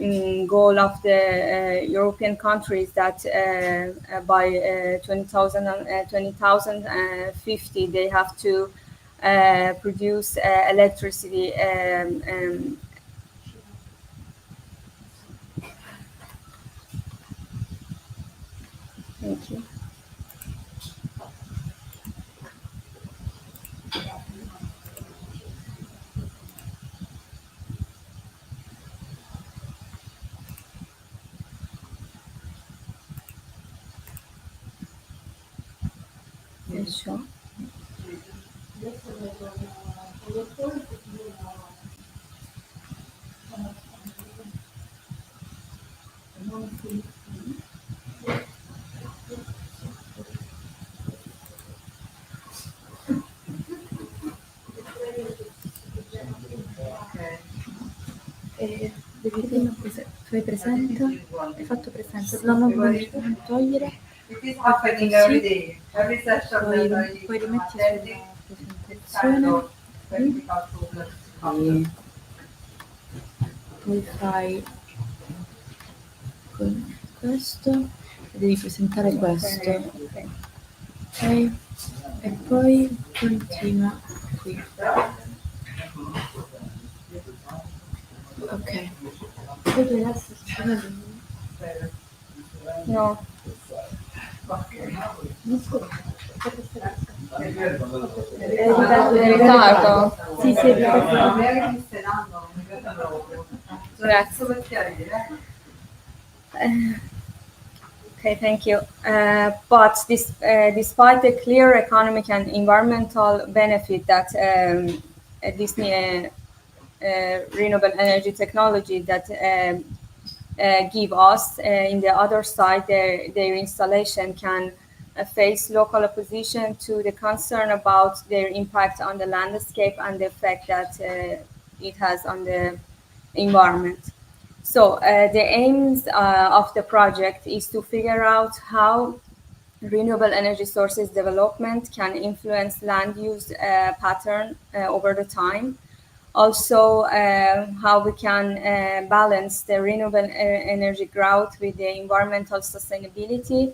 goal of the European countries that by 2050 they have to produce electricity Thank you. Sure. Devi prima tu hai presente? Hai fatto presente? No, non togliere. Poi rimetti sulla presentazione. Poi fai con questo e devi presentare questo. Ok? E poi continua qui. Ok. Poi adesso no. È ritardo? Sì, sì, è ritardo. Grazie. Okay, thank you. But despite the clear economic and environmental benefit that this renewable energy technology that give us, in the other side, their installation can face local opposition to the concern about their impact on the landscape and the effect that it has on the environment. So the aims of the project is to figure out how renewable energy sources development can influence land use pattern over the time. Also, how we can balance the renewable energy growth with the environmental sustainability.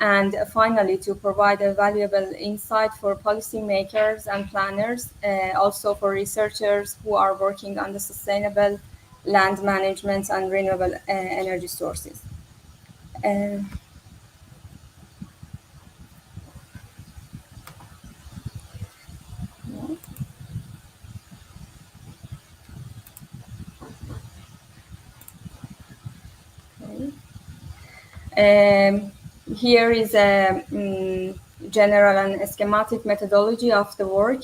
And finally, to provide a valuable insight for policymakers and planners, also for researchers who are working on the sustainable land management and renewable energy sources. Here is a general and schematic methodology of the work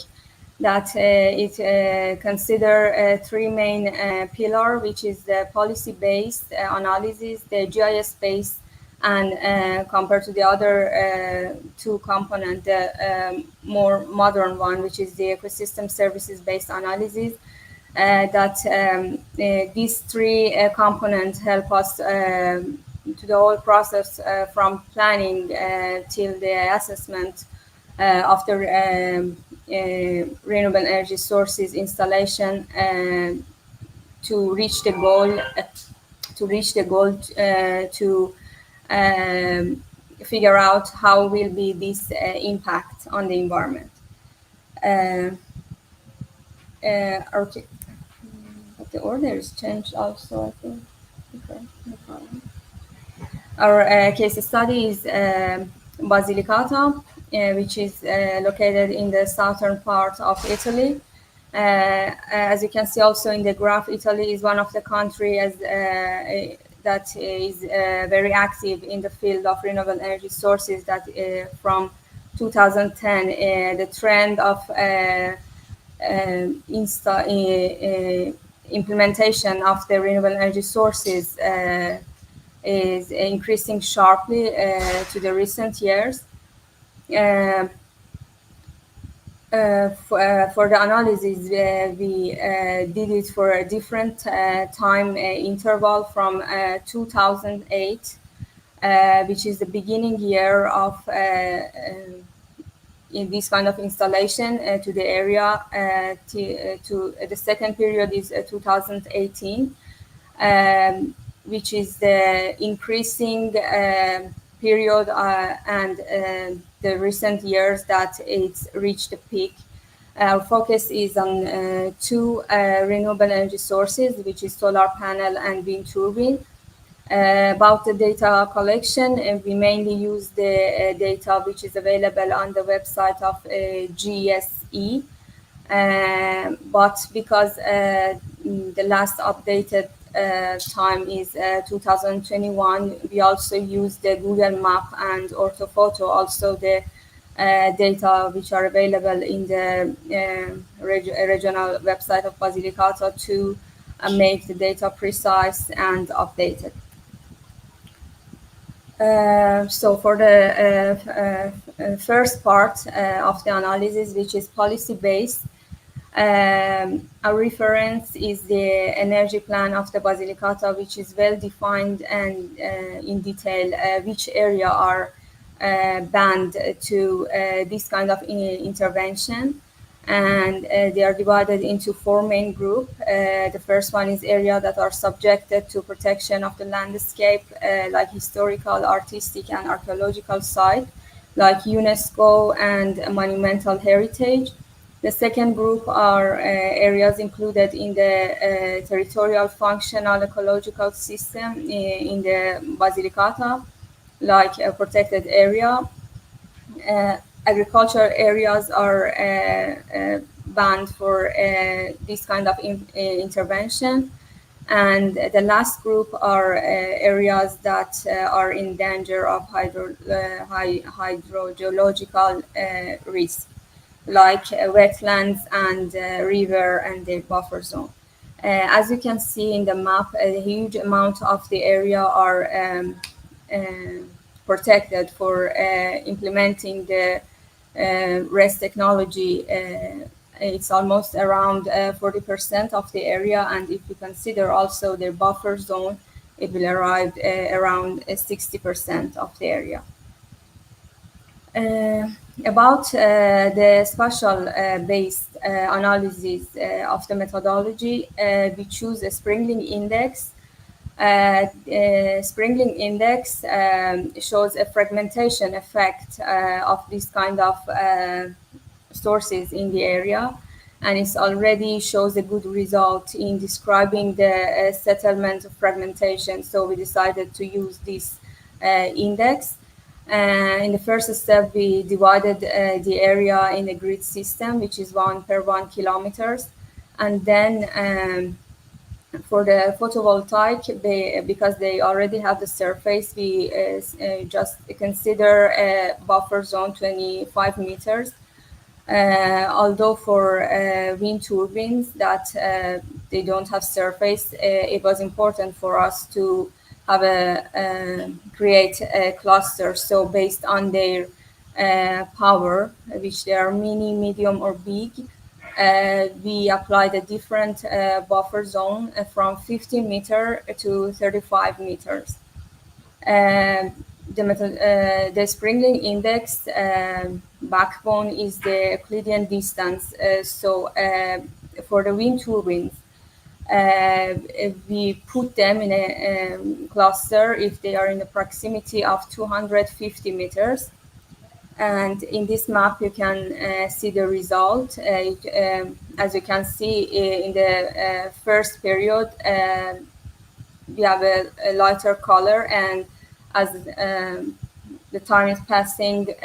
that it consider three main pillars, which is the policy-based analysis, the GIS-based, and compared to the other two components, the more modern one, which is the ecosystem services-based analysis. These three components help us to the whole process from planning till the assessment of the renewable energy sources installation to reach the goal to figure out how will be this impact on the environment. Okay. But the order is changed also, I think. Okay, no problem. Our case study is Basilicata, which is located in the southern part of Italy. As you can see also in the graph, Italy is one of the countries that is very active in the field of renewable energy sources. That from 2010, the trend of implementation of the renewable energy sources is increasing sharply to the recent years. For the analysis, we did it for a different time interval from 2008, which is the beginning year of in this kind of installation to the area. To the second period is 2018, which is the increasing period and the recent years that it's reached a peak. Our focus is on two renewable energy sources, which is solar panel and wind turbine. About the data collection, we mainly use the data which is available on the website of GSE, but because the last updated time is 2021, we also use the Google Map and Orthophoto, also the data which are available in the regional website of Basilicata to make the data precise and updated. So for the first part of the analysis, which is policy-based, our reference is the energy plan of the Basilicata, which is well defined and in detail which area are banned to this kind of intervention. And they are divided into four main groups. The first one is areas that are subjected to protection of the landscape, like historical, artistic, and archaeological sites, like UNESCO and monumental heritage. The second group are areas included in the territorial functional ecological system in the Basilicata, like a protected area. Agricultural areas are banned for this kind of intervention. And the last group are areas that are in danger of hydrogeological risk, like wetlands and river and the buffer zone. As you can see in the map, a huge amount of the area are protected for implementing the RES technology. It's almost around 40% of the area, and if you consider also the buffer zone, it will arrive around 60% of the area. About the spatial based analysis of the methodology, we choose a Springling index. Springling index shows a fragmentation effect of this kind of sources in the area, and it already shows a good result in describing the settlement of fragmentation. So we decided to use this index. In the first step, we divided the area in a grid system, which is 1 per 1 kilometers, and then For the photovoltaic, because they already have the surface, we just consider a buffer zone 25 meters. Although for wind turbines that they don't have surface, it was important for us to have create a cluster. So based on their power, which they are mini, medium, or big, we applied a different buffer zone from 15 meter to 35 meters. The Springling index backbone is the Euclidean distance. For the wind turbines, we put them in a cluster if they are in the proximity of 250 meters. And in this map, you can see the result. As you can see in the first period, we have a lighter color, and as the time is passing,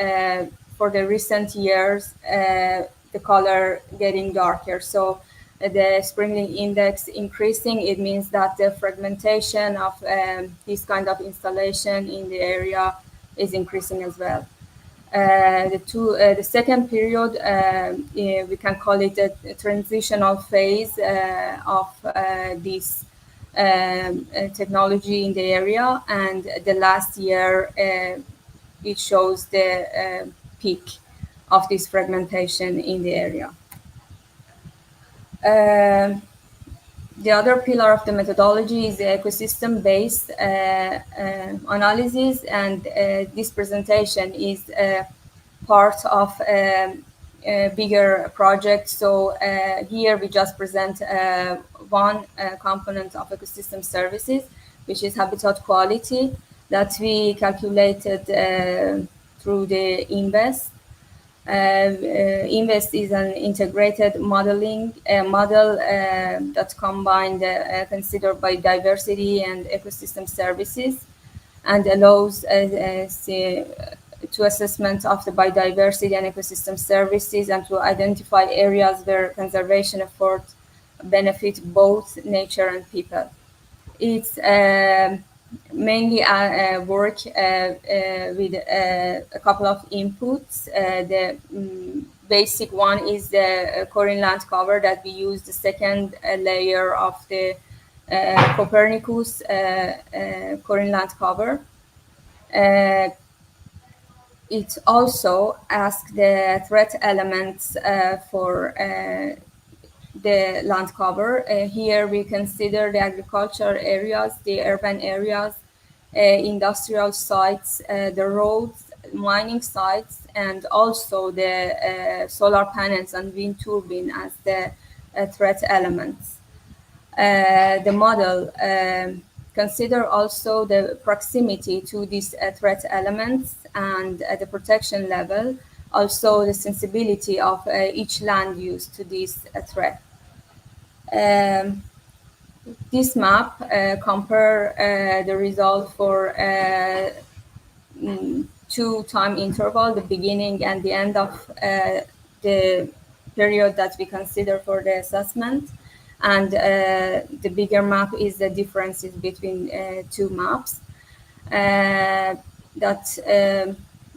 for the recent years, the color getting darker. So the Springling index increasing, it means that the fragmentation of this kind of installation in the area is increasing as well. The second period, we can call it a transitional phase of this technology in the area, and the last year it shows the peak of this fragmentation in the area. The other pillar of the methodology is the ecosystem-based analysis, and this presentation is part of a bigger project. So here we just present one component of ecosystem services, which is habitat quality, that we calculated through the INVEST. INVEST is an integrated modeling model that combines consider biodiversity and ecosystem services, and allows to assessment of the biodiversity and ecosystem services, and to identify areas where conservation efforts benefit both nature and people. It's mainly work with a couple of inputs. The basic one is the Corin land cover that we use, the second layer of the Copernicus Corin land cover. It also asks the threat elements for the land cover. Here we consider the agricultural areas, the urban areas, industrial sites, the roads, mining sites, and also the solar panels and wind turbine as the threat elements. The model consider also the proximity to these threat elements and the protection level, also the sensibility of each land use to this threat. This map compare the result for 2 time interval, the beginning and the end of the period that we consider for the assessment. And the bigger map is the differences between 2 maps. That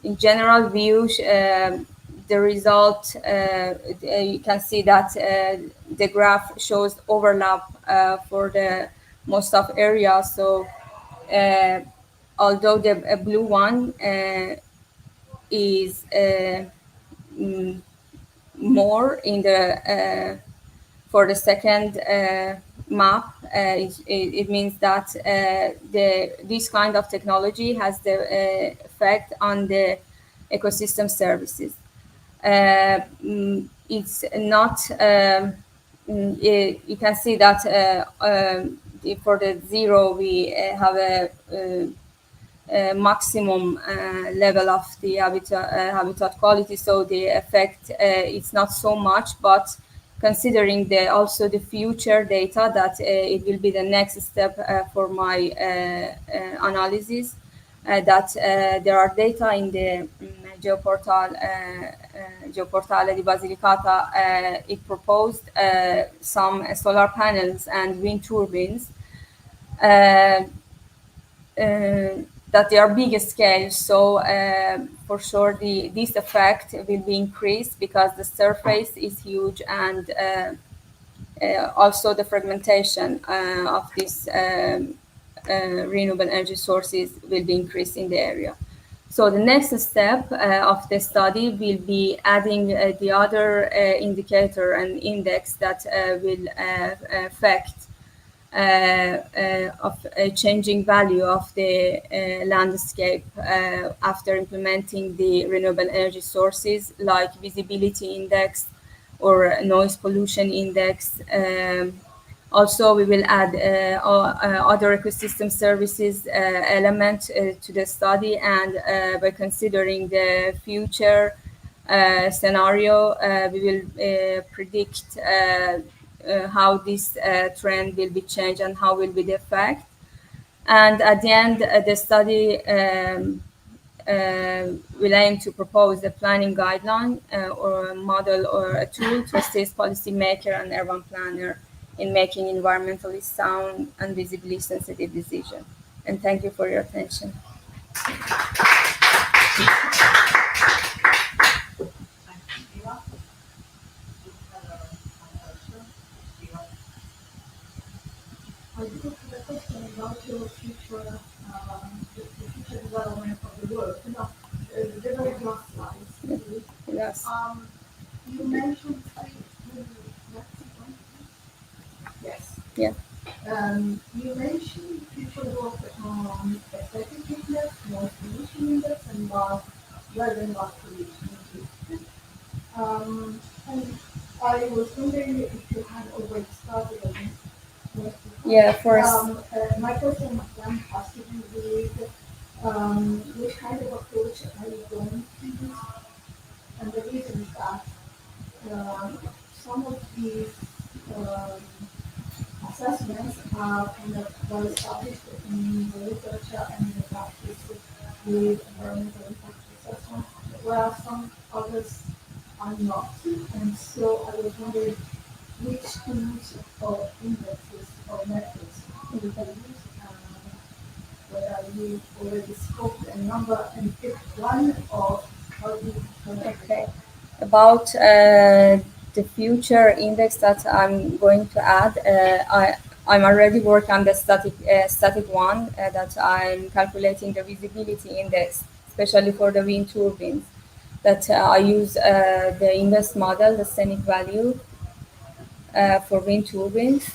in general view, the result, you can see that the graph shows overlap for the most of areas. So although the blue one is more in the for the second map, it means that this kind of technology has the effect on the ecosystem services. It's not, you can see that for the 0, we have a maximum level of the habitat quality, so the effect it's not so much, but considering also the future data that it will be the next step for my analysis, that there are data in the Geoportale di Basilicata, it proposed some solar panels and wind turbines that they are big scale. So for sure, this effect will be increased because the surface is huge, and also the fragmentation of these renewable energy sources will be increased in the area. So the next step of the study will be adding the other indicator and index that will affect of a changing value of the landscape after implementing the renewable energy sources, like visibility index or noise pollution index. Also, we will add other ecosystem services element to the study, and by considering the future scenario, we will predict how this trend will be changed and how will be the effect. And at the end, the study will aim to propose a planning guideline or a model or a tool to assist policymaker and urban planner in making environmentally sound and visibly sensitive decisions. And thank you for your attention. I do have a question about your future, the future development of the work. The very last slides. Yes. You mentioned yes. Yeah. You mentioned future work on aesthetic index, noise pollution index, and weather and gas pollution. And I was wondering if you had already started on this. Yeah, first. My question then has to do with which kind of approach are you going to use? And the reason is that some of these assessments are kind of well established in the literature and in the practice with environmental impact assessment, whereas some others are not. And so I was wondering which tools or indexes or methods you can use, whether you already scoped a number and picked one, or how do you Okay. About the future index that I'm going to add, I'm already working on the static one that I'm calculating the visibility index, especially for the wind turbines. That I use the index model, the scenic value for wind turbines.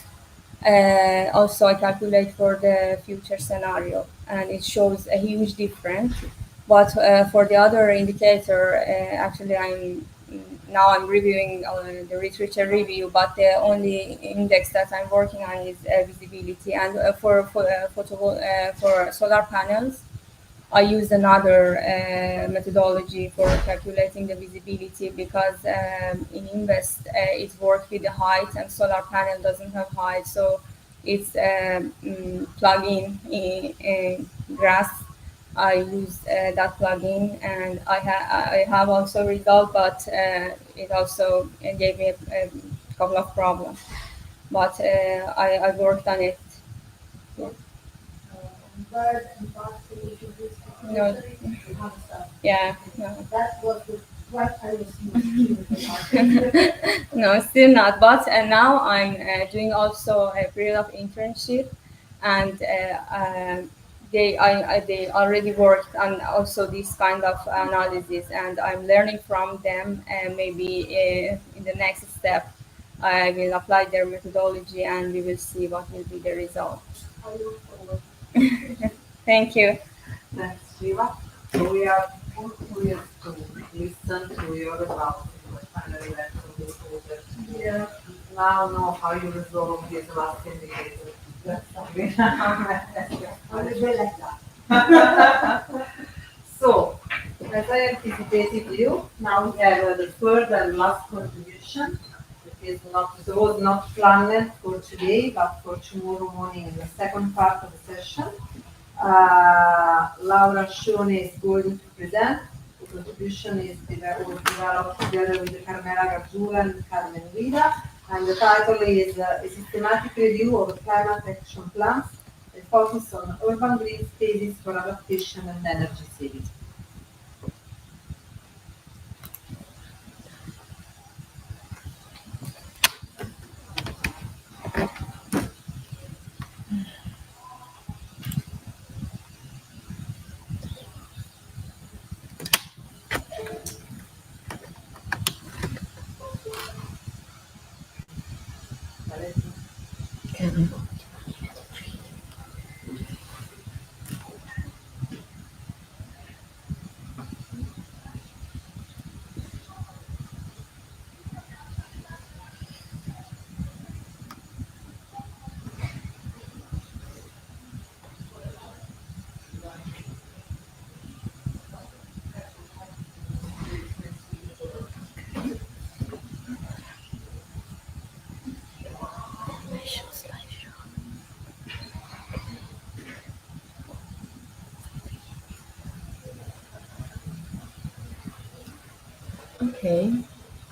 Also, I calculate for the future scenario, and it shows a huge difference. But for the other indicator, actually, I'm reviewing the literature review, but the only index that I'm working on is visibility. And for solar panels, I use another methodology for calculating the visibility, because in Invest it works with the height, and solar panel doesn't have height, so it's plugin in grass. I use that plugin, and I have also result, but it also gave me a couple of problems. But I worked on it. Yeah. bird and bat pollution risk No. Yeah. No. That was what I was most curious about. No, still not. But now I'm doing also a period of internship, and they already worked on also this kind of analysis, and I'm learning from them. And maybe in the next step, I will apply their methodology, and we will see what will be the result. I look forward. Thank you. Thanks, Shiva. So we are all curious to listen to your about the final event of this project. Yeah. Now know how you resolve this last indicator. That's something. I will be like that. So, as I anticipated you, now we have the third and last contribution. It was not planned for today, but for tomorrow morning in the second part of the session. Laura Shone is going to present. contribution was developed together with Carmela Gargiulo and Carmen Guida, and the title is A Systematic Review of Climate Action Plans, a focus on urban green spaces for adaptation and energy saving. Okay,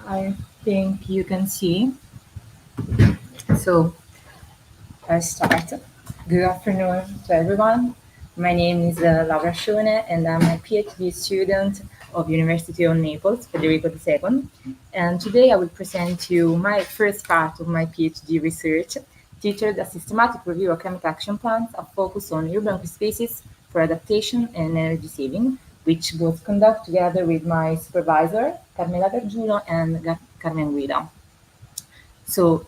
I think you can see. So I start. Good afternoon to everyone. My name is Laura Scione, and I'm a PhD student of University of Naples, Federico II. And today I will present to you my first part of my PhD research, titled A Systematic Review of Climate Action Plans, a focus on urban spaces for adaptation and energy saving, which was conducted together with my supervisor, Carmela Gargiulo and Carmen Guida. So,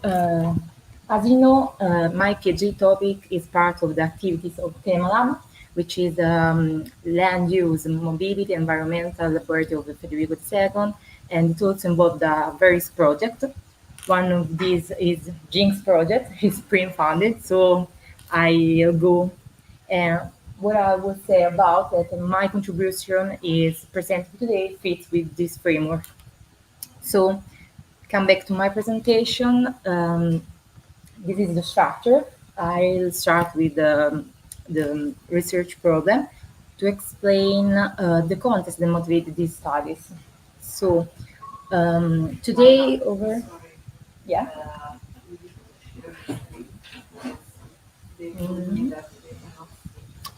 as you know, my PhD topic is part of the activities of TEMALAB, which is land use, mobility, environmental laboratory of the Federico II, and it also involved various projects. One of these is Jinx project, it's pre-funded, so I'll go. And what I will say about that, my contribution is presented today fits with this framework. So, come back to my presentation. This is the structure. I'll start with the research problem to explain the context that motivated these studies. So today yeah.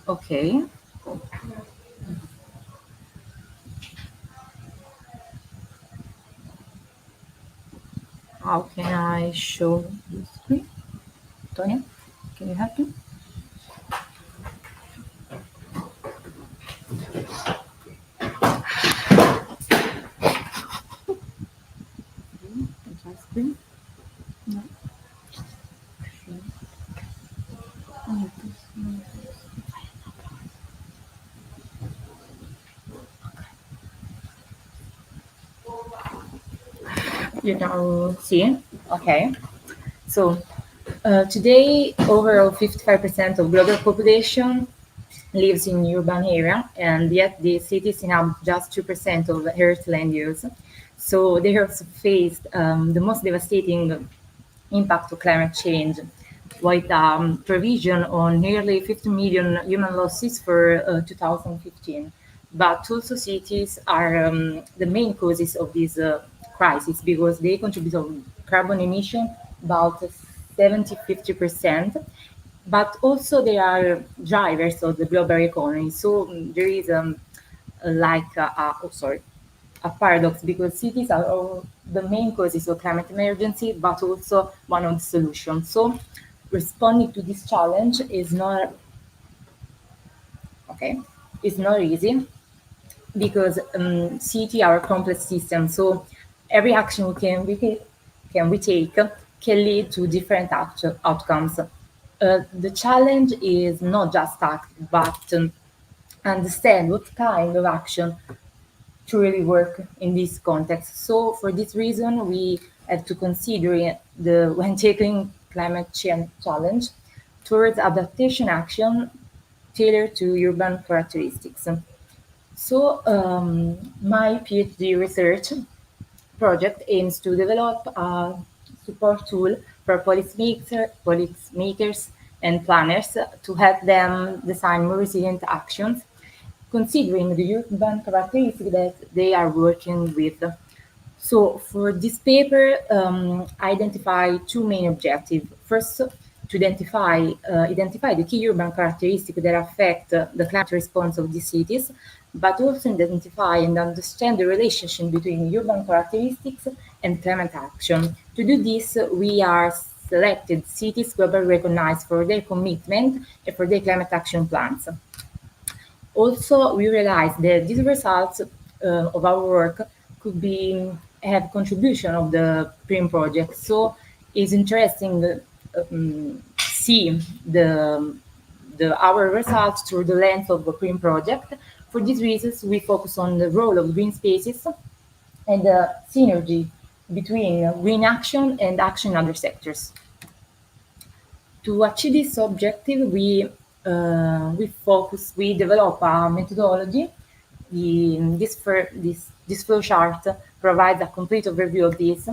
Okay. How can I show the screen? Tonya, can you help me? Screen? No. You now see? Okay. So today, overall 55% of global population lives in urban area, and yet the cities have just 2% of Earth land use. So they have faced the most devastating impact of climate change, with provision on nearly 50 million human losses for 2015. But also cities are the main causes of this crisis because they contribute to carbon emission about 70-50%, but also they are drivers of the global economy. So there is a paradox because cities are all the main causes of climate emergency, but also one of the solutions. So responding to this challenge is not easy because cities are a complex system. So every action we take can lead to different outcomes. The challenge is not just act, but understand what kind of action to really work in this context. So for this reason, we have to consider when tackling climate change challenge towards adaptation action tailored to urban characteristics. So my PhD research project aims to develop a support tool for policymakers and planners to help them design more resilient actions, considering the urban characteristics that they are working with. So for this paper, I identify two main objectives. First, to identify the key urban characteristics that affect the climate response of these cities, but also identify and understand the relationship between urban characteristics and climate action. To do this, we are selected cities globally recognized for their commitment and for their climate action plans. Also, we realized that these results of our work could have contribution of the PRIM project. So it's interesting see our results through the lens of the PRIM project. For these reasons, we focus on the role of green spaces and the synergy between green action and action in other sectors. To achieve this objective, we develop a methodology. This flow chart provides a complete overview of this.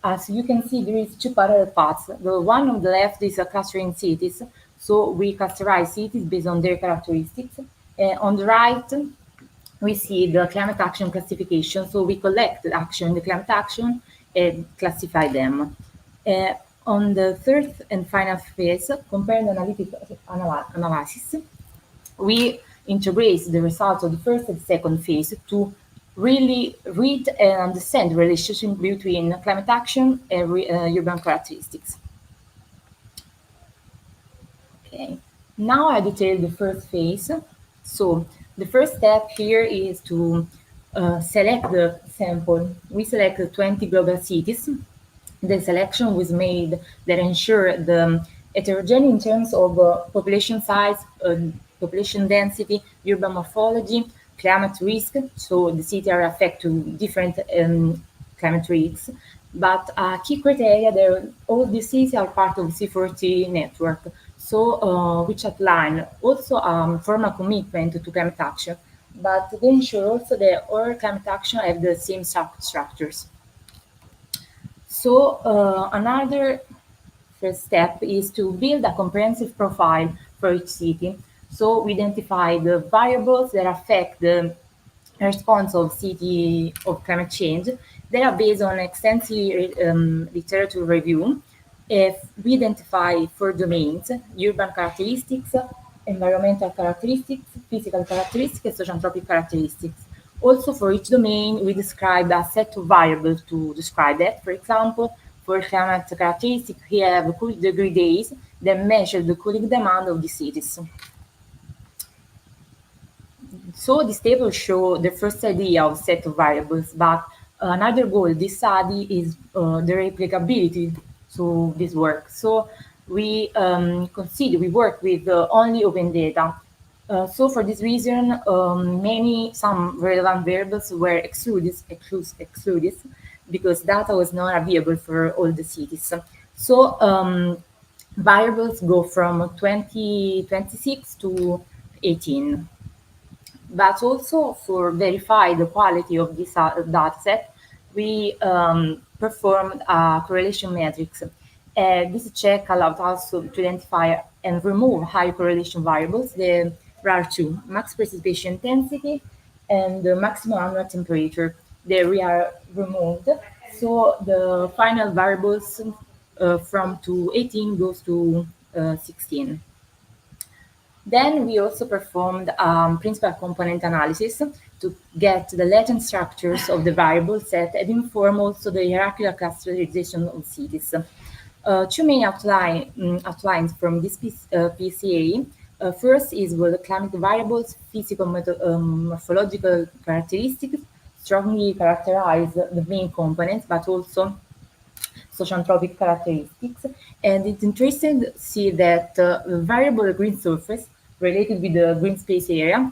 As you can see, there is two parallel paths. The one on the left is clustering cities. So we categorize cities based on their characteristics. On the right, we see the climate action classification. So we collect the action, the climate action, and classify them. On the third and final phase, compared analytical analysis, we integrate the results of the first and second phase to really read and understand the relationship between climate action and urban characteristics. Okay, now I detail the first phase. So the first step here is to select the sample. We select 20 global cities. The selection was made that ensure the heterogeneity in terms of population size, population density, urban morphology, climate risk. So the cities are affected to different climate risks. But key criteria that all these cities are part of the C40 network. So which outline also formal commitment to climate action, but they ensure also that all climate action have the same structures. So another first step is to build a comprehensive profile for each city. So we identify the variables that affect the response of city of climate change. They are based on extensive literature review. If we identify four domains: urban characteristics, environmental characteristics, physical characteristics, and socioanthropic characteristics. Also, for each domain, we describe a set of variables to describe that. For example, for climate characteristics, we have cool degree days that measure the cooling demand of the cities. So this table shows the first idea of set of variables, but another goal of this study is the replicability to this work. So we we work with only open data. So for this reason, some relevant variables were excluded because data was not available for all the cities. So variables go from 26 to 18. But also for verify the quality of this data set, we performed a correlation matrix. This check allowed us to identify and remove high correlation variables. There are two: max precipitation intensity and the maximum annual temperature. They are removed. So the final variables from to 18 goes to 16. Then we also performed principal component analysis to get the latent structures of the variable set and inform also the hierarchical clusterization of cities. Two main outlines from this PCA. First is the climate variables, physical morphological characteristics strongly characterize the main components, but also socioanthropic characteristics. And it's interesting to see that variable green surface related with the green space area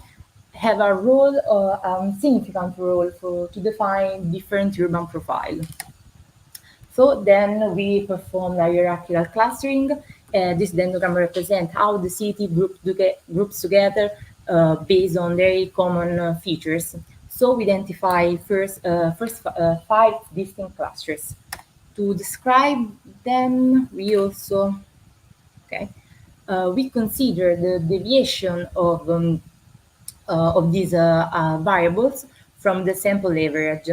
have a role, significant role to define different urban profile. So then we perform a hierarchical clustering. This dendrogram represents how the city groups together based on their common features. So we identify first 5 distinct clusters. To describe them, we also we consider the deviation of of these variables from the sample average.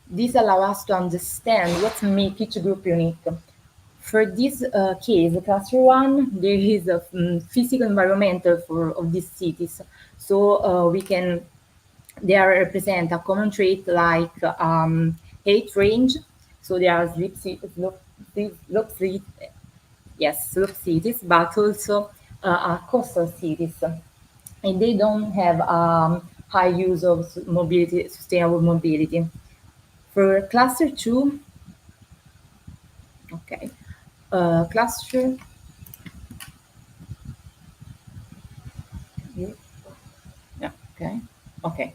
This allows us to understand what makes each group unique. For this case, cluster 1, there is a physical environmental of these cities. So they represent a common trait like height range. So they are slope cities, but also coastal cities. And they don't have high use of mobility, sustainable mobility. For cluster 2, okay, cluster, yeah, okay.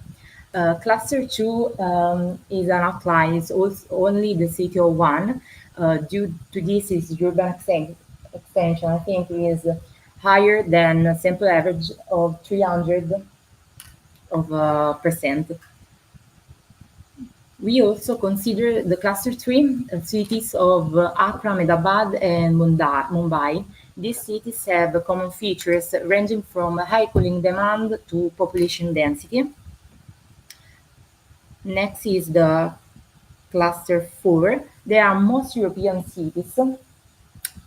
Cluster 2 is an outline, it's also only the city of 1. Due to this, its urban extension, I think, is higher than a sample average of 300 of percent. We also consider the cluster 3 cities of Accra, Ahmedabad, and Mumbai. These cities have common features ranging from high cooling demand to population density. Next is the cluster 4. They are most European cities,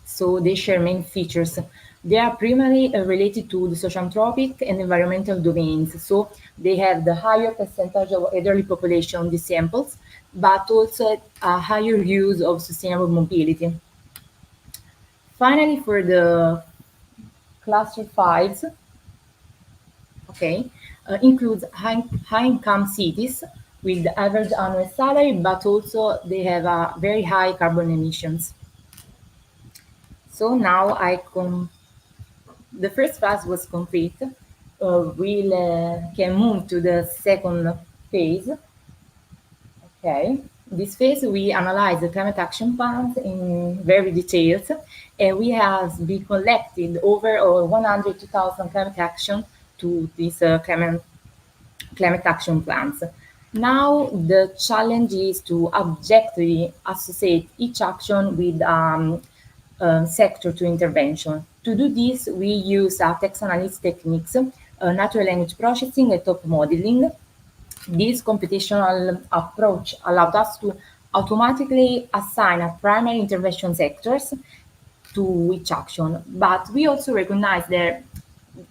so they share main features. They are primarily related to the socioanthropic and environmental domains, so they have the higher percentage of elderly population on these samples, but also a higher use of sustainable mobility. Finally, for the cluster 5, okay, includes high-income cities with average annual salary, but also they have very high carbon emissions. So now the first phase was complete. We can move to the second phase. Okay, this phase we analyze the climate action plans in very details, and we have been collected over 102,000 climate action to these climate action plans. Now the challenge is to objectively associate each action with sector to intervention. To do this, we use text analysis techniques, natural language processing, and top modeling. This computational approach allowed us to automatically assign a primary intervention sectors to each action, but we also recognize that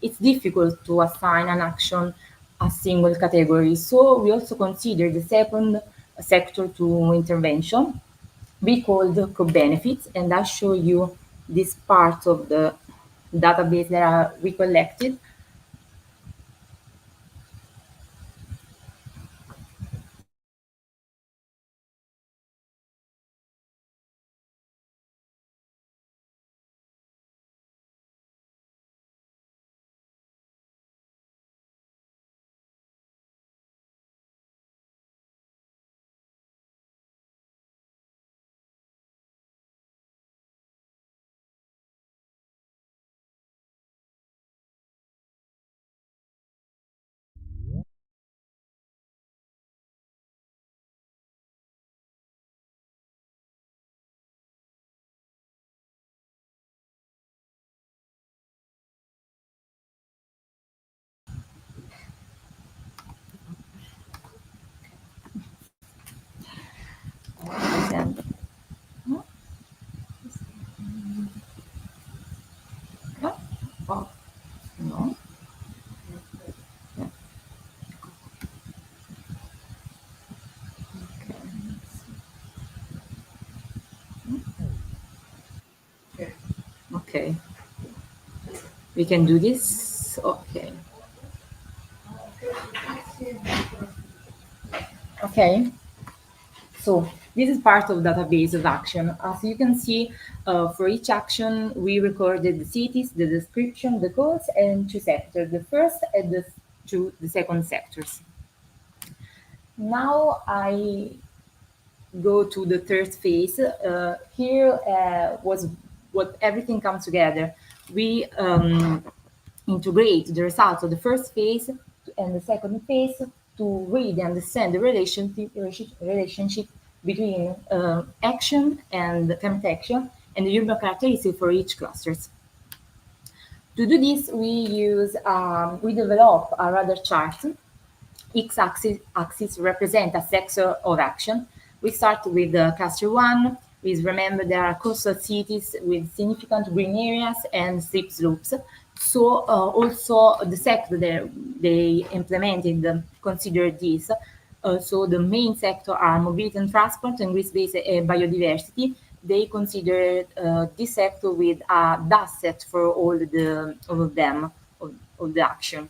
it's difficult to assign an action a single category. So we also consider the second sector to intervention. We call the co-benefits, and I'll show you this part of the database that we collected. Oh, no. Okay. We can do this. Okay. Okay. So this is part of database of action. As you can see, for each action, we recorded the cities, the description, the goals, and 2 sectors, the first and the second sectors. Now I go to the third phase. Here was what everything comes together. We integrate the results of the first phase and the second phase to really understand the relationship between action and climate action and the urban characteristics for each clusters. To do this, we develop a radar chart. X-axis represent a sector of action. We start with cluster 1. Please remember there are coastal cities with significant green areas and steep slopes. So also the sector they implemented considered this. So the main sector are mobility and transport and risk-based biodiversity. They consider this sector with a dust set for all of them, of the action.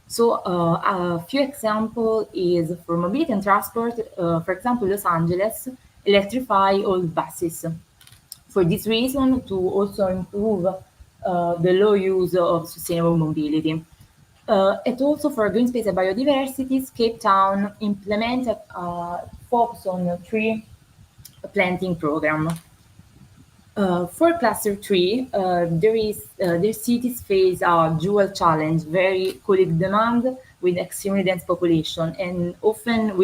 So a few examples is for mobility and transport, for example, Los Angeles electrify all buses. For this reason, to also improve the low use of sustainable mobility. And also for green space and biodiversity, Cape Town implemented a focus on tree planting program. For cluster 3, their cities face a dual challenge, very colleague demand with extremely dense population, and often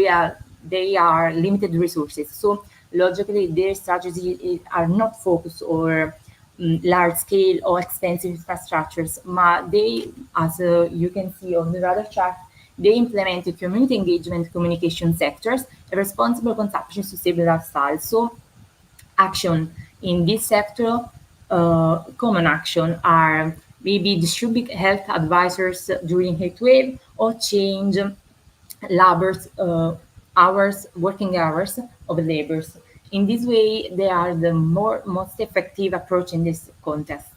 they are limited resources. So logically, their strategies are not focused on large scale or expensive infrastructures, but they, as you can see on the radar chart, they implemented community engagement communication sectors, a responsible consumption, sustainable lifestyle. So action in this sector, common action are maybe distribute health advisors during heat wave or change working hours of laborers. In this way, they are the most effective approach in this context.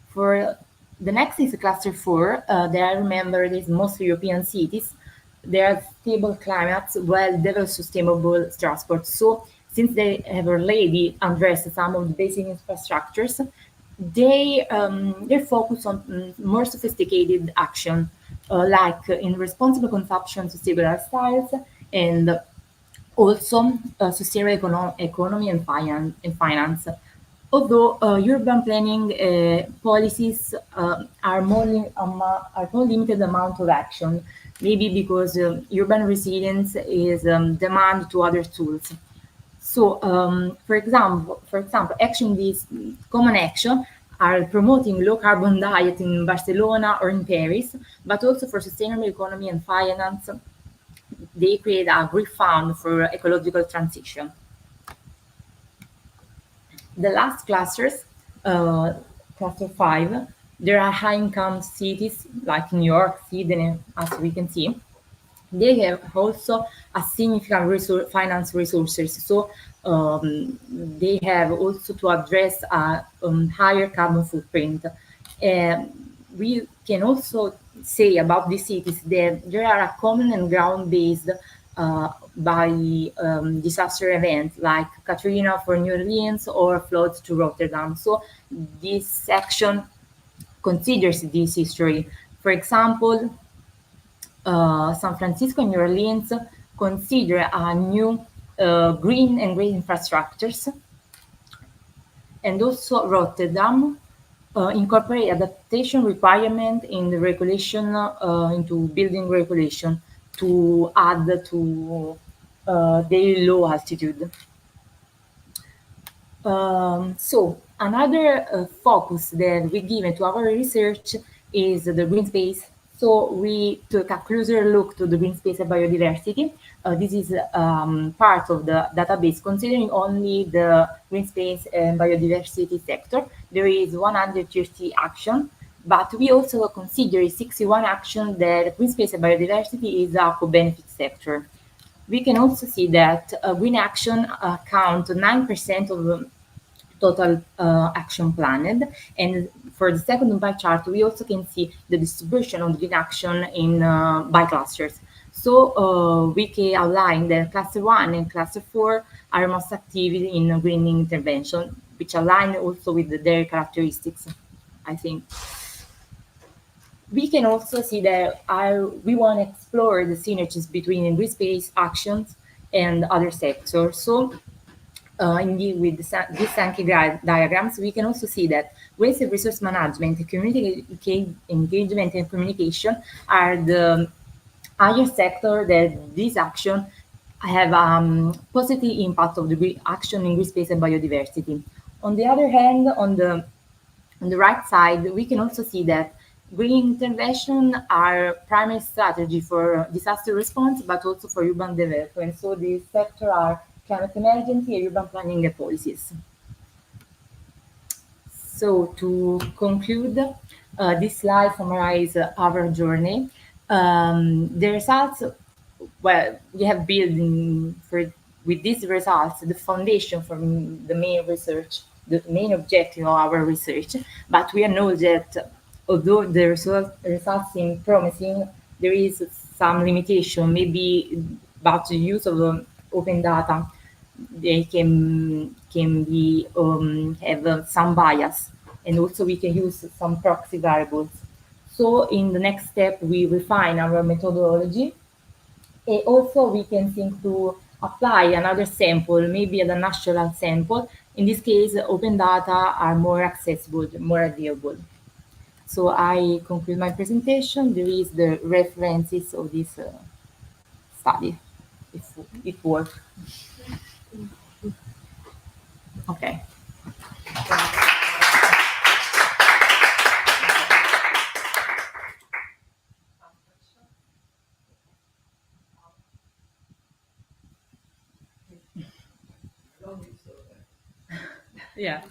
For the next is cluster 4. There I remember these mostly European cities. There are stable climates, well-developed sustainable transport. So since they have already addressed some of the basic infrastructures, they focus on more sophisticated action, like in responsible consumption, sustainable lifestyles, and also sustainable economy and finance. Although urban planning policies are more limited amount of action, maybe because urban resilience is demand to other tools. So, for example, action these common action are promoting low carbon diet in Barcelona or in Paris, but also for sustainable economy and finance, they create a green fund for ecological transition. The last clusters, cluster 5, there are high-income cities like New York, Sydney, as we can see. They have also a significant finance resources, so they have also to address a higher carbon footprint. We can also say about these cities that there are a common and ground-based by disaster events like Katrina for New Orleans or floods to Rotterdam. So this section considers this history. For example, San Francisco and New Orleans consider a new green and green infrastructures, and also Rotterdam incorporate adaptation requirement in the regulation into building regulation to add to their low altitude. So another focus that we give to our research is the green space. So we took a closer look to the green space and biodiversity. This is part of the database considering only the green space and biodiversity sector. There is 130 action, but we also consider 61 action that green space and biodiversity is a co-benefit sector. We can also see that green action account 9% of total action planned. And for the second pie chart, we also can see the distribution of green action in by clusters. So we can outline that cluster 1 and cluster 4 are most active in greening intervention, which align also with their characteristics, I think. We can also see that we want to explore the synergies between green space actions and other sectors. So indeed, with these Sankey diagrams, we can also see that waste and resource management, community engagement, and communication are the higher sector that this action have positive impact of the action in green space and biodiversity. On the other hand, on the On the right side, we can also see that green intervention are primary strategy for disaster response, but also for urban development. So these sectors are climate emergency and urban planning policies. So to conclude, this slide summarizes our journey. The results, well, we have built with these results the foundation for the main research, the main objective of our research. But we know that although the results seem promising, there is some limitation, maybe about the use of open data. They can be have some bias, and also we can use some proxy variables. So in the next step, we refine our methodology, and also we can think to apply another sample, maybe a national sample. In this case, open data are more accessible, more available. So I conclude my presentation. There is the references of this study, if it works. Okay. Yeah.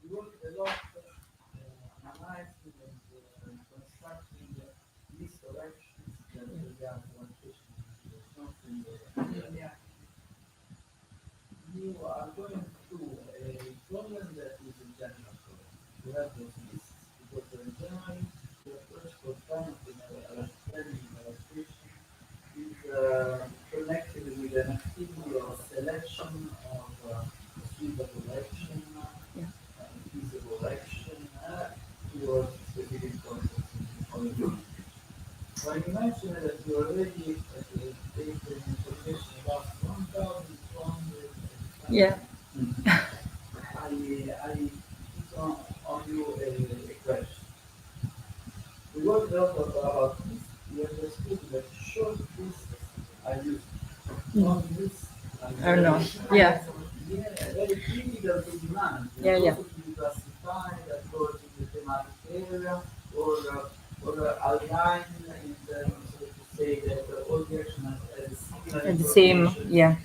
We work a lot analyzing and constructing these corrections that we are something. You are going through a problem that is a general problem. You have those lists because generally the approach for climate planning illustration is connected with an activity of selection of suitable action, feasible action towards specific concepts. When you mentioned that you already taken information about 1,200, Yeah. I put on you a question. We worked a lot about this. We understood that short lists are used. Long lists Or no. Yeah. Very critical to be managed. Yeah, yeah. Also to be classified according to the thematic area or aligned in terms of to say that all the action has a similar At the same, yeah.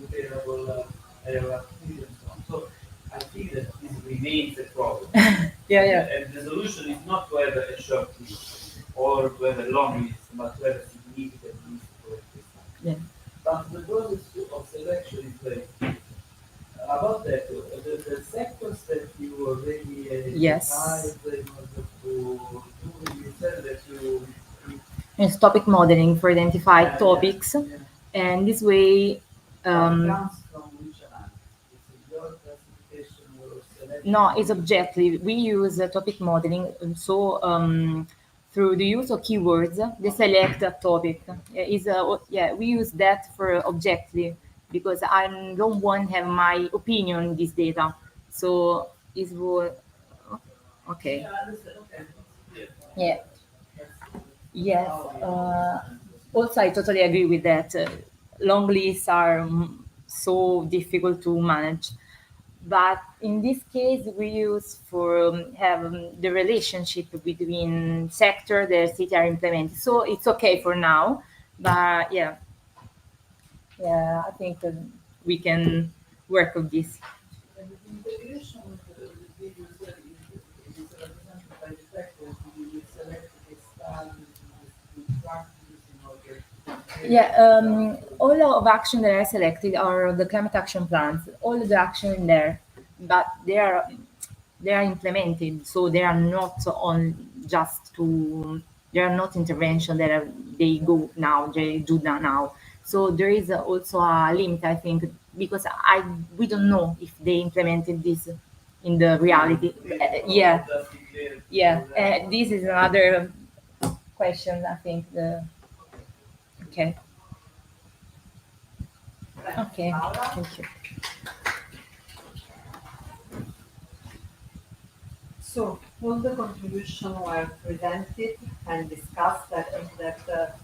comparable activity and so on. So I think that this remains a problem. Yeah, yeah. And the solution is not to have a short list or to have a long list, but to have a significant list for every time. Yeah. But the process of selection is very key. About that, the sectors that you already Yes. identified in order to do, you said that you It's topic modeling for identified topics, and this way. comes from which analysis? Is it your classification or selection? No, it's objective. We use topic modeling, so through the use of keywords, they select a topic. We use that for objective because I don't want to have my opinion in this data. So it will. Okay. Yeah. Yes. Also, I totally agree with that. Long lists are so difficult to manage. But in this case, we use for have the relationship between sector the city are implemented. So it's okay for now. But yeah, I think that we can work on this. And the integration with the video set is represented by the fact that you select a style with practice in order All of action that I selected are the climate action plans. All the action in there, but they are implemented, so they are not on just to. They are not intervention that they go now. They do that now. So there is also a limit, I think, because we don't know if they implemented this in the reality. This is another question, I think. Okay. Okay. Thank you. So all the contributions were presented and discussed. I think that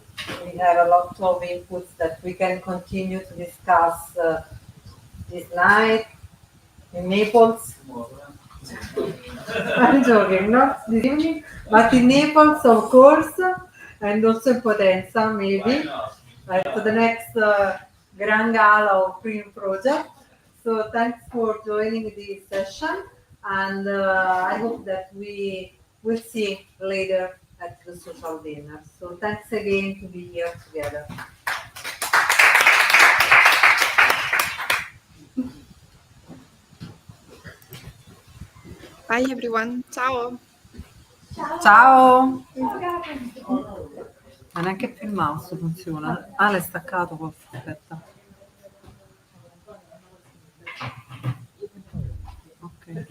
we have a lot of inputs that we can continue to discuss this night in Naples. I'm joking, not this evening, but in Naples, of course, and also in Potenza, maybe, to the next Grand Gala of Green Project. So thanks for joining this session, and I hope that we will see later at the social dinner. So thanks again to be here together. Bye everyone. Ciao. Ciao! Ma neanche più il mouse funziona. Ah, l'hai staccato, aspetta. Ok.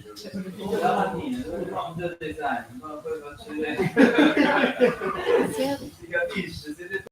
Si capisce, siete